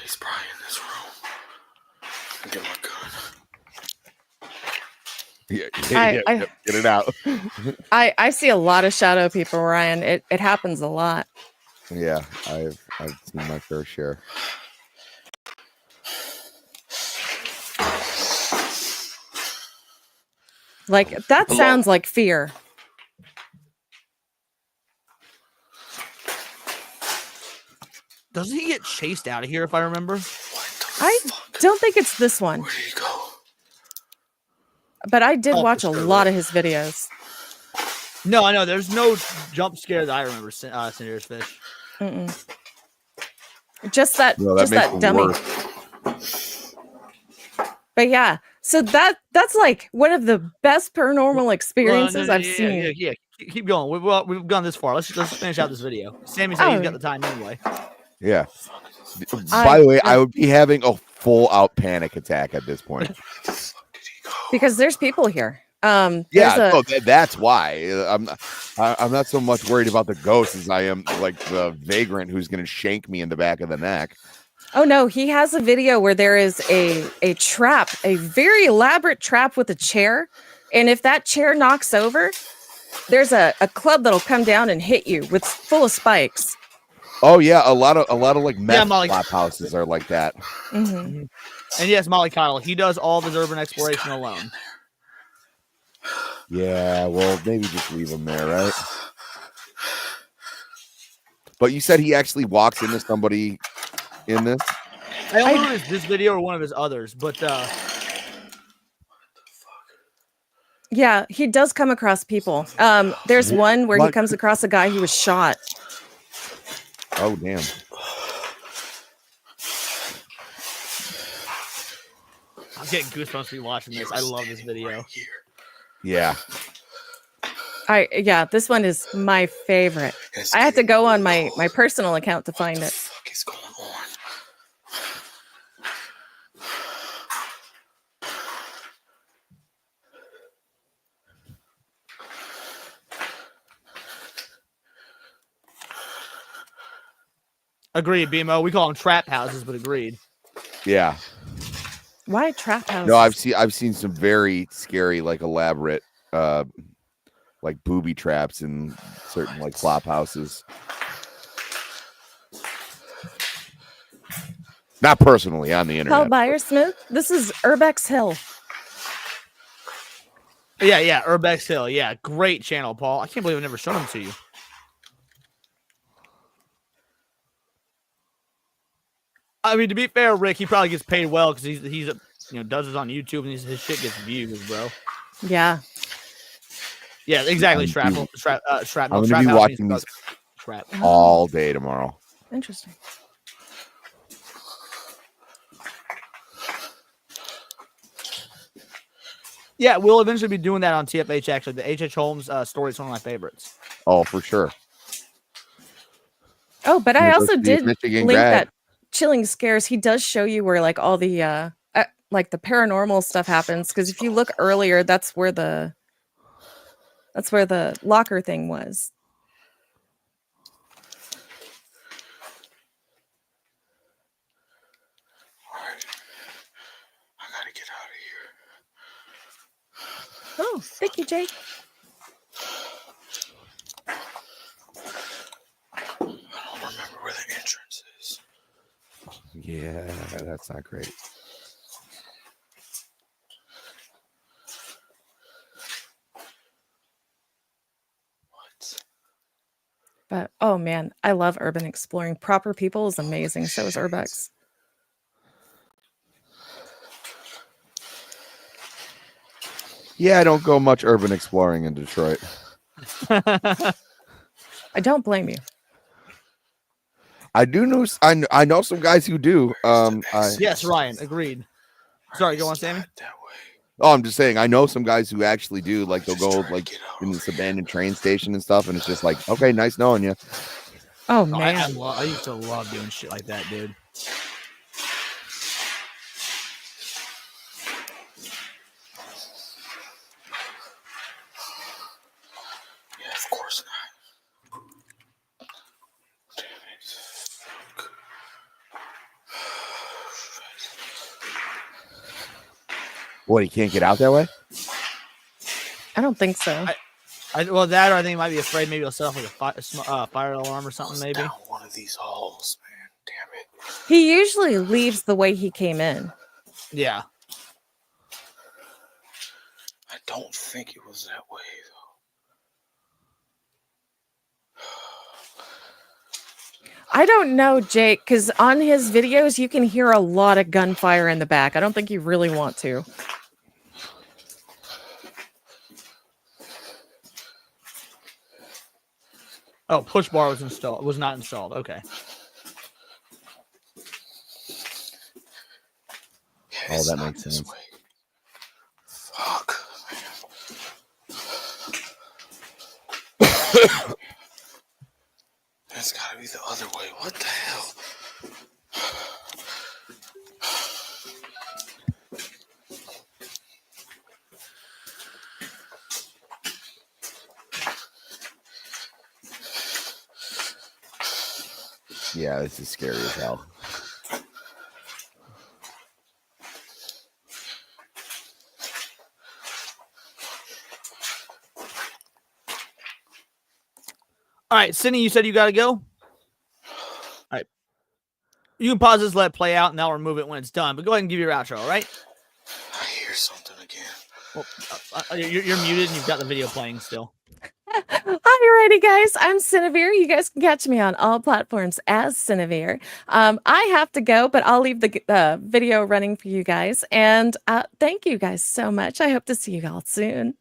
He's probably in this room. Get my gun. Get it out. I see a lot of shadow people, Ryan. It happens a lot. Yeah, I've seen my fair share. Like that sounds like fear. Doesn't he get chased out of here if I remember? I don't think it's this one. Where'd he go? But I did watch a for sure, lot of his videos. No, I know. There's no jump scare that I remember. Cinder's Fish. Mm-mm. Just that, No, just makes that it dummy. worse. But yeah, so that's like one of the best paranormal experiences I've seen. Yeah, keep going. We've gone this far. Let's finish out this video. Sammy said he's got the time anyway. Yeah. By the way, I would be having a full out panic attack at this point. Because there's people here. That's why I'm not so much worried about the ghost as I am like the vagrant who's going to shank me in the back of the neck. Oh no, he has a video where there is a trap, a very elaborate trap with a chair, and if that chair knocks over, there's a club that'll come down and hit you with full of spikes. Oh yeah, a lot of like meth Molly. flop houses are like that. Mm-hmm. And yes, Molly Cottle, he does all of his urban exploration alone. Yeah, well, maybe just leave him there, right? But you said he actually walks into somebody in this? I don't know if it's this video or one of his others, but yeah, he does come across people. There's one where he comes across a guy who was shot. Oh damn. I'm getting goosebumps rewatching this. I love this video. Yeah. This one is my favorite. I had to go on my personal account to find it. What the fuck is going on? Agreed, BMO. We call them trap houses, but agreed. Yeah. Why trap houses? No, I've seen some very scary, like elaborate like booby traps in certain like flop houses. Not personally, on the internet. Paul Byersmith. This is Herbex Hill. Yeah, Herbex Hill. Yeah, great channel, Paul. I can't believe I never shown him to you. I mean, to be fair, Rick, he probably gets paid well because he's does this on YouTube and his shit gets views, bro. Yeah. Yeah, exactly. I'm I'm going to be watching these all day tomorrow. Interesting. Yeah, we'll eventually be doing that on TFH. Actually, the H.H. Holmes story is one of my favorites. Oh, for sure. Oh, but I also did Michigan link grad. that Chilling Scares. He does show you where like all the like the paranormal stuff happens, because if you look earlier, that's where the locker thing was. I gotta get out of here. Oh, thank you, Jake. I don't remember where the entrance is. Yeah, that's not great. But oh man, I love urban exploring. Proper People is amazing. So is Herbex. Yeah, I don't go much urban exploring in Detroit. I don't blame you. I do know. I know some guys who do. Yes, Ryan. Agreed. Sorry, go on, Sammy. Oh, I'm just saying. I know some guys who actually do. Like they'll go like in this abandoned train station and stuff, and it's just like, okay, nice knowing you. Oh man, I used to love doing shit like that, dude. Of course not. What, he can't get out that way? I don't think so. Well, that or I think he might be afraid. Maybe he'll set off like a fire alarm or something. Maybe down one of these halls, man. Damn it. He usually leaves the way he came in. Yeah. I don't think it was that way, though. I don't know, Jake, because on his videos, you can hear a lot of gunfire in the back. I don't think you really want to. Oh, push bar was installed. Was not installed. Okay. Oh, that makes sense. Fuck. That's gotta be the other way. What the hell? Yeah, this is scary as hell. All right, Cindy, you said you got to go. All right. You can pause this, let it play out, and I'll remove it when it's done. But go ahead and give your outro, all right? I hear something again. Well, you're muted and you've got the video playing still. Alrighty, guys. I'm Cinevere. You guys can catch me on all platforms as Cinevere. I have to go, but I'll leave the video running for you guys. And thank you guys so much. I hope to see you all soon.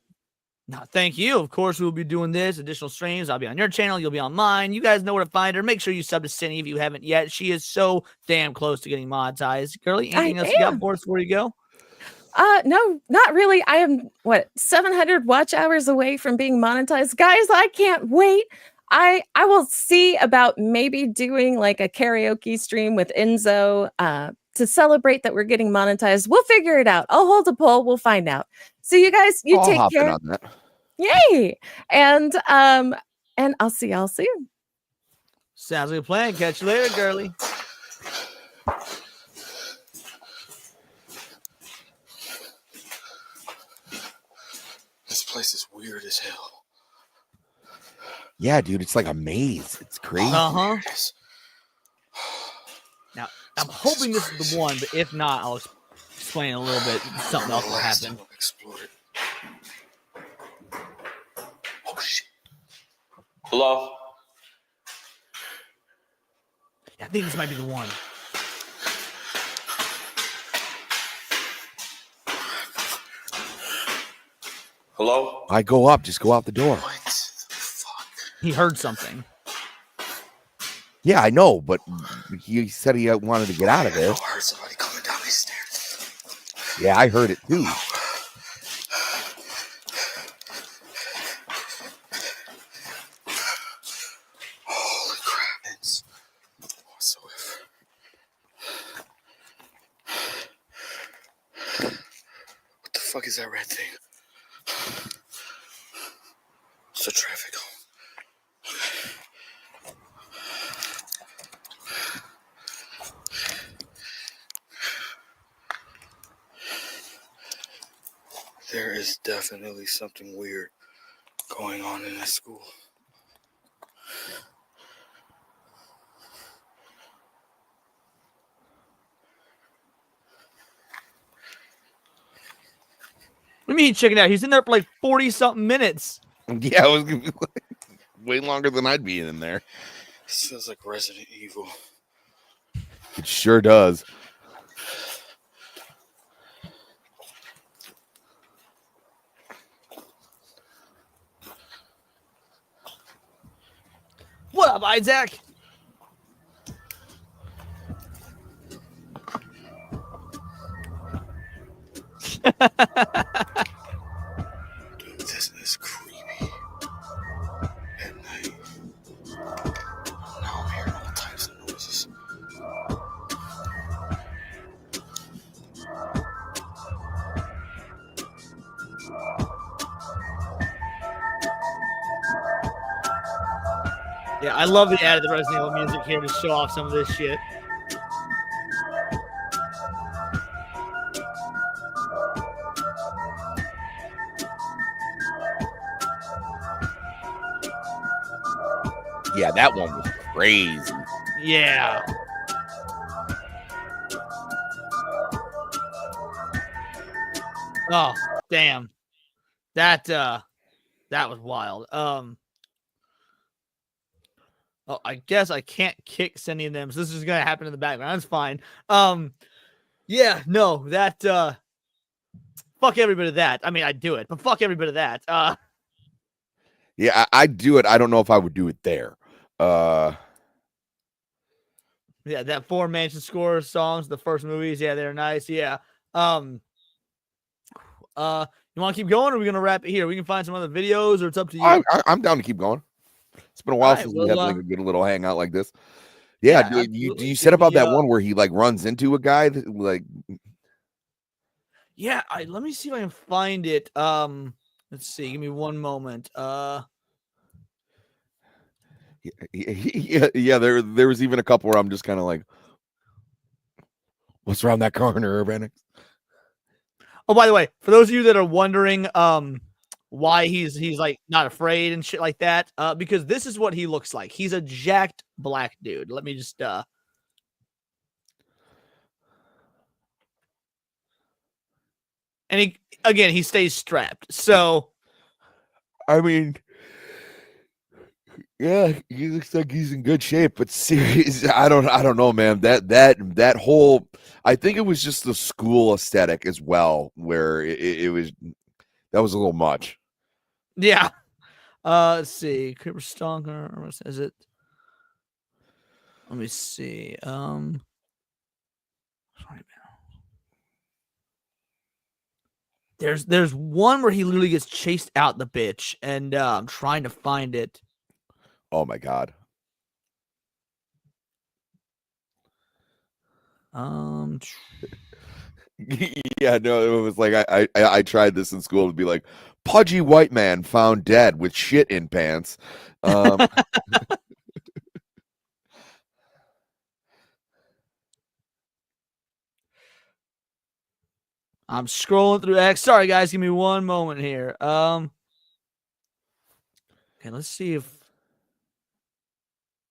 No, thank you. Of course, we'll be doing this. Additional streams. I'll be on your channel. You'll be on mine. You guys know where to find her. Make sure you sub to Cindy if you haven't yet. She is so damn close to getting monetized. Girlie, anything else you got for us before you go? No, not really. I am 700 watch hours away from being monetized. Guys, I can't wait. I will see about maybe doing like a karaoke stream with Enzo to celebrate that we're getting monetized. We'll figure it out. I'll hold a poll. We'll find out. So you guys, you I'll take hop in care. on that. Yay! And I'll see y'all soon. Sounds like a plan. Catch you later, girly. This place is weird as hell. Yeah, dude, it's like a maze. It's crazy. Uh-huh. Now, I'm hoping this is the one, but if not, I'll explain a little bit. Something else will happen. Oh, shit. Hello? I think this might be the one. Hello? I go up. Just go out the door. He heard something. Yeah, I know, but he said he wanted to get out of there. I heard somebody coming down these stairs. Yeah, I heard it too. Holy crap. Whatsoever. What the fuck is that red thing? It's a traffic cone. There is definitely something weird going on in this school. What do you mean check it out? He's in there for like 40-something minutes. Yeah, it was gonna be way longer than I'd be in there. This feels like Resident Evil. It sure does. What up, Isaac? Dude, this is creepy. At night. Now I'm hearing all types of noises. Yeah, I love the added the Resident Evil music here to show off some of this shit. Yeah, that one was crazy. Yeah. Oh, damn. That was wild. Oh, I guess I can't kick any of them, so this is gonna happen in the background. That's fine. Yeah, no, that fuck every bit of that. I mean, I'd do it, but fuck every bit of that. Yeah, I'd do it. I don't know if I would do it there. Yeah, that 4 Mansion Score songs, the first movies, yeah, they're nice. Yeah. You want to keep going, or are we gonna wrap it here? We can find some other videos, or it's up to you. I'm down to keep going. It's been a while since we had like a good little hangout like this. Yeah, you said about that one where he like runs into a guy that, like. Yeah, let me see if I can find it. Let's see. Give me one moment. Yeah. There was even a couple where I'm just kind of like, what's around that corner, Herbex? Oh, by the way, for those of you that are wondering, why he's like not afraid and shit like that, because this is what he looks like. He's a jacked black dude. Let me just and he stays strapped. So I mean, yeah, he looks like he's in good shape, but seriously, I don't know, man. That whole, I think it was just the school aesthetic as well, where it was, that was a little much. Yeah. Let's see. Creeper Stalker. What is it? Let me see. There's one where he literally gets chased out the bitch, and I'm trying to find it. Oh my god. Yeah, no, it was like I tried this in school to be like, pudgy white man found dead with shit in pants. I'm scrolling through X. Sorry, guys. Give me one moment here. Okay, let's see if.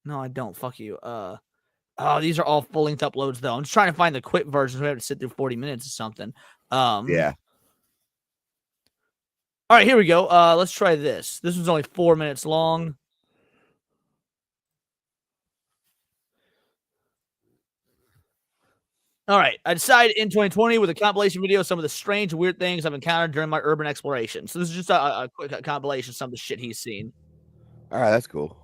No, I don't. Fuck you. Oh, these are all full-length uploads, though. I'm just trying to find the quick version, so we have to sit through 40 minutes or something. Yeah. All right, here we go. Let's try this. This one's only 4 minutes long. All right, I decided in 2020 with a compilation video of some of the strange and weird things I've encountered during my urban exploration. So this is just a quick compilation of some of the shit he's seen. All right, that's cool.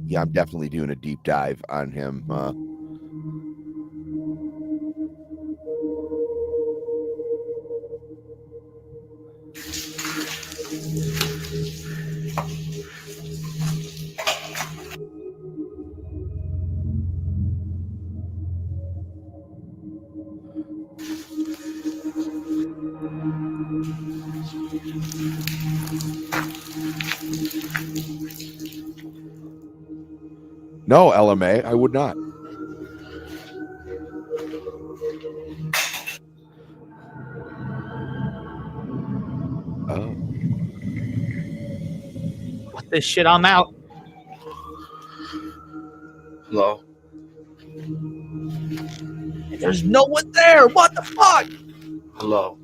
Yeah, I'm definitely doing a deep dive on him. No, LMA, I would not. Oh. Fuck this shit, I'm out. Hello? There's no one there. What the fuck? Hello?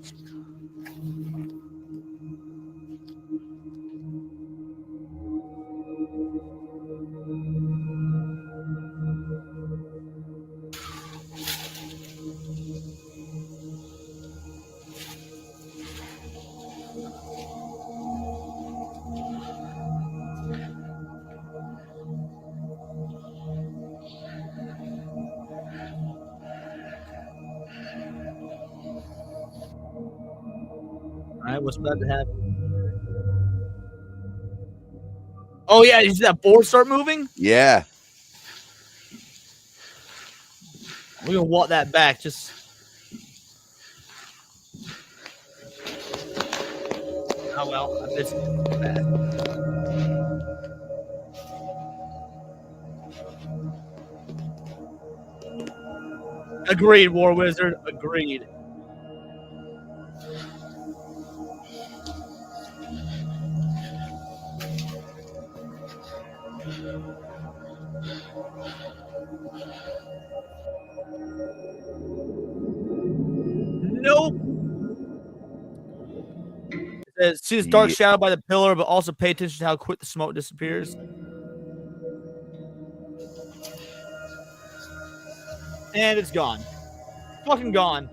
All right, what's about to happen? Oh, yeah, you see that board start moving? Yeah. We're going to walk that back. Just. Oh, well, I missed it. Bad. Agreed, War Wizard. Agreed. Nope. It says, see this dark shadow by the pillar, but also pay attention to how quick the smoke disappears. And it's gone. Fucking gone.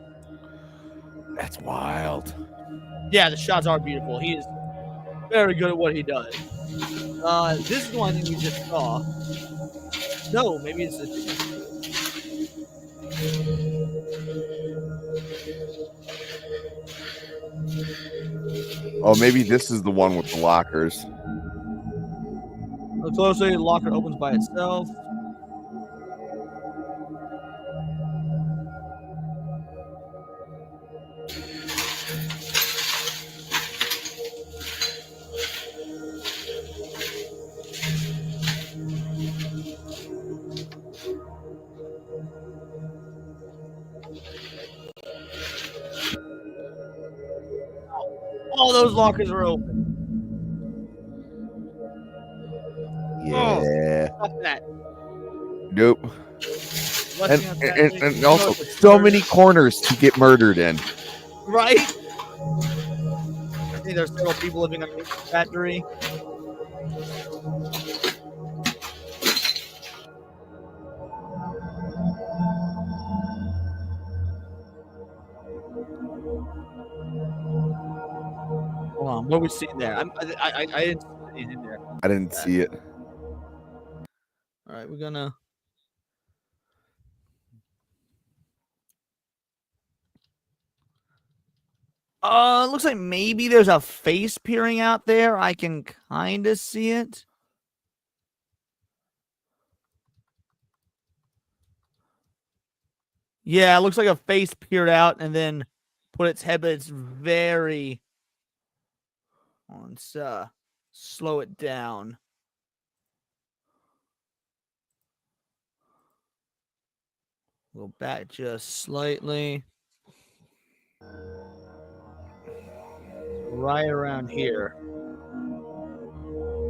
That's wild. Yeah, the shots are beautiful. He is very good at what he does. This is the one I think we just saw. No, maybe it's a different. Oh, maybe this is the one with the lockers. Look closely, the locker opens by itself. All those lockers are open. Yeah. Oh, stop that. Nope. Blessing of that And thing. also, No, it's so murder. many corners to get murdered in. Right? I think there's several people living on the factory. Hold on, what are we seeing there? I didn't see anything there. I didn't see it. All right, we're gonna. Looks like maybe there's a face peering out there. I can kind of see it. Yeah, it looks like a face peered out and then put its head, but it's very. Let's slow it down. Go back just slightly. Right around here.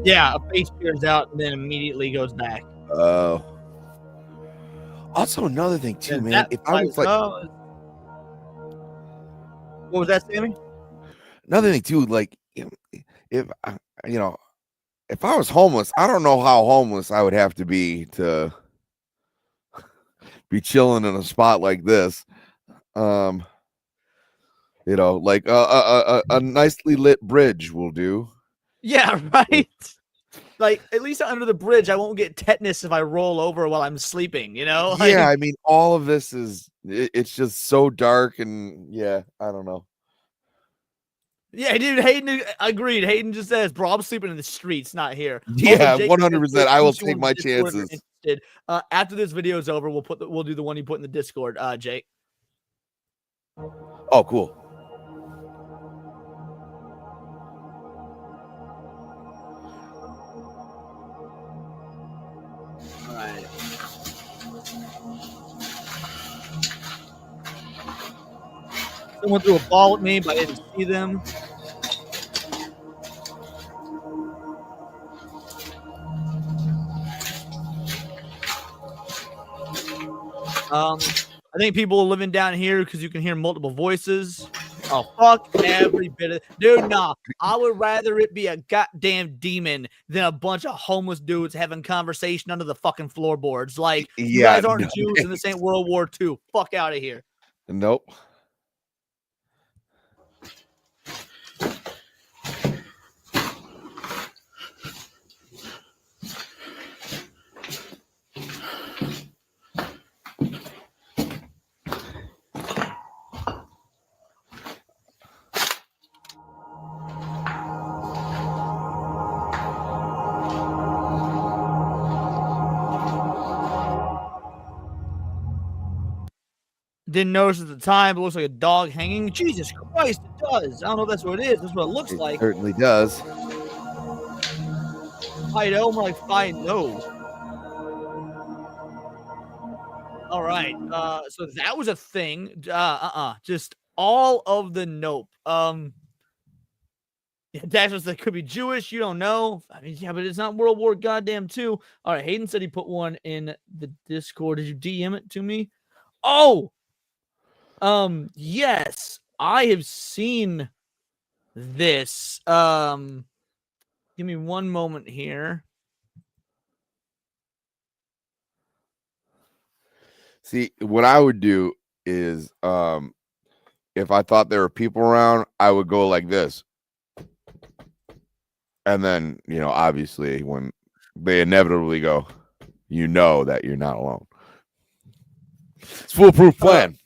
Yeah, a face peers out and then immediately goes back. Oh. Also, another thing too, And man. that If I was like, what was that, Sammy? another thing too, like if you know, if I was homeless, I don't know how homeless I would have to be chilling in a spot like this. You know, like a nicely lit bridge will do. Yeah, right. Like at least under the bridge, I won't get tetanus if I roll over while I'm sleeping. You know? Like, Yeah, I mean, all of this it's just so dark, and yeah, I don't know. Yeah, dude. Hayden agreed. Hayden just says, "Bro, I'm sleeping in the streets, not here." Yeah, Jake 100%. I will says, take my Discord if you're chances. interested. After this video is over, we'll do the one you put in the Discord, Jake. Oh, cool. All right. Someone threw a ball at me, but I didn't see them. I think people are living down here because you can hear multiple voices. Oh, fuck every bit of dude. Nah, I would rather it be a goddamn demon than a bunch of homeless dudes having conversation under the fucking floorboards. Like, you Yeah, guys aren't no, Jews and this ain't World War II. Fuck out of here. Nope. Didn't notice at the time, but it looks like a dog hanging. Jesus Christ, it does. I don't know if that's what it is. That's what it looks like. Certainly does. I know, more like I know. All right. So that was a thing. Just all of the nope. Yeah, Dash was like, could be Jewish. You don't know. I mean, yeah, but it's not World War Goddamn 2. All right. Hayden said he put one in the Discord. Did you DM it to me? Oh, yes, I have seen this. Give me one moment here. See, what I would do is, if I thought there were people around, I would go like this. And then, obviously, when they inevitably go, you know that you're not alone. It's foolproof plan.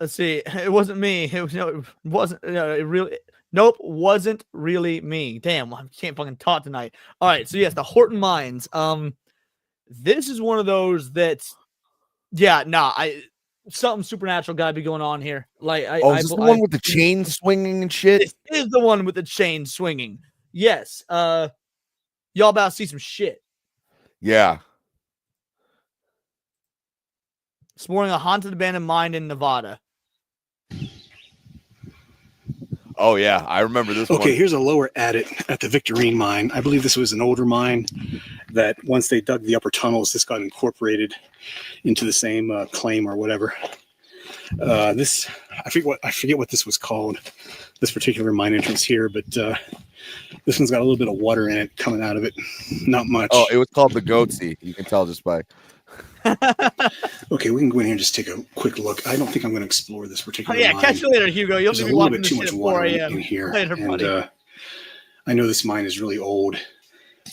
Let's see. It wasn't me. It wasn't. It really. Nope, wasn't really me. Damn, I can't fucking talk tonight. All right, so yes, the Horton Mines. This is one of those that's, something supernatural got to be going on here. Like, is this the one with the chain swinging and shit? This is the one with the chain swinging. Yes. Y'all about to see some shit. Yeah. Exploring a haunted abandoned mine in Nevada. Oh, yeah. I remember this one. Okay, here's a lower adit at the Victorine mine. I believe this was an older mine that once they dug the upper tunnels, this got incorporated into the same claim or whatever. This, I forget what this was called, this particular mine entrance here, but this one's got a little bit of water in it coming out of it. Not much. Oh, it was called the Goatsy. You can tell just by... Okay, we can go in here and just take a quick look. I don't think I'm going to explore this particular mine. Catch you later, Hugo. You'll There's be a little watching bit too this much shit at water 4 a.m. in here. Later, buddy. And I know this mine is really old,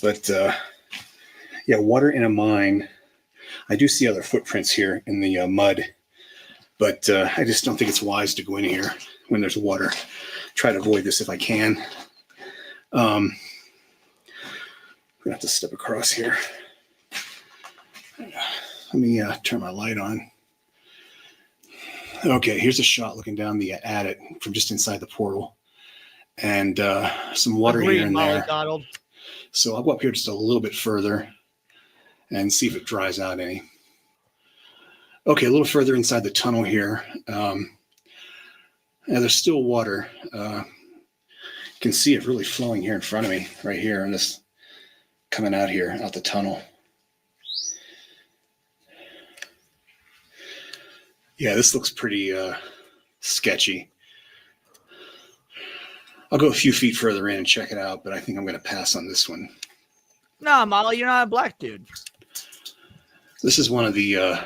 but water in a mine. I do see other footprints here in the mud, but I just don't think it's wise to go in here when there's water. Try to avoid this if I can. I'm going to have to step across here. Let me turn my light on. Okay, here's a shot looking down the attic from just inside the portal. And some water here and there. Donald. So I'll go up here just a little bit further and see if it dries out any. Okay, a little further inside the tunnel here. There's still water. You can see it really flowing here in front of me, right here, and this coming out here, out the tunnel. Yeah, this looks pretty sketchy. I'll go a few feet further in and check it out, but I think I'm going to pass on this one. Nah, Molly, you're not a black dude. This is one of the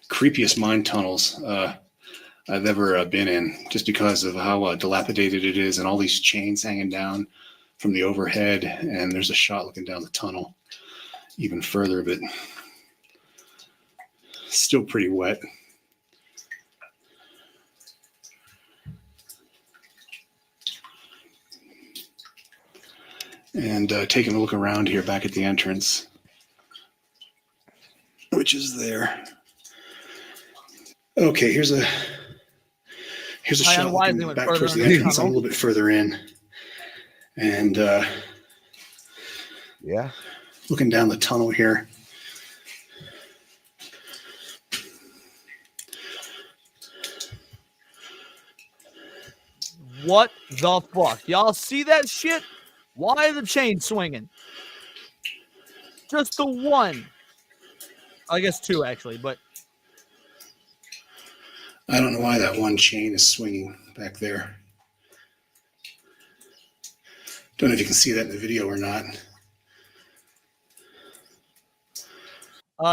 creepiest mine tunnels I've ever been in, just because of how dilapidated it is and all these chains hanging down from the overhead. And there's a shot looking down the tunnel even further, but still pretty wet. And taking a look around here back at the entrance, which is there. Okay, here's a shot looking back towards the entrance. I'm a little bit further in, and looking down the tunnel here. What the fuck? Y'all see that shit? Why are the chains swinging? Just the one. I guess two, actually, but... I don't know why that one chain is swinging back there. Don't know if you can see that in the video or not.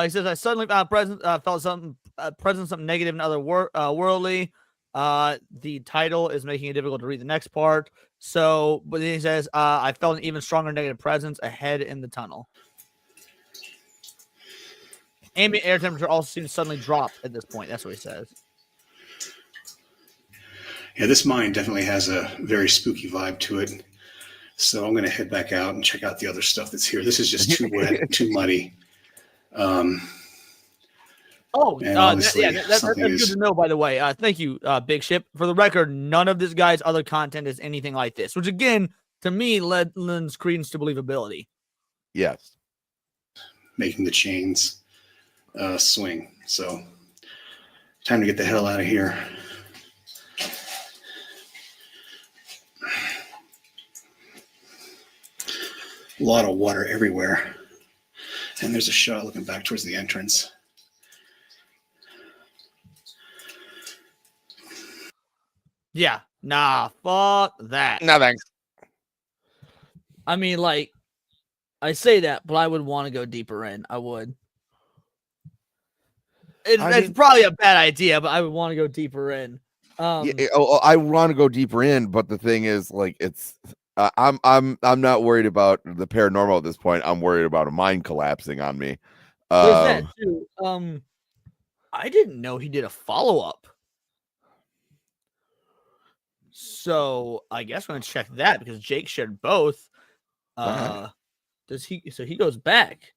He says, I suddenly felt something negative and otherworldly. The title is making it difficult to read the next part. So, but then he says, I felt an even stronger negative presence ahead in the tunnel. Ambient air temperature also seems to suddenly drop at this point. That's what he says. Yeah, this mine definitely has a very spooky vibe to it. So I'm going to head back out and check out the other stuff that's here. This is just too wet, too muddy. That's good to know, by the way. Thank you, Big Ship. For the record, none of this guy's other content is anything like this, which again, to me, lends credence to believability. Yes. Making the chains. swing. So time to get the hell out of here. A lot of water everywhere. And there's a shot looking back towards the entrance. Yeah. Nah, fuck that. No, thanks. I mean, like, I say that, but I would want to go deeper in. I would. It's probably a bad idea, but I would want to go deeper in. I want to go deeper in, but the thing is, like, it's I'm not worried about the paranormal at this point. I'm worried about a mind collapsing on me. There's that too. I didn't know he did a follow-up. So I guess we're gonna check that because Jake shared both. Does he? So he goes back.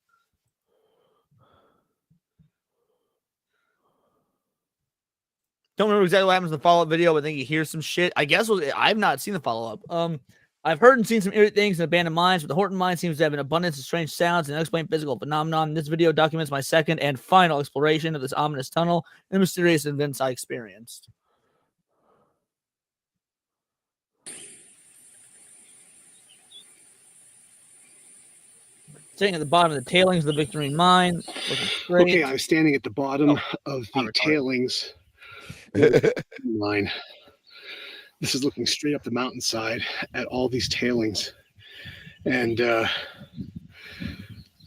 Don't remember exactly what happens in the follow-up video, but I think he hears some shit. I guess I've not seen the follow-up. I've heard and seen some eerie things in abandoned mines, but the Horton mine seems to have an abundance of strange sounds and unexplained physical phenomenon. This video documents my second and final exploration of this ominous tunnel and the mysterious events I experienced. Sitting at the bottom of the tailings of the Victorine mine. Okay, I'm standing at the bottom of the tailings line. This is looking straight up the mountainside at all these tailings. And the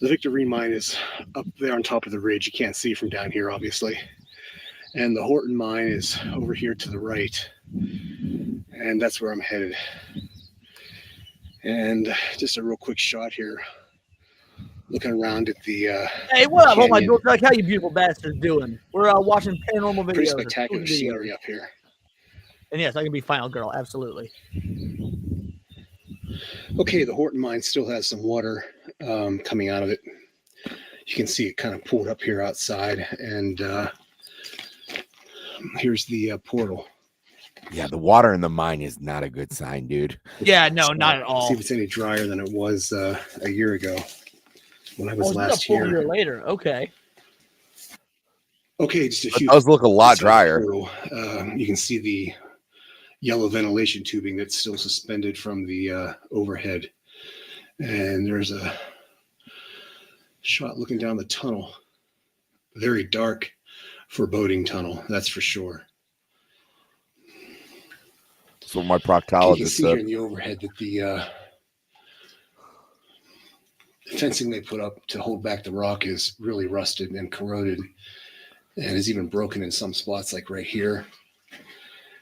Victorine mine is up there on top of the ridge. You can't see from down here, obviously. And the Horton mine is over here to the right. And that's where I'm headed. And just a real quick shot here. Looking around at the hey, what up? Oh my canyon. God, how you beautiful bastards doing? We're watching paranormal videos. Pretty spectacular scenery up here. And yes, I can be final girl, absolutely. Okay, the Horton mine still has some water coming out of it. You can see it kind of pulled up here outside, and here's the portal. Yeah, the water in the mine is not a good sign, dude. Yeah, no, not at all. See if it's any drier than it was a year ago when I was last here. A here. year later, okay. Okay, just a few. It does look a lot drier. You can see the yellow ventilation tubing that's still suspended from the overhead. And there's a shot looking down the tunnel. Very dark, foreboding tunnel, that's for sure. So my You can proctologist see here said. in the overhead that the fencing they put up to hold back the rock is really rusted and corroded and is even broken in some spots, like right here.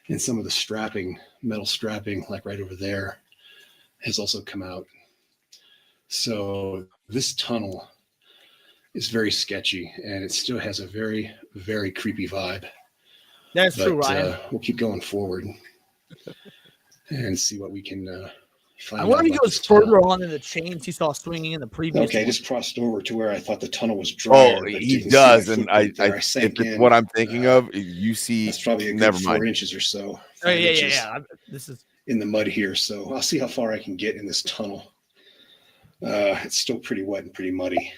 And some of the strapping, metal strapping, like right over there, has also come out. So this tunnel is very sketchy, and it still has a very, very creepy vibe. That's true, Ryan. We'll keep going forward and see what we can find I wonder out if he about goes this tunnel. further on than the chains he saw swinging in the previous Okay, I one. just crossed over to where I thought the tunnel was drier. Oh, but you he can see does, the and footprint I there. if sank it's in. what I'm thinking of, you see. That's probably a good Never 4 mind. inches or so. Oh, yeah, 5 inches This is in the mud here, so I'll see how far I can get in this tunnel. It's still pretty wet and pretty muddy,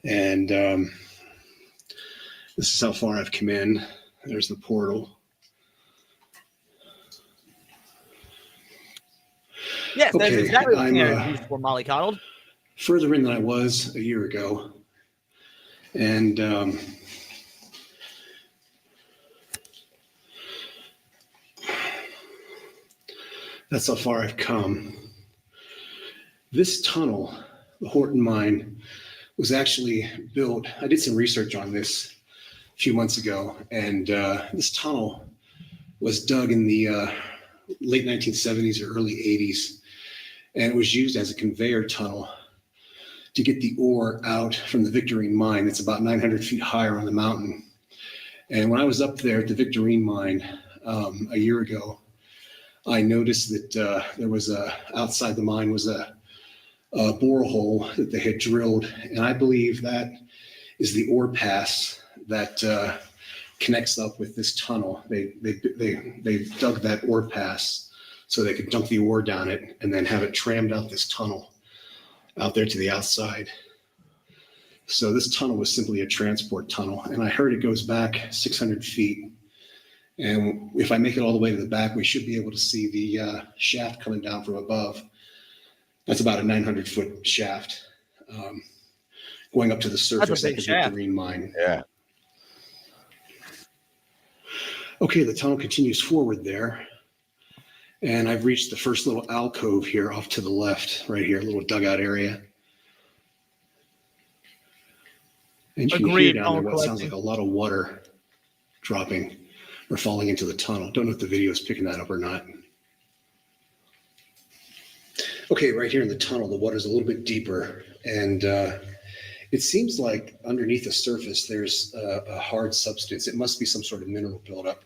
and this is how far I've come in. There's the portal. yes, that's Okay, exactly what I'm, Canada used for Molly Coddled. Further in than I was a year ago, and that's how far I've come. This tunnel, the Horton mine, was actually built. I did some research on this a few months ago, and this tunnel was dug in the late 1970s or early 80s, and it was used as a conveyor tunnel to get the ore out from the Victorine mine. It's about 900 feet higher on the mountain. And when I was up there at the Victorine mine a year ago, I noticed that there was outside the mine was a borehole that they had drilled, and I believe that is the ore pass that connects up with this tunnel. They dug that ore pass so they could dump the ore down it and then have it trammed out this tunnel out there to the outside. So this tunnel was simply a transport tunnel, and I heard it goes back 600 feet. And if I make it all the way to the back, we should be able to see the shaft coming down from above. That's about a 900-foot shaft going up to the surface at the green mine. Yeah. Okay, the tunnel continues forward there. And I've reached the first little alcove here off to the left, right here, a little dugout area. And you can hear down there what sounds like a lot of water dropping or falling into the tunnel. Don't know if the video is picking that up or not. Okay, right here in the tunnel, the water's a little bit deeper, and it seems like underneath the surface there's a hard substance. It must be some sort of mineral buildup.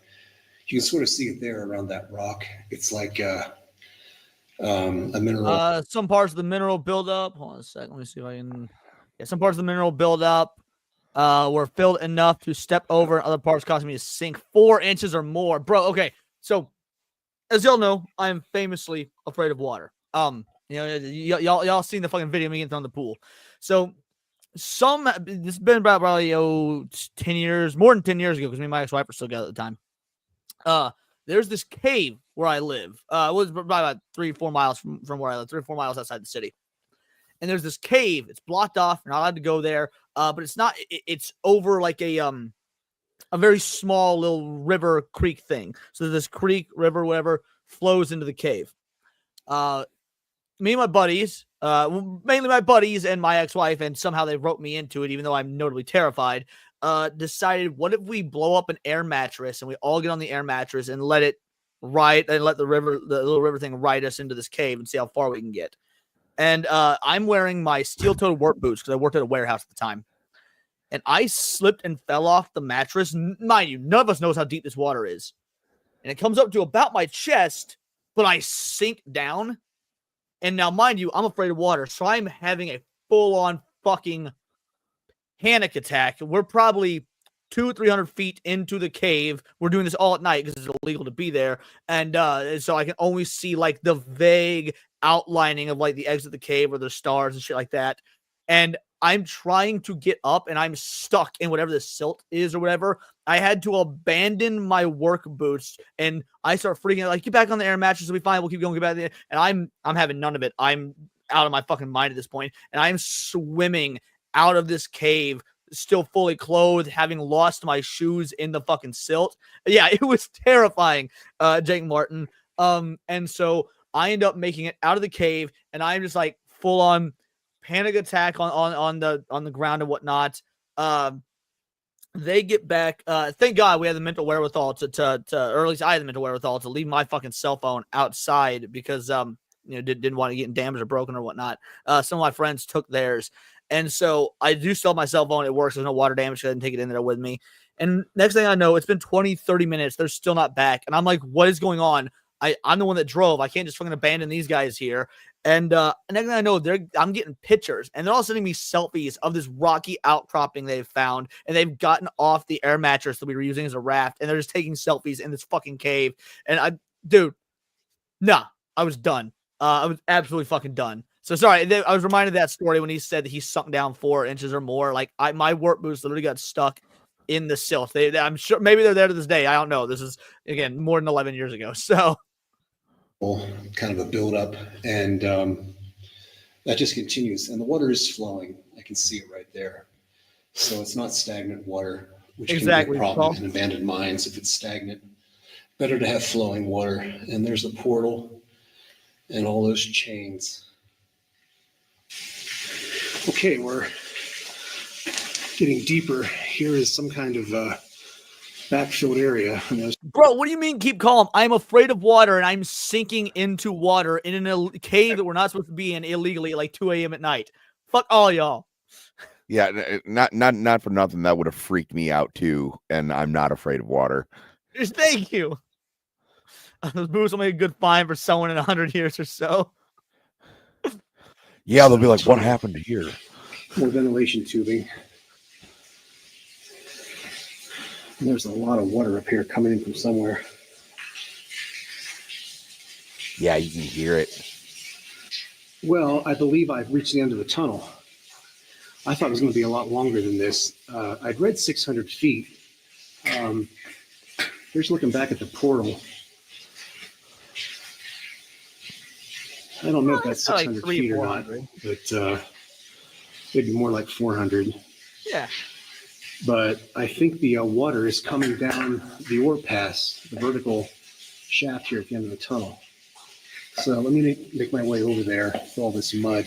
You can sort of see it there around that rock. It's like a mineral. Some parts of the mineral buildup. Hold on a second. Let me see if I can. Yeah, some parts of the mineral buildup were filled enough to step over, and other parts causing me to sink 4 inches or more. Bro, okay. So, as y'all know, I'm famously afraid of water. Y'all seen the fucking video of me getting thrown in the pool. So, this has been about probably 10 years, more than 10 years ago, because me and my ex-wife were still together at the time. There's this cave where I live. It was about 3 or 4 miles from where I live, 3 or 4 miles outside the city. And there's this cave. It's blocked off. You're not allowed to go there. But it's not. It's over like a very small little river creek thing. So this creek, river, whatever, flows into the cave. Me and my buddies, mainly my buddies and my ex-wife, and somehow they wrote me into it, even though I'm notably terrified. Decided, what if we blow up an air mattress and we all get on the air mattress and let it ride, and let the little river thing ride us into this cave and see how far we can get. And I'm wearing my steel-toed work boots because I worked at a warehouse at the time. And I slipped and fell off the mattress. Mind you, none of us knows how deep this water is. And it comes up to about my chest, but I sink down. And now, mind you, I'm afraid of water, so I'm having a full-on fucking panic attack. We're probably 200-300 feet into the cave. We're doing this all at night because it's illegal to be there. And so I can only see like the vague outlining of like the exit of the cave or the stars and shit like that. And I'm trying to get up and I'm stuck in whatever the silt is or whatever. I had to abandon my work boots and I start freaking out, like, get back on the air mattress. We'll be fine. We'll keep going. Get back there. And I'm having none of it. I'm out of my fucking mind at this point. And I'm swimming out of this cave, still fully clothed, having lost my shoes in the fucking silt. Yeah, it was terrifying, Jake Martin. And so I end up making it out of the cave, and I'm just like full on panic attack on the ground and whatnot. They get back. Thank God we had the mental wherewithal to or at least I had the mental wherewithal to leave my fucking cell phone outside because didn't want to get damaged or broken or whatnot. Some of my friends took theirs. And so I do still have my cell phone. It works. There's no water damage. I didn't take it in there with me. And next thing I know, it's been 20, 30 minutes. They're still not back. And I'm like, what is going on? I'm the one that drove. I can't just fucking abandon these guys here. And next thing I know, I'm getting pictures. And they're all sending me selfies of this rocky outcropping they've found. And they've gotten off the air mattress that we were using as a raft. And they're just taking selfies in this fucking cave. And I was done. I was absolutely fucking done. So sorry, I was reminded of that story when he said that he sunk down 4 inches or more. Like my work boots literally got stuck in the silt. I'm sure maybe they're there to this day. I don't know. This is again more than 11 years ago. So kind of a buildup, and that just continues. And the water is flowing. I can see it right there. So it's not stagnant water, which can be a problem in abandoned mines if it's stagnant. Better to have flowing water. And there's the portal and all those chains. Okay, we're getting deeper. Here is some kind of backfilled area. Bro, what do you mean keep calm? I'm afraid of water and I'm sinking into water in a cave that we're not supposed to be in illegally at like 2 a.m. at night. Fuck all y'all. Yeah, not for nothing. That would have freaked me out too. And I'm not afraid of water. Just thank you. Those boots will make a good find for someone in 100 years or so. Yeah, they'll be like, what happened here? More ventilation tubing. And there's a lot of water up here coming in from somewhere. Yeah, you can hear it. Well, I believe I've reached the end of the tunnel. I thought it was going to be a lot longer than this. I'd read 600 feet. Here's looking back at the portal. I don't know if that's 600 feet or not, but maybe more like 400. Yeah. But I think the water is coming down the ore pass, the vertical shaft here at the end of the tunnel. So let me make my way over there with all this mud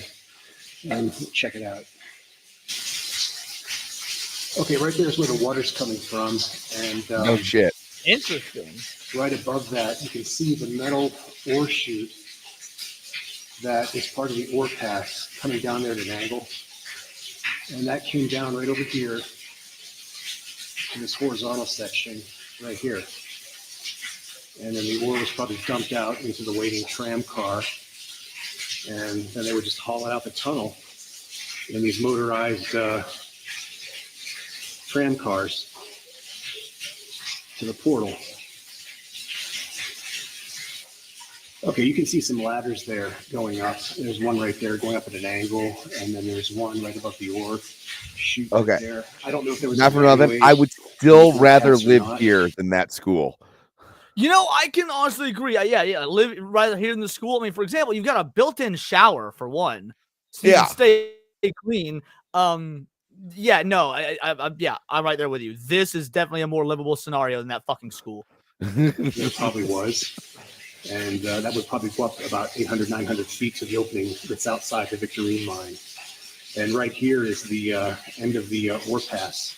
and check it out. Okay, right there is where the water's coming from. And no shit. Interesting. Right above that, you can see the metal ore chute that is part of the ore pass coming down there at an angle. And that came down right over here in this horizontal section right here. And then the ore was probably dumped out into the waiting tram car. And then they would just haul it out the tunnel in these motorized tram cars to the portal. Okay, you can see some ladders there going up. There's one right there going up at an angle, and then there's one right above the ore chute Okay. right there. I don't know if there was Not for nothing. I would still rather live here than that school. You know, I can honestly agree. Yeah. Live right here in the school. I mean, for example, you've got a built-in shower for one. So you can stay clean. Yeah, no, I'm right there with you. This is definitely a more livable scenario than that fucking school. It probably was. And that would probably go up about 800, 900 feet to the opening that's outside the Victorine mine. And right here is the end of the ore pass.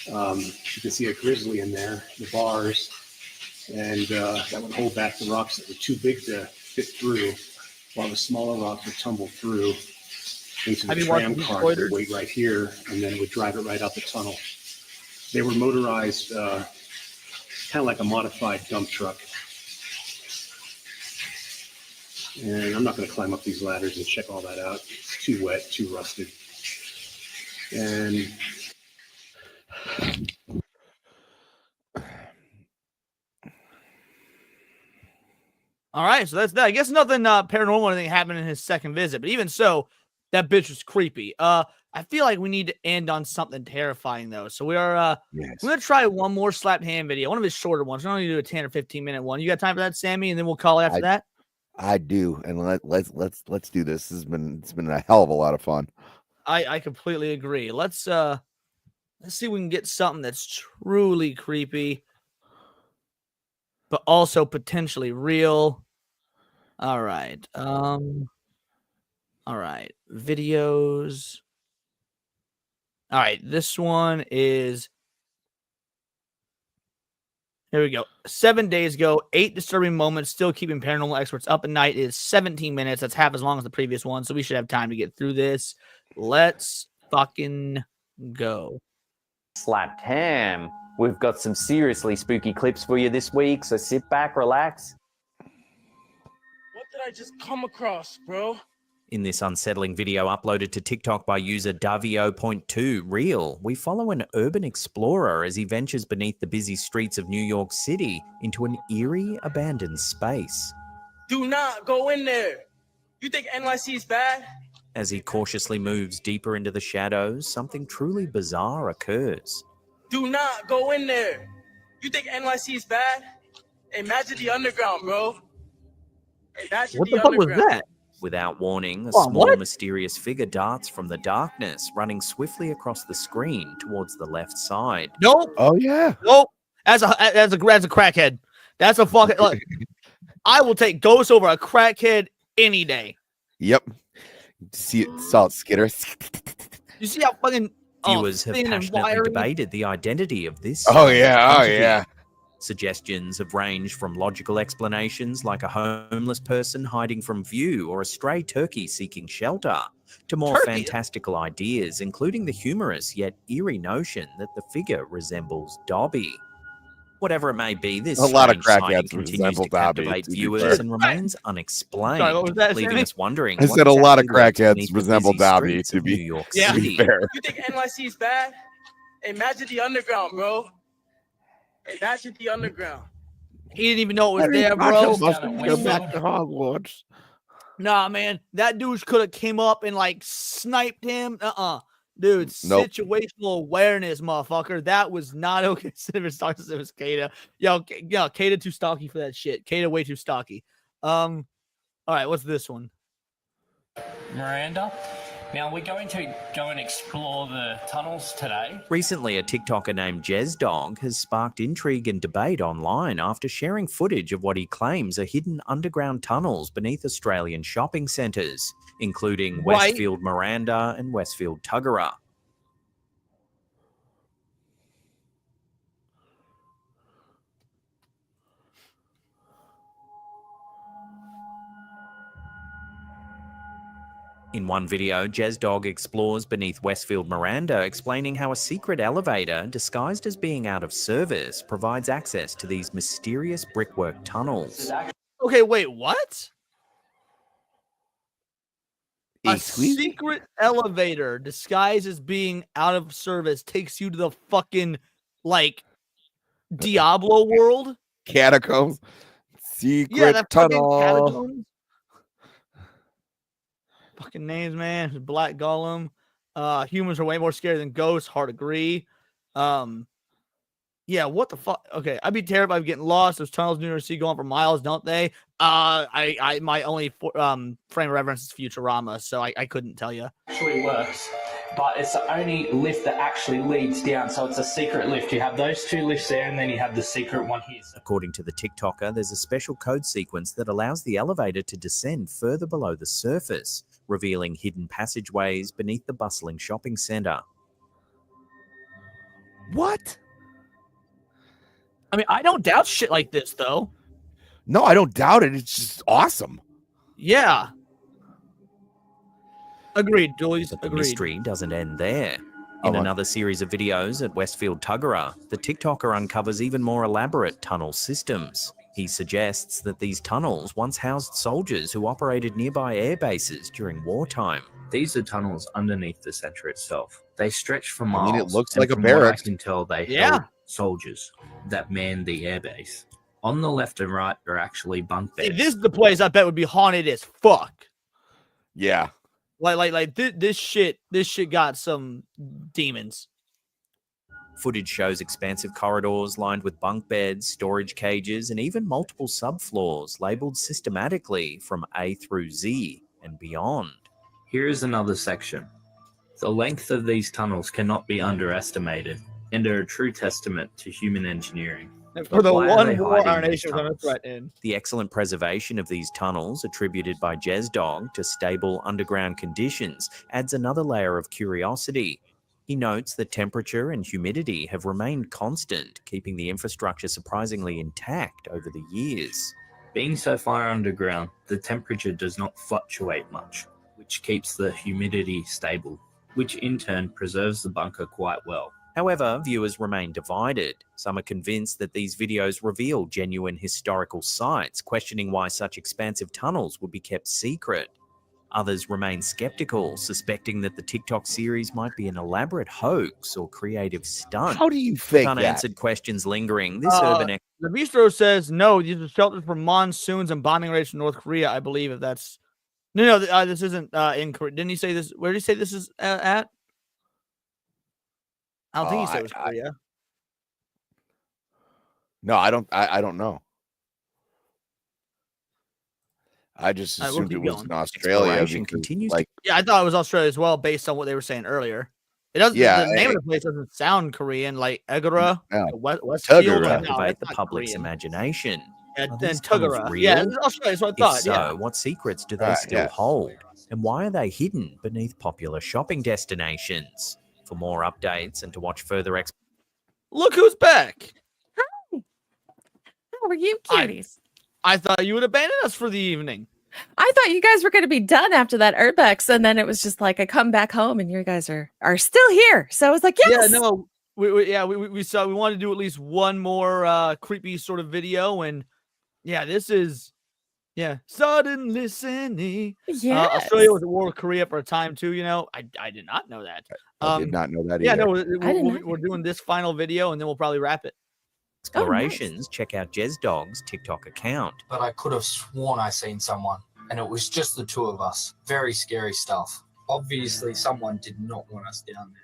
You can see a grizzly in there, the bars, and that would hold back the rocks that were too big to fit through, while the smaller rocks would tumble through into the tram car that would wait right here, and then it would drive it right out the tunnel. They were motorized, kind of like a modified dump truck. And I'm not going to climb up these ladders and check all that out. It's too wet, too rusted. And All right, so that's that. I guess nothing paranormal or anything happened in his second visit, but even so, that bitch was creepy. I feel like we need to end on something terrifying though. So we are we're gonna try one more slapped hand video, one of his shorter ones. We're only gonna do a 10 or 15-minute one. You got time for that, Sammy? And then we'll call it after that. I do, and let's do this. It's been a hell of a lot of fun. I completely agree. Let's see if we can get something that's truly creepy, but also potentially real. All right. All right. Videos. All right. This one is. Here we go. 7 days ago, 8 disturbing moments, still keeping paranormal experts up at night. It is 17 minutes. That's half as long as the previous one. So we should have time to get through this. Let's fucking go. Slapped ham. We've got some seriously spooky clips for you this week, so sit back, relax. What did I just come across, bro? In this unsettling video uploaded to TikTok by user Davio.2 Real, we follow an urban explorer as he ventures beneath the busy streets of New York City into an eerie, abandoned space. Do not go in there. You think NYC is bad? As he cautiously moves deeper into the shadows, something truly bizarre occurs. Do not go in there. You think NYC is bad? Imagine the underground, bro. Imagine What the fuck was that? Without warning, a small mysterious figure darts from the darkness, running swiftly across the screen towards the left side. Nope. Oh yeah. Nope. As a crackhead. That's a fucking. Look, I will take ghosts over a crackhead any day. Yep. Saw it skitter. You see how fucking viewers have thin and passionately wiry? debated the identity of this. Oh yeah. Oh entity. yeah. Suggestions have ranged from logical explanations like a homeless person hiding from view or a stray turkey seeking shelter, to more fantastical ideas, including the humorous yet eerie notion that the figure resembles Dobby. Whatever it may be, this A lot of strange sighting crackheads continues resemble to Dobby, captivate to be viewers fair. and remains unexplained, Sorry, what was that, leaving Sammy? us wondering. I what said a lot of exactly lurks crackheads beneath the resemble busy Dobby, streets to of be New York to be City. fair. You think NYC is bad? Imagine the underground, bro. Imagine the underground. He didn't even know it was there, bro. Go back to Hogwarts. Nah, man, that dude could have came up and like sniped him. Dude, Nope. situational awareness, motherfucker. That was not okay. Cinnamon Stalky said it was Kata. Yo, Kata too stocky for that shit. Kata way too stocky. All right, what's this one? Miranda. Now we're going to go and explore the tunnels today. Recently, a TikToker named JezzDog has sparked intrigue and debate online after sharing footage of what he claims are hidden underground tunnels beneath Australian shopping centres, including Westfield Miranda and Westfield Tuggerah. In one video, JezzDog explores beneath Westfield Miranda, explaining how a secret elevator, disguised as being out of service, provides access to these mysterious brickwork tunnels. Okay, wait, what? A Excuse me? secret elevator disguised as being out of service takes you to the fucking, like, Diablo world? Catacombs. Secret Yeah, that fucking tunnel. catacombs. Fucking names, man. Black Golem. Humans are way more scary than ghosts. Hard agree. Yeah, what the fuck? Okay, I'd be terrified of getting lost. Those tunnels near the sea go on for miles, don't they? My only frame of reference is Futurama, so I couldn't tell you. Actually works, but it's the only lift that actually leads down. So it's a secret lift. You have those two lifts there, and then you have the secret one here. According to the TikToker, there's a special code sequence that allows the elevator to descend further below the surface, revealing hidden passageways beneath the bustling shopping centre. What? I mean, I don't doubt shit like this, though. No, I don't doubt it. It's just awesome. Yeah. Agreed, Julius. But the Agreed. mystery doesn't end there. In another series of videos at Westfield Tuggerah, the TikToker uncovers even more elaborate tunnel systems. He suggests that these tunnels once housed soldiers who operated nearby air bases during wartime. These are tunnels underneath the centre itself. They stretch for I miles. mean, it looks and like a from what I barracks. can tell they Yeah. held soldiers that manned the airbase. On the left and right are actually bunk See, beds. this is the place I bet would be haunted as fuck. Yeah. This shit got some demons. Footage shows expansive corridors lined with bunk beds, storage cages, and even multiple subfloors labelled systematically from A through Z and beyond. Here is another section. The length of these tunnels cannot be underestimated and are a true testament to human engineering. And for the Why are they one war our hiding these nation was on a tunnels? threat in. The excellent preservation of these tunnels, attributed by JezzDog to stable underground conditions, adds another layer of curiosity. He notes that temperature and humidity have remained constant, keeping the infrastructure surprisingly intact over the years. Being so far underground, the temperature does not fluctuate much, which keeps the humidity stable, which in turn preserves the bunker quite well. However, viewers remain divided. Some are convinced that these videos reveal genuine historical sites, questioning why such expansive tunnels would be kept secret. Others remain skeptical, suspecting that the TikTok series might be an elaborate hoax or creative stunt. How do you fake With that? unanswered questions lingering, this urban The Bistro says no. These are shelters from monsoons and bombing raids from North Korea. I believe if that's no, this isn't in Korea. Didn't he say this? Where did he say this is at? I don't think he said it was Korea. No, I don't. I don't know. I just All right, assumed we'll it keep was in going. Australia. Exploration Because, continues like, Yeah, I thought it was Australia as well, based on what they were saying earlier. It doesn't. Yeah, the name of the place doesn't sound Korean, like Egara, Westfield. Tuggerah. Like, no, captivate that's the not public's Korean. imagination. And Are then these tunnels Tuggerah. real? Yeah, it's Australia. That's what I If thought. so, Yeah. what secrets do they still hold? And why are they hidden beneath popular shopping destinations? For more updates and to watch further Look who's back. How are you, cuties? I thought you would abandon us for the evening. I thought you guys were going to be done after that Herbex, and then it was just like I come back home, and you guys are still here. So I was like, yes. Yeah, no, we saw we wanted to do at least one more creepy sort of video, and yeah, this is sudden listening. Yes. Australia was at war with Korea for a time too. You know, I did not know that. I did not know that Yeah, either. no, we're doing this final video, and then we'll probably wrap it. explorations. Check out JezzDog's TikTok account. But I could have sworn I seen someone, and it was just the two of us. Very scary stuff. obviously someone did not want us down there.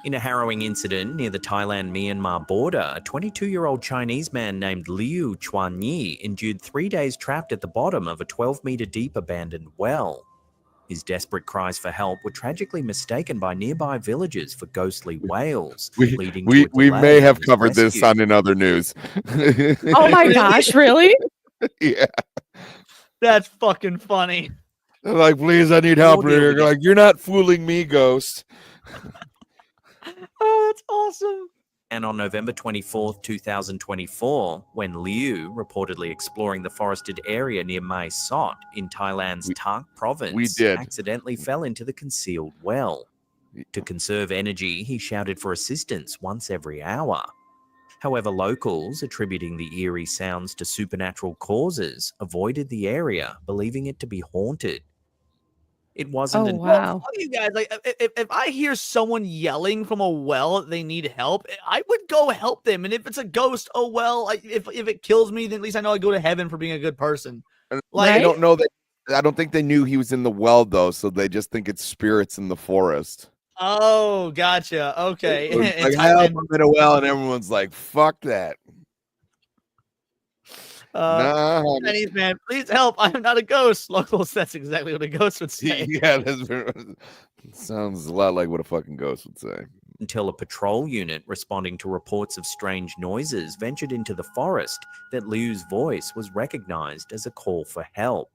In a harrowing incident near the Thailand-Myanmar border, a 22-year-old Chinese man named Liu Chuanyi endured 3 days trapped at the bottom of a 12-meter deep abandoned well. His desperate cries for help were tragically mistaken by nearby villagers for ghostly whales, leading to a We delay may in have his covered this rescue. on in other news. Oh my gosh, really? Yeah. That's fucking funny. They're like, please, I need help. You're like, you're not fooling me, ghost. Oh, that's awesome. And on November 24th, 2024, when Liu, reportedly exploring the forested area near Mae Sot in Thailand's Tak province, accidentally fell into the concealed well. To conserve energy, he shouted for assistance once every hour. However, locals, attributing the eerie sounds to supernatural causes, avoided the area, believing it to be haunted. It wasn't until Well, fuck you guys. Like, if I hear someone yelling from a well that they need help, I would go help them. And if it's a ghost, oh well. If it kills me, then at least I know I go to heaven for being a good person. I don't know that. I don't think they knew he was in the well though, so they just think it's spirits in the forest. Oh, gotcha. Okay. It's like, I help him in a well, and everyone's like, "Fuck that." Nah, Chinese man, please help. I'm not a ghost. Locals, that's exactly what a ghost would say. Yeah, sounds a lot like what a fucking ghost would say. Until a patrol unit responding to reports of strange noises ventured into the forest, that Liu's voice was recognized as a call for help.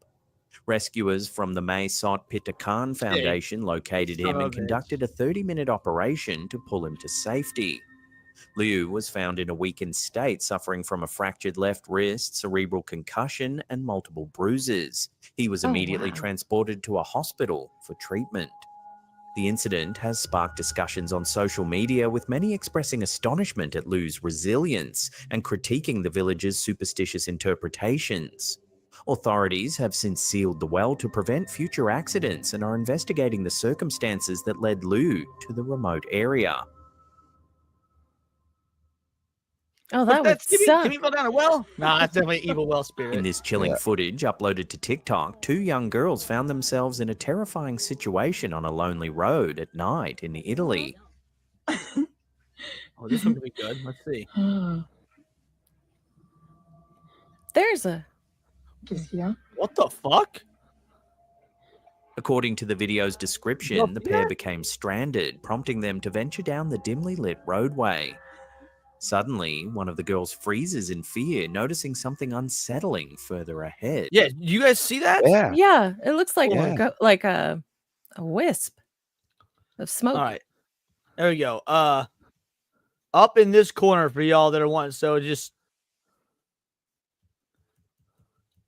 Rescuers from the Mae Sot Pitakan Foundation located him and conducted a 30-minute operation to pull him to safety. Liu was found in a weakened state, suffering from a fractured left wrist, cerebral concussion, and multiple bruises. He was immediately transported to a hospital for treatment. The incident has sparked discussions on social media, with many expressing astonishment at Liu's resilience and critiquing the village's superstitious interpretations. Authorities have since sealed the well to prevent future accidents and are investigating the circumstances that led Liu to the remote area. Oh, that would suck. Can he fall down a well? Nah, that's definitely an evil well spirit. In this chilling footage uploaded to TikTok, 2 young girls found themselves in a terrifying situation on a lonely road at night in Italy. Oh, this one could be good. Let's see. There's a... What the fuck? According to the video's description, the pair became stranded, prompting them to venture down the dimly lit roadway. Suddenly, one of the girls freezes in fear, noticing something unsettling further ahead. Yeah, you guys see that? Yeah, it looks like a wisp of smoke. All right, there we go. Up in this corner for y'all that are wanting, so just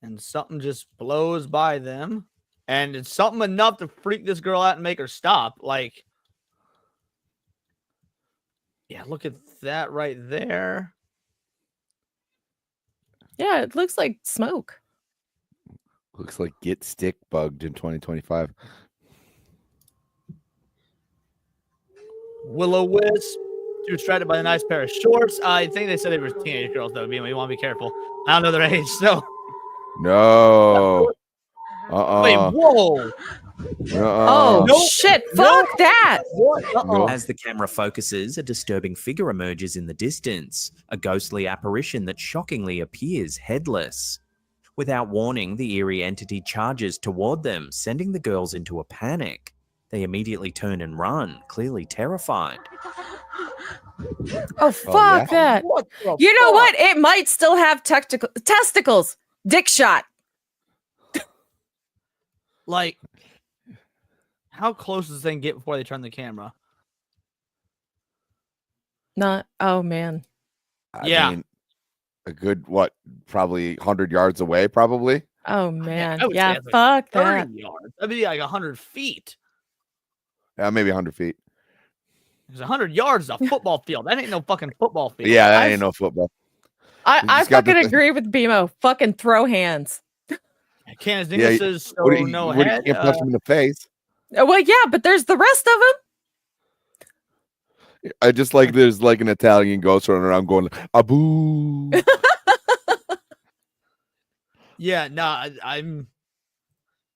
and something just blows by them, and it's something enough to freak this girl out and make her stop. Like, yeah, look at that right there. Yeah, it looks like smoke. Looks like get stick bugged in 2025. Will-o-wisp. She was distracted by the nice pair of shorts. I think they said they were teenage girls, though. You want to be careful. I don't know their age, so. No. Wait, whoa. Oh, Nope. shit. Fuck that. As the camera focuses, a disturbing figure emerges in the distance, a ghostly apparition that shockingly appears headless. Without warning, the eerie entity charges toward them, sending the girls into a panic. They immediately turn and run, clearly terrified. Oh, fuck that. You know what? It might still have testicles. Dick shot. Like, how close does this thing get before they turn the camera? Not. Oh, man. I mean, a good, probably 100 yards away, probably. Oh, man. I would say Yeah, it's like fuck that. 30 yards. That'd be like 100 feet. Yeah, maybe 100 feet. Because 100 yards is a football field. That ain't no fucking football field. Yeah, that ain't no football. I fucking agree with BMO. Fucking throw hands. Candace Dingus so no head. You can't punch him in the face. Well, yeah, but there's the rest of them. I just like there's like an Italian ghost running around going, Abu. Yeah, no, I'm.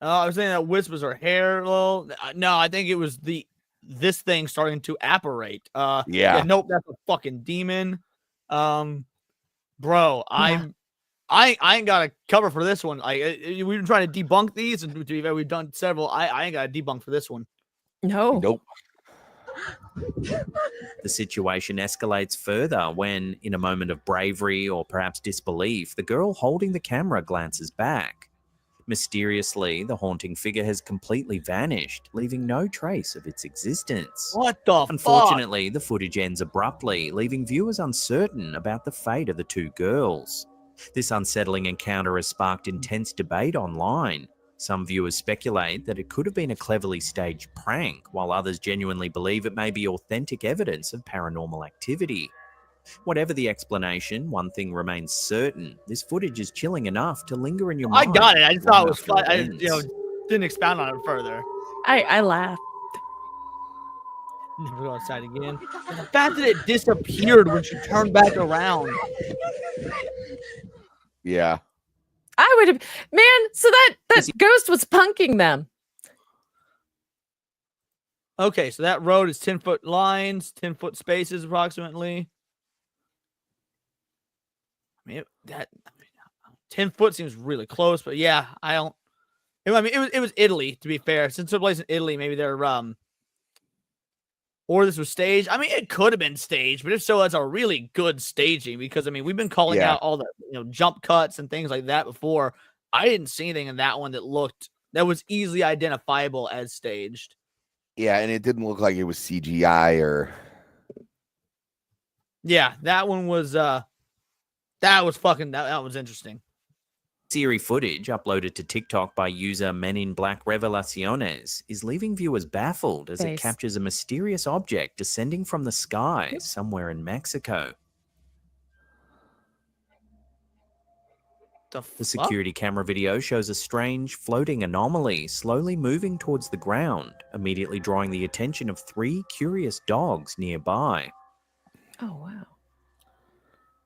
I was saying that wisp was her hair. Well, no, I think it was this thing starting to apparate. Yeah. Nope, that's a fucking demon. Bro, Yeah. I ain't got a cover for this one. We've been trying to debunk these, and we've done several. I ain't got a debunk for this one. No. Nope. The situation escalates further when, in a moment of bravery or perhaps disbelief, the girl holding the camera glances back. Mysteriously, the haunting figure has completely vanished, leaving no trace of its existence. What the Unfortunately, the footage ends abruptly, leaving viewers uncertain about the fate of the two girls. This unsettling encounter has sparked intense debate online. Some viewers speculate that it could have been a cleverly staged prank, while others genuinely believe it may be authentic evidence of paranormal activity. Whatever the explanation, one thing remains certain. This footage is chilling enough to linger in your I mind. got it. I just thought it was long fun. after I it ends. didn't expound on it further. I laughed. Never go outside again. And the fact that it disappeared when she turned back around. Yeah. I would have, man. So that ghost was punking them. Okay, so that road is 10-foot lines, 10-foot spaces approximately. I mean, 10 foot seems really close, but yeah, I don't. I mean, it was Italy, to be fair. Since it took place in Italy, maybe they're or this was staged. I mean, it could have been staged, but if so, that's a really good staging because I mean, we've been calling out all the jump cuts and things like that before. I didn't see anything in that one that was easily identifiable as staged. Yeah, and it didn't look like it was CGI or. Yeah, that one was that was interesting. Eerie footage uploaded to TikTok by user Men in Black Revelaciones is leaving viewers baffled as it captures a mysterious object descending from the sky somewhere in Mexico. The security camera video shows a strange floating anomaly slowly moving towards the ground, immediately drawing the attention of 3 curious dogs nearby. Oh, wow.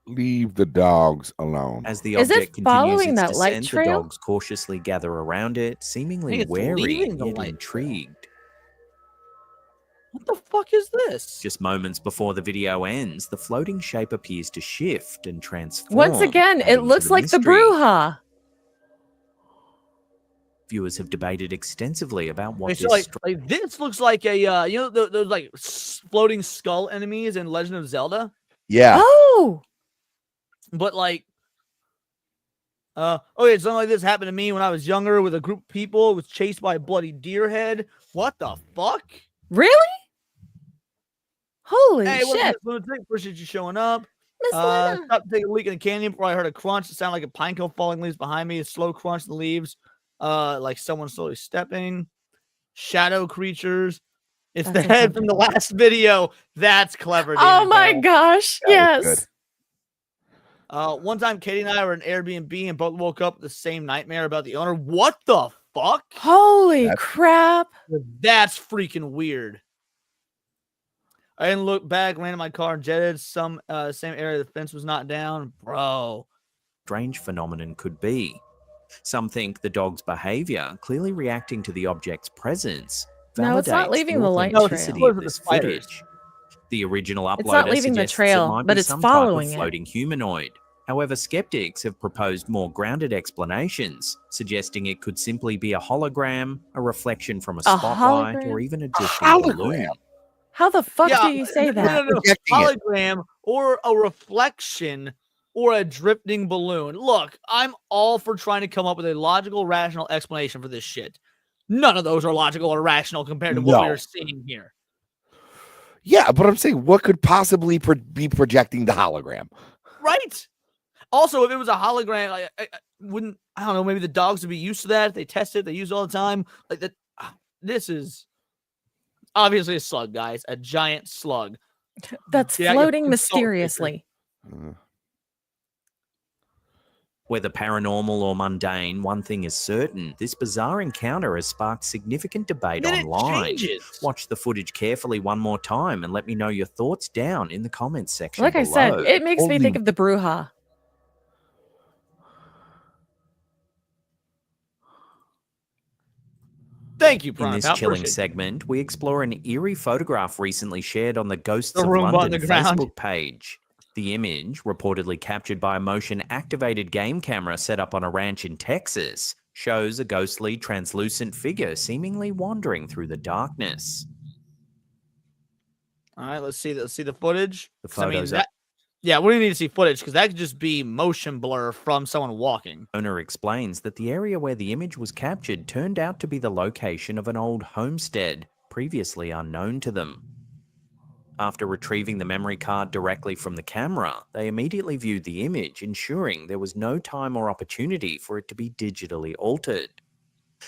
Leave the dogs alone. As the Is it object continues following its that light descent, the trail? dogs cautiously gather around it, I seemingly think it's wary leaving the yet light intrigued. What the fuck is this? Just moments before the video ends, the floating shape appears to shift and transform. Once again, it looks like the Bruja. Viewers have debated extensively about what Wait, this so like this looks like a those like floating skull enemies in Legend of Zelda. Yeah. Oh. But like, okay, something like this happened to me when I was younger with a group of people. It was chased by a bloody deer head. What the fuck? Really? Holy Hey, shit. Appreciate you showing up. Miss Lena. Stopped to take a leak in the canyon before I heard a crunch. It sounded like a pine cone falling leaves behind me. A slow crunch in the leaves. Like someone slowly stepping. Shadow creatures. It's the head from the last video. That's clever. Oh Damon my Carroll. gosh. Yes. One time Katie and I were in Airbnb and both woke up with the same nightmare about the owner. What the fuck? Holy crap. That's freaking weird. I didn't look back, ran in my car and jetted. Same area the fence was not down. Bro. strange phenomenon could be. Some think the dog's behavior, clearly reacting to the object's presence, No, it's not validates leaving the the light authenticity trail. of this footage. The original uploader It's not leaving the suggests trail, it might but be it's some following type it. of floating humanoid. However, skeptics have proposed more grounded explanations, suggesting it could simply be a hologram, a reflection from a spotlight, or hologram? even a drifting balloon. How the fuck Yeah, do you say that? No. Hologram or a reflection or a drifting balloon. Look, I'm all for trying to come up with a logical, rational explanation for this shit. None of those are logical or rational compared to what No. we're seeing here. Yeah, but I'm saying what could possibly be projecting the hologram? Right? Also, if it was a hologram, I wouldn't, I don't know, maybe the dogs would be used to that. They test it, they use it all the time. Like that. This is obviously a slug, guys. A giant slug. That's Yeah, floating it's salt mysteriously. Whether paranormal or mundane, one thing is certain. This bizarre encounter has sparked significant debate Then it online. changes. Watch the footage carefully one more time and let me know your thoughts down in the comments section Like I said, below. it makes me think of the Bruja. Thank you, In Prime this Pal. chilling Appreciate it. segment, we explore an eerie photograph recently shared on the Ghosts The of Roomba on London the ground. Facebook page. The image, reportedly captured by a motion-activated game camera set up on a ranch in Texas, shows a ghostly, translucent figure seemingly wandering through the darkness. All right, let's see the footage. The 'Cause, I mean, photos that, yeah, we need to see footage because that could just be motion blur from someone walking. Owner explains that the area where the image was captured turned out to be the location of an old homestead, previously unknown to them. After retrieving the memory card directly from the camera, they immediately viewed the image, ensuring there was no time or opportunity for it to be digitally altered.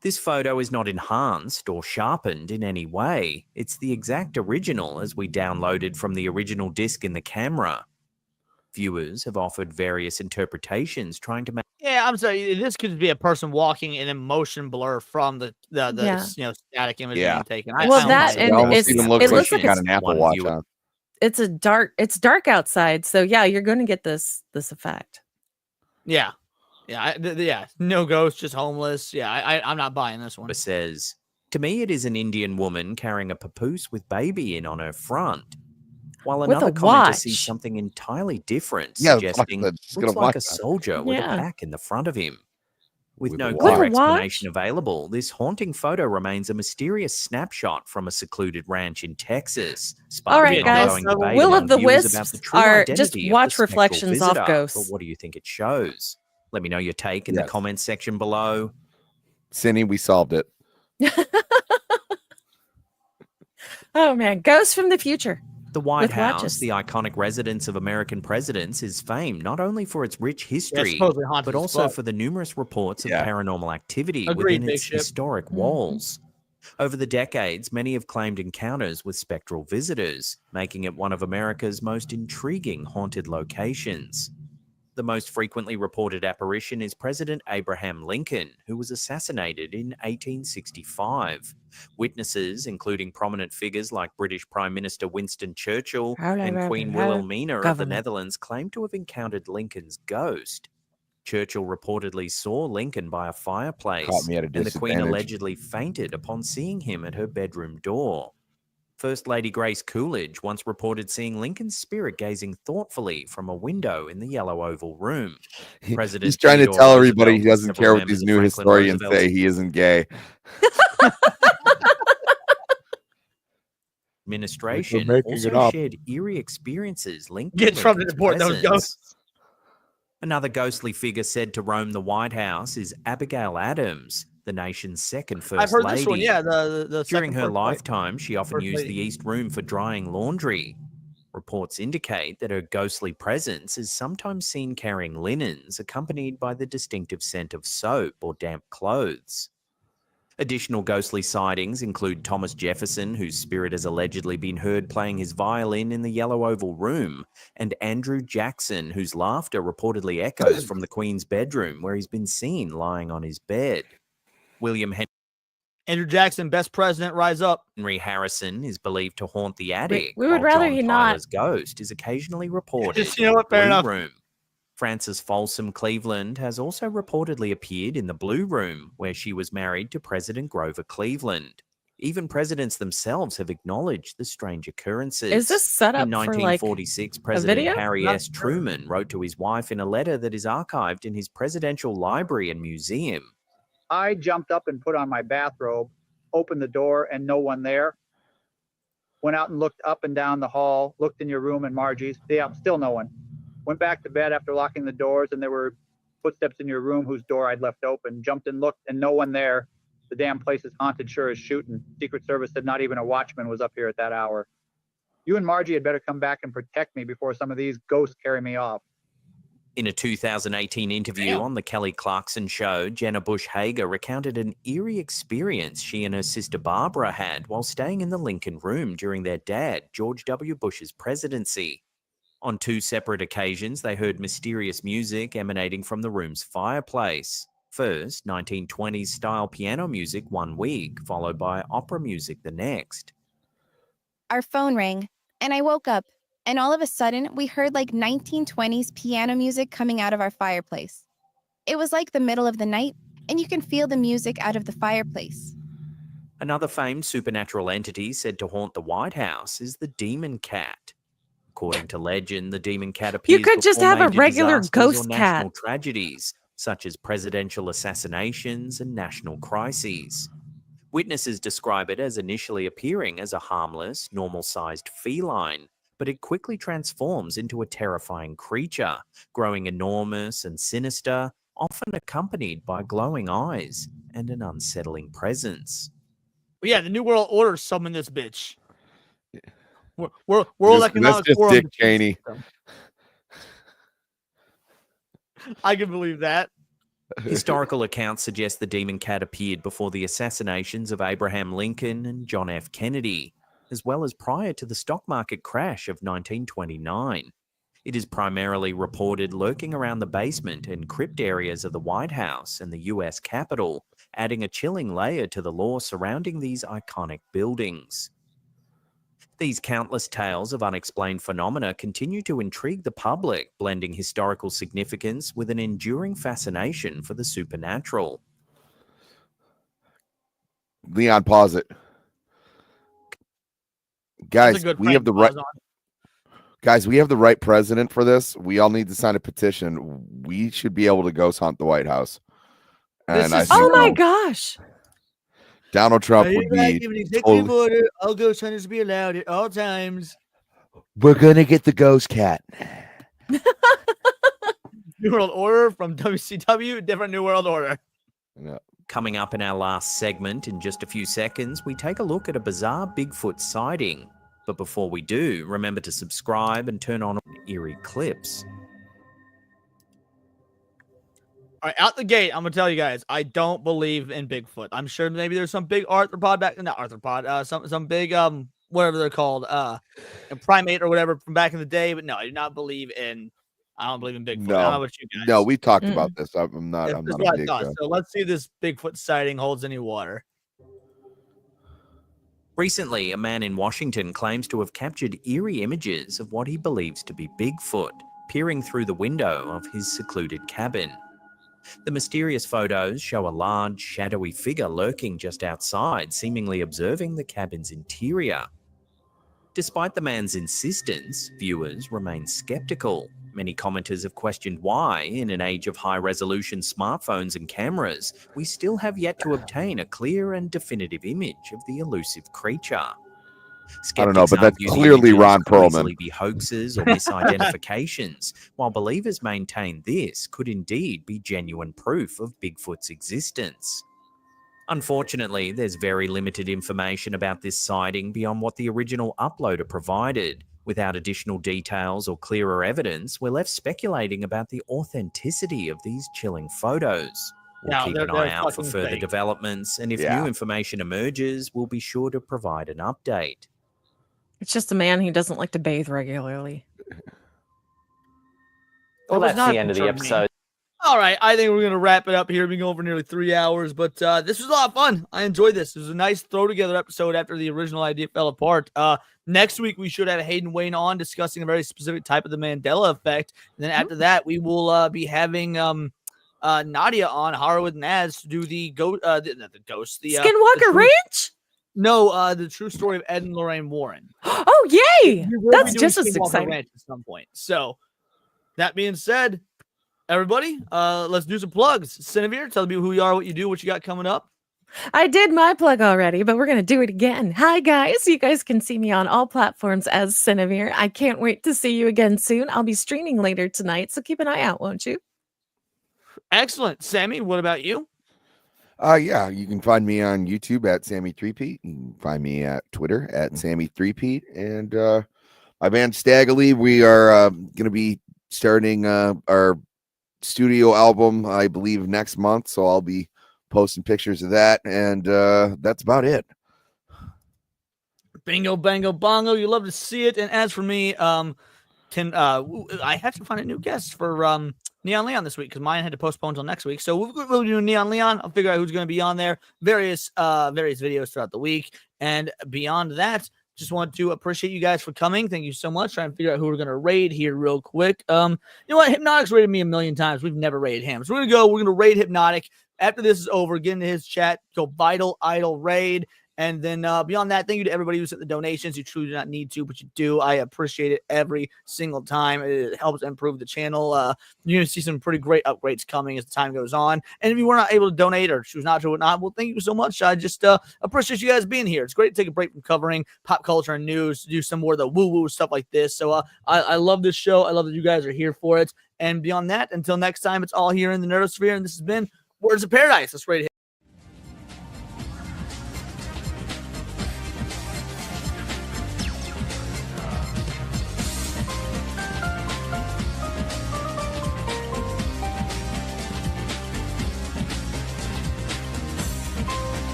This photo is not enhanced or sharpened in any way. It's the exact original as we downloaded from the original disc in the camera. Viewers have offered various interpretations trying to make Yeah, I'm sorry. This could be a person walking in a motion blur from the static image Yeah. being taken. Well, I don't that buy It and almost even looks it like looks she's like got it's an Apple one Watch viewer- on. it's dark outside, so yeah, you're going to get this effect. Yeah. Yeah. No ghost, just homeless. Yeah, I'm not buying this one. says, "To me, it is an Indian woman carrying a papoose with baby in on her front." While With another a commenter sees watch. something entirely different, Yeah, suggesting she's got looks a like a watch on. soldier with a Yeah. pack in the front of him. With With no a clear watch. explanation available, this haunting photo remains a mysterious snapshot from a secluded ranch in Texas. All right, sparking guys. ongoing debate Will among of the viewers about Wisps the true are identity just of the watch spectral reflections off visitor. ghosts. But what do you think it shows? Let me know your take in the Yes. comments section below. Cindy, we solved it. Oh man, ghosts from the future. The White With House, watches. the iconic residence of American presidents, is famed not only for its rich history, supposedly haunted but as also fuck. for the numerous reports of Yeah. paranormal activity Agreed, within Big its Ship. historic walls. Over the decades, many have claimed encounters with spectral visitors, making it one of America's most intriguing haunted locations. The most frequently reported apparition is President Abraham Lincoln, who was assassinated in 1865. Witnesses, including prominent figures like British Prime Minister Winston Churchill and Queen Wilhelmina of the Government. Netherlands, claim to have encountered Lincoln's ghost. Churchill reportedly saw Lincoln by a fireplace, Caught me at a and the Queen disadvantage. allegedly fainted upon seeing him at her bedroom door. First Lady Grace Coolidge once reported seeing Lincoln's spirit gazing thoughtfully from a window in the Yellow Oval Room. President He's trying to Theodore tell Roosevelt everybody he and doesn't several care what members these of new Franklin historians Roosevelt's say. He isn't gay. administration making also it up. shared eerie experiences linked Get to Trump to Lincoln's deport those presence. ghosts. Another ghostly figure said to roam the White House is Abigail Adams, the nation's second first I've heard lady. this one. Yeah, the During second her first lady. lifetime, she often First used lady. the East Room for drying laundry. Reports indicate that her ghostly presence is sometimes seen carrying linens accompanied by the distinctive scent of soap or damp clothes. Additional ghostly sightings include Thomas Jefferson, whose spirit has allegedly been heard playing his violin in the Yellow Oval Room, and Andrew Jackson, whose laughter reportedly echoes from the Queen's bedroom, where he's been seen lying on his bed. William Andrew Jackson, best president, rise up. Henry Harrison is believed to haunt the attic, we would while rather John he not. Tyler's ghost is occasionally reported You know in what? the Fair Blue enough. Room. Frances Folsom Cleveland has also reportedly appeared in the Blue Room, where she was married to President Grover Cleveland. Even presidents themselves have acknowledged the strange occurrences. Is this set up In for, like, 1946, a President video? Harry Not S. Truman wrote to his wife in a letter that is archived in his presidential library and museum. I jumped up and put on my bathrobe, opened the door and no one there. Went out and looked up and down the hall, looked in your room and Margie's. Yeah, still no one. Went back to bed after locking the doors and there were footsteps in your room whose door I'd left open. Jumped and looked and no one there. The damn place is haunted, sure as shooting. Secret Service said not even a watchman was up here at that hour. You and Margie had better come back and protect me before some of these ghosts carry me off. In a 2018 interview on The Kelly Clarkson Show, Jenna Bush Hager recounted an eerie experience she and her sister Barbara had while staying in the Lincoln Room during their dad, George W. Bush's presidency. On two separate occasions, they heard mysterious music emanating from the room's fireplace. First, 1920s style piano music one week, followed by opera music the next. Our phone rang, and I woke up, and all of a sudden, we heard like 1920s piano music coming out of our fireplace. It was like the middle of the night, and you can feel the music out of the fireplace. Another famed supernatural entity said to haunt the White House is the demon cat. According to legend, the demon cat appears You could just before have a major regular disasters or ghost national cat. tragedies, such as presidential assassinations and national crises. Witnesses describe it as initially appearing as a harmless, normal-sized feline, but it quickly transforms into a terrifying creature, growing enormous and sinister, often accompanied by glowing eyes and an unsettling presence. But yeah, the New World Order summoned this bitch. World That's Economic just Forum. Dick Cheney. I can believe that. Historical accounts suggest the demon cat appeared before the assassinations of Abraham Lincoln and John F. Kennedy, as well as prior to the stock market crash of 1929. It is primarily reported lurking around the basement and crypt areas of the White House and the US Capitol, adding a chilling layer to the lore surrounding these iconic buildings. These countless tales of unexplained phenomena continue to intrigue the public, blending historical significance with an enduring fascination for the supernatural. Leon, pause it. Guys, we have the right. Guys, we have the right president for this. We all need to sign a petition. We should be able to ghost hunt the White House. And I think, oh my gosh. Donald Trump would be. Executive order. All ghost hunters be allowed at all times. We're gonna get the ghost cat. New World Order from WCW, different New World Order. Yeah. Coming up in our last segment in just a few seconds, we take a look at a bizarre Bigfoot sighting. But before we do, remember to subscribe and turn on eerie clips. All right, out the gate, I'm gonna tell you guys, I don't believe in Bigfoot. I'm sure maybe there's some big arthropod back, not arthropod, some big whatever they're called, a primate or whatever from back in the day. But no, I do not believe in. I don't believe in Bigfoot. I don't know No, about you guys. no, we talked about this. I'm not. That's I'm not what a I big. thought. So let's see if this Bigfoot sighting holds any water. Recently, a man in Washington claims to have captured eerie images of what he believes to be Bigfoot, peering through the window of his secluded cabin. The mysterious photos show a large, shadowy figure lurking just outside, seemingly observing the cabin's interior. Despite the man's insistence, viewers remain skeptical. Many commenters have questioned why, in an age of high-resolution smartphones and cameras, we still have yet to obtain a clear and definitive image of the elusive creature. I don't know, but that's Skeptics argue the clearly images Ron could easily Perlman. be hoaxes or misidentifications, while believers maintain this could indeed be genuine proof of Bigfoot's existence. Unfortunately, there's very limited information about this sighting beyond what the original uploader provided. Without additional details or clearer evidence, we're left speculating about the authenticity of these chilling photos. We'll No, keep they're an eye out for fucking further fake. developments, and if Yeah. new information emerges, we'll be sure to provide an update. It's just a man who doesn't like to bathe regularly. Well, That was that's not the end of the confirmed, man. episode. All right, I think we're gonna wrap it up here. We've been going for nearly 3 hours, but this was a lot of fun. I enjoyed this. It was a nice throw together episode after the original idea fell apart. Next week we should have Hayden Wayne on discussing a very specific type of the Mandela effect, and then after that we will be having Nadia on Horror with Naz to do the Skinwalker Ranch? No, the true story of Ed and Lorraine Warren. Oh, yay! We will That's be doing just as Skinwalker exciting. Ranch at some point. So that being said, everybody, let's do some plugs. Cinevere, tell me who you are, what you do, what you got coming up. I did my plug already, but we're going to do it again. Hi, guys. You guys can see me on all platforms as Cinevere. I can't wait to see you again soon. I'll be streaming later tonight, so keep an eye out, won't you? Excellent. Sammy, what about you? Yeah, you can find me on YouTube at Sammy3Pete. You can find me at Twitter at Sammy3Pete. And my band Staggerly, we are going to be starting our studio album, I believe, next month. So I'll be posting pictures of that. And that's about it. Bingo, bango, bongo. You love to see it. And as for me, I have to find a new guest for Neon Leon this week because mine had to postpone until next week. So we'll do Neon Leon. I'll figure out who's going to be on there. Various videos throughout the week. And beyond that, just want to appreciate you guys for coming. Thank you so much. Trying to figure out who we're going to raid here real quick. You know what? Hypnotic's raided me a million times. We've never raided him. So we're going to raid Hypnotic. After this is over, get into his chat, go Vital Idol raid. And then beyond that, thank you to everybody who sent the donations. You truly do not need to, but you do. I appreciate it every single time. It helps improve the channel. You're going to see some pretty great upgrades coming as the time goes on. And if you were not able to donate or choose not to, whatnot, well, thank you so much. I just appreciate you guys being here. It's great to take a break from covering pop culture and news to do some more of the woo-woo stuff like this. So I love this show. I love that you guys are here for it. And beyond that, until next time, it's all here in the Nerdosphere. And this has been Words of Paradise. Let's rate it.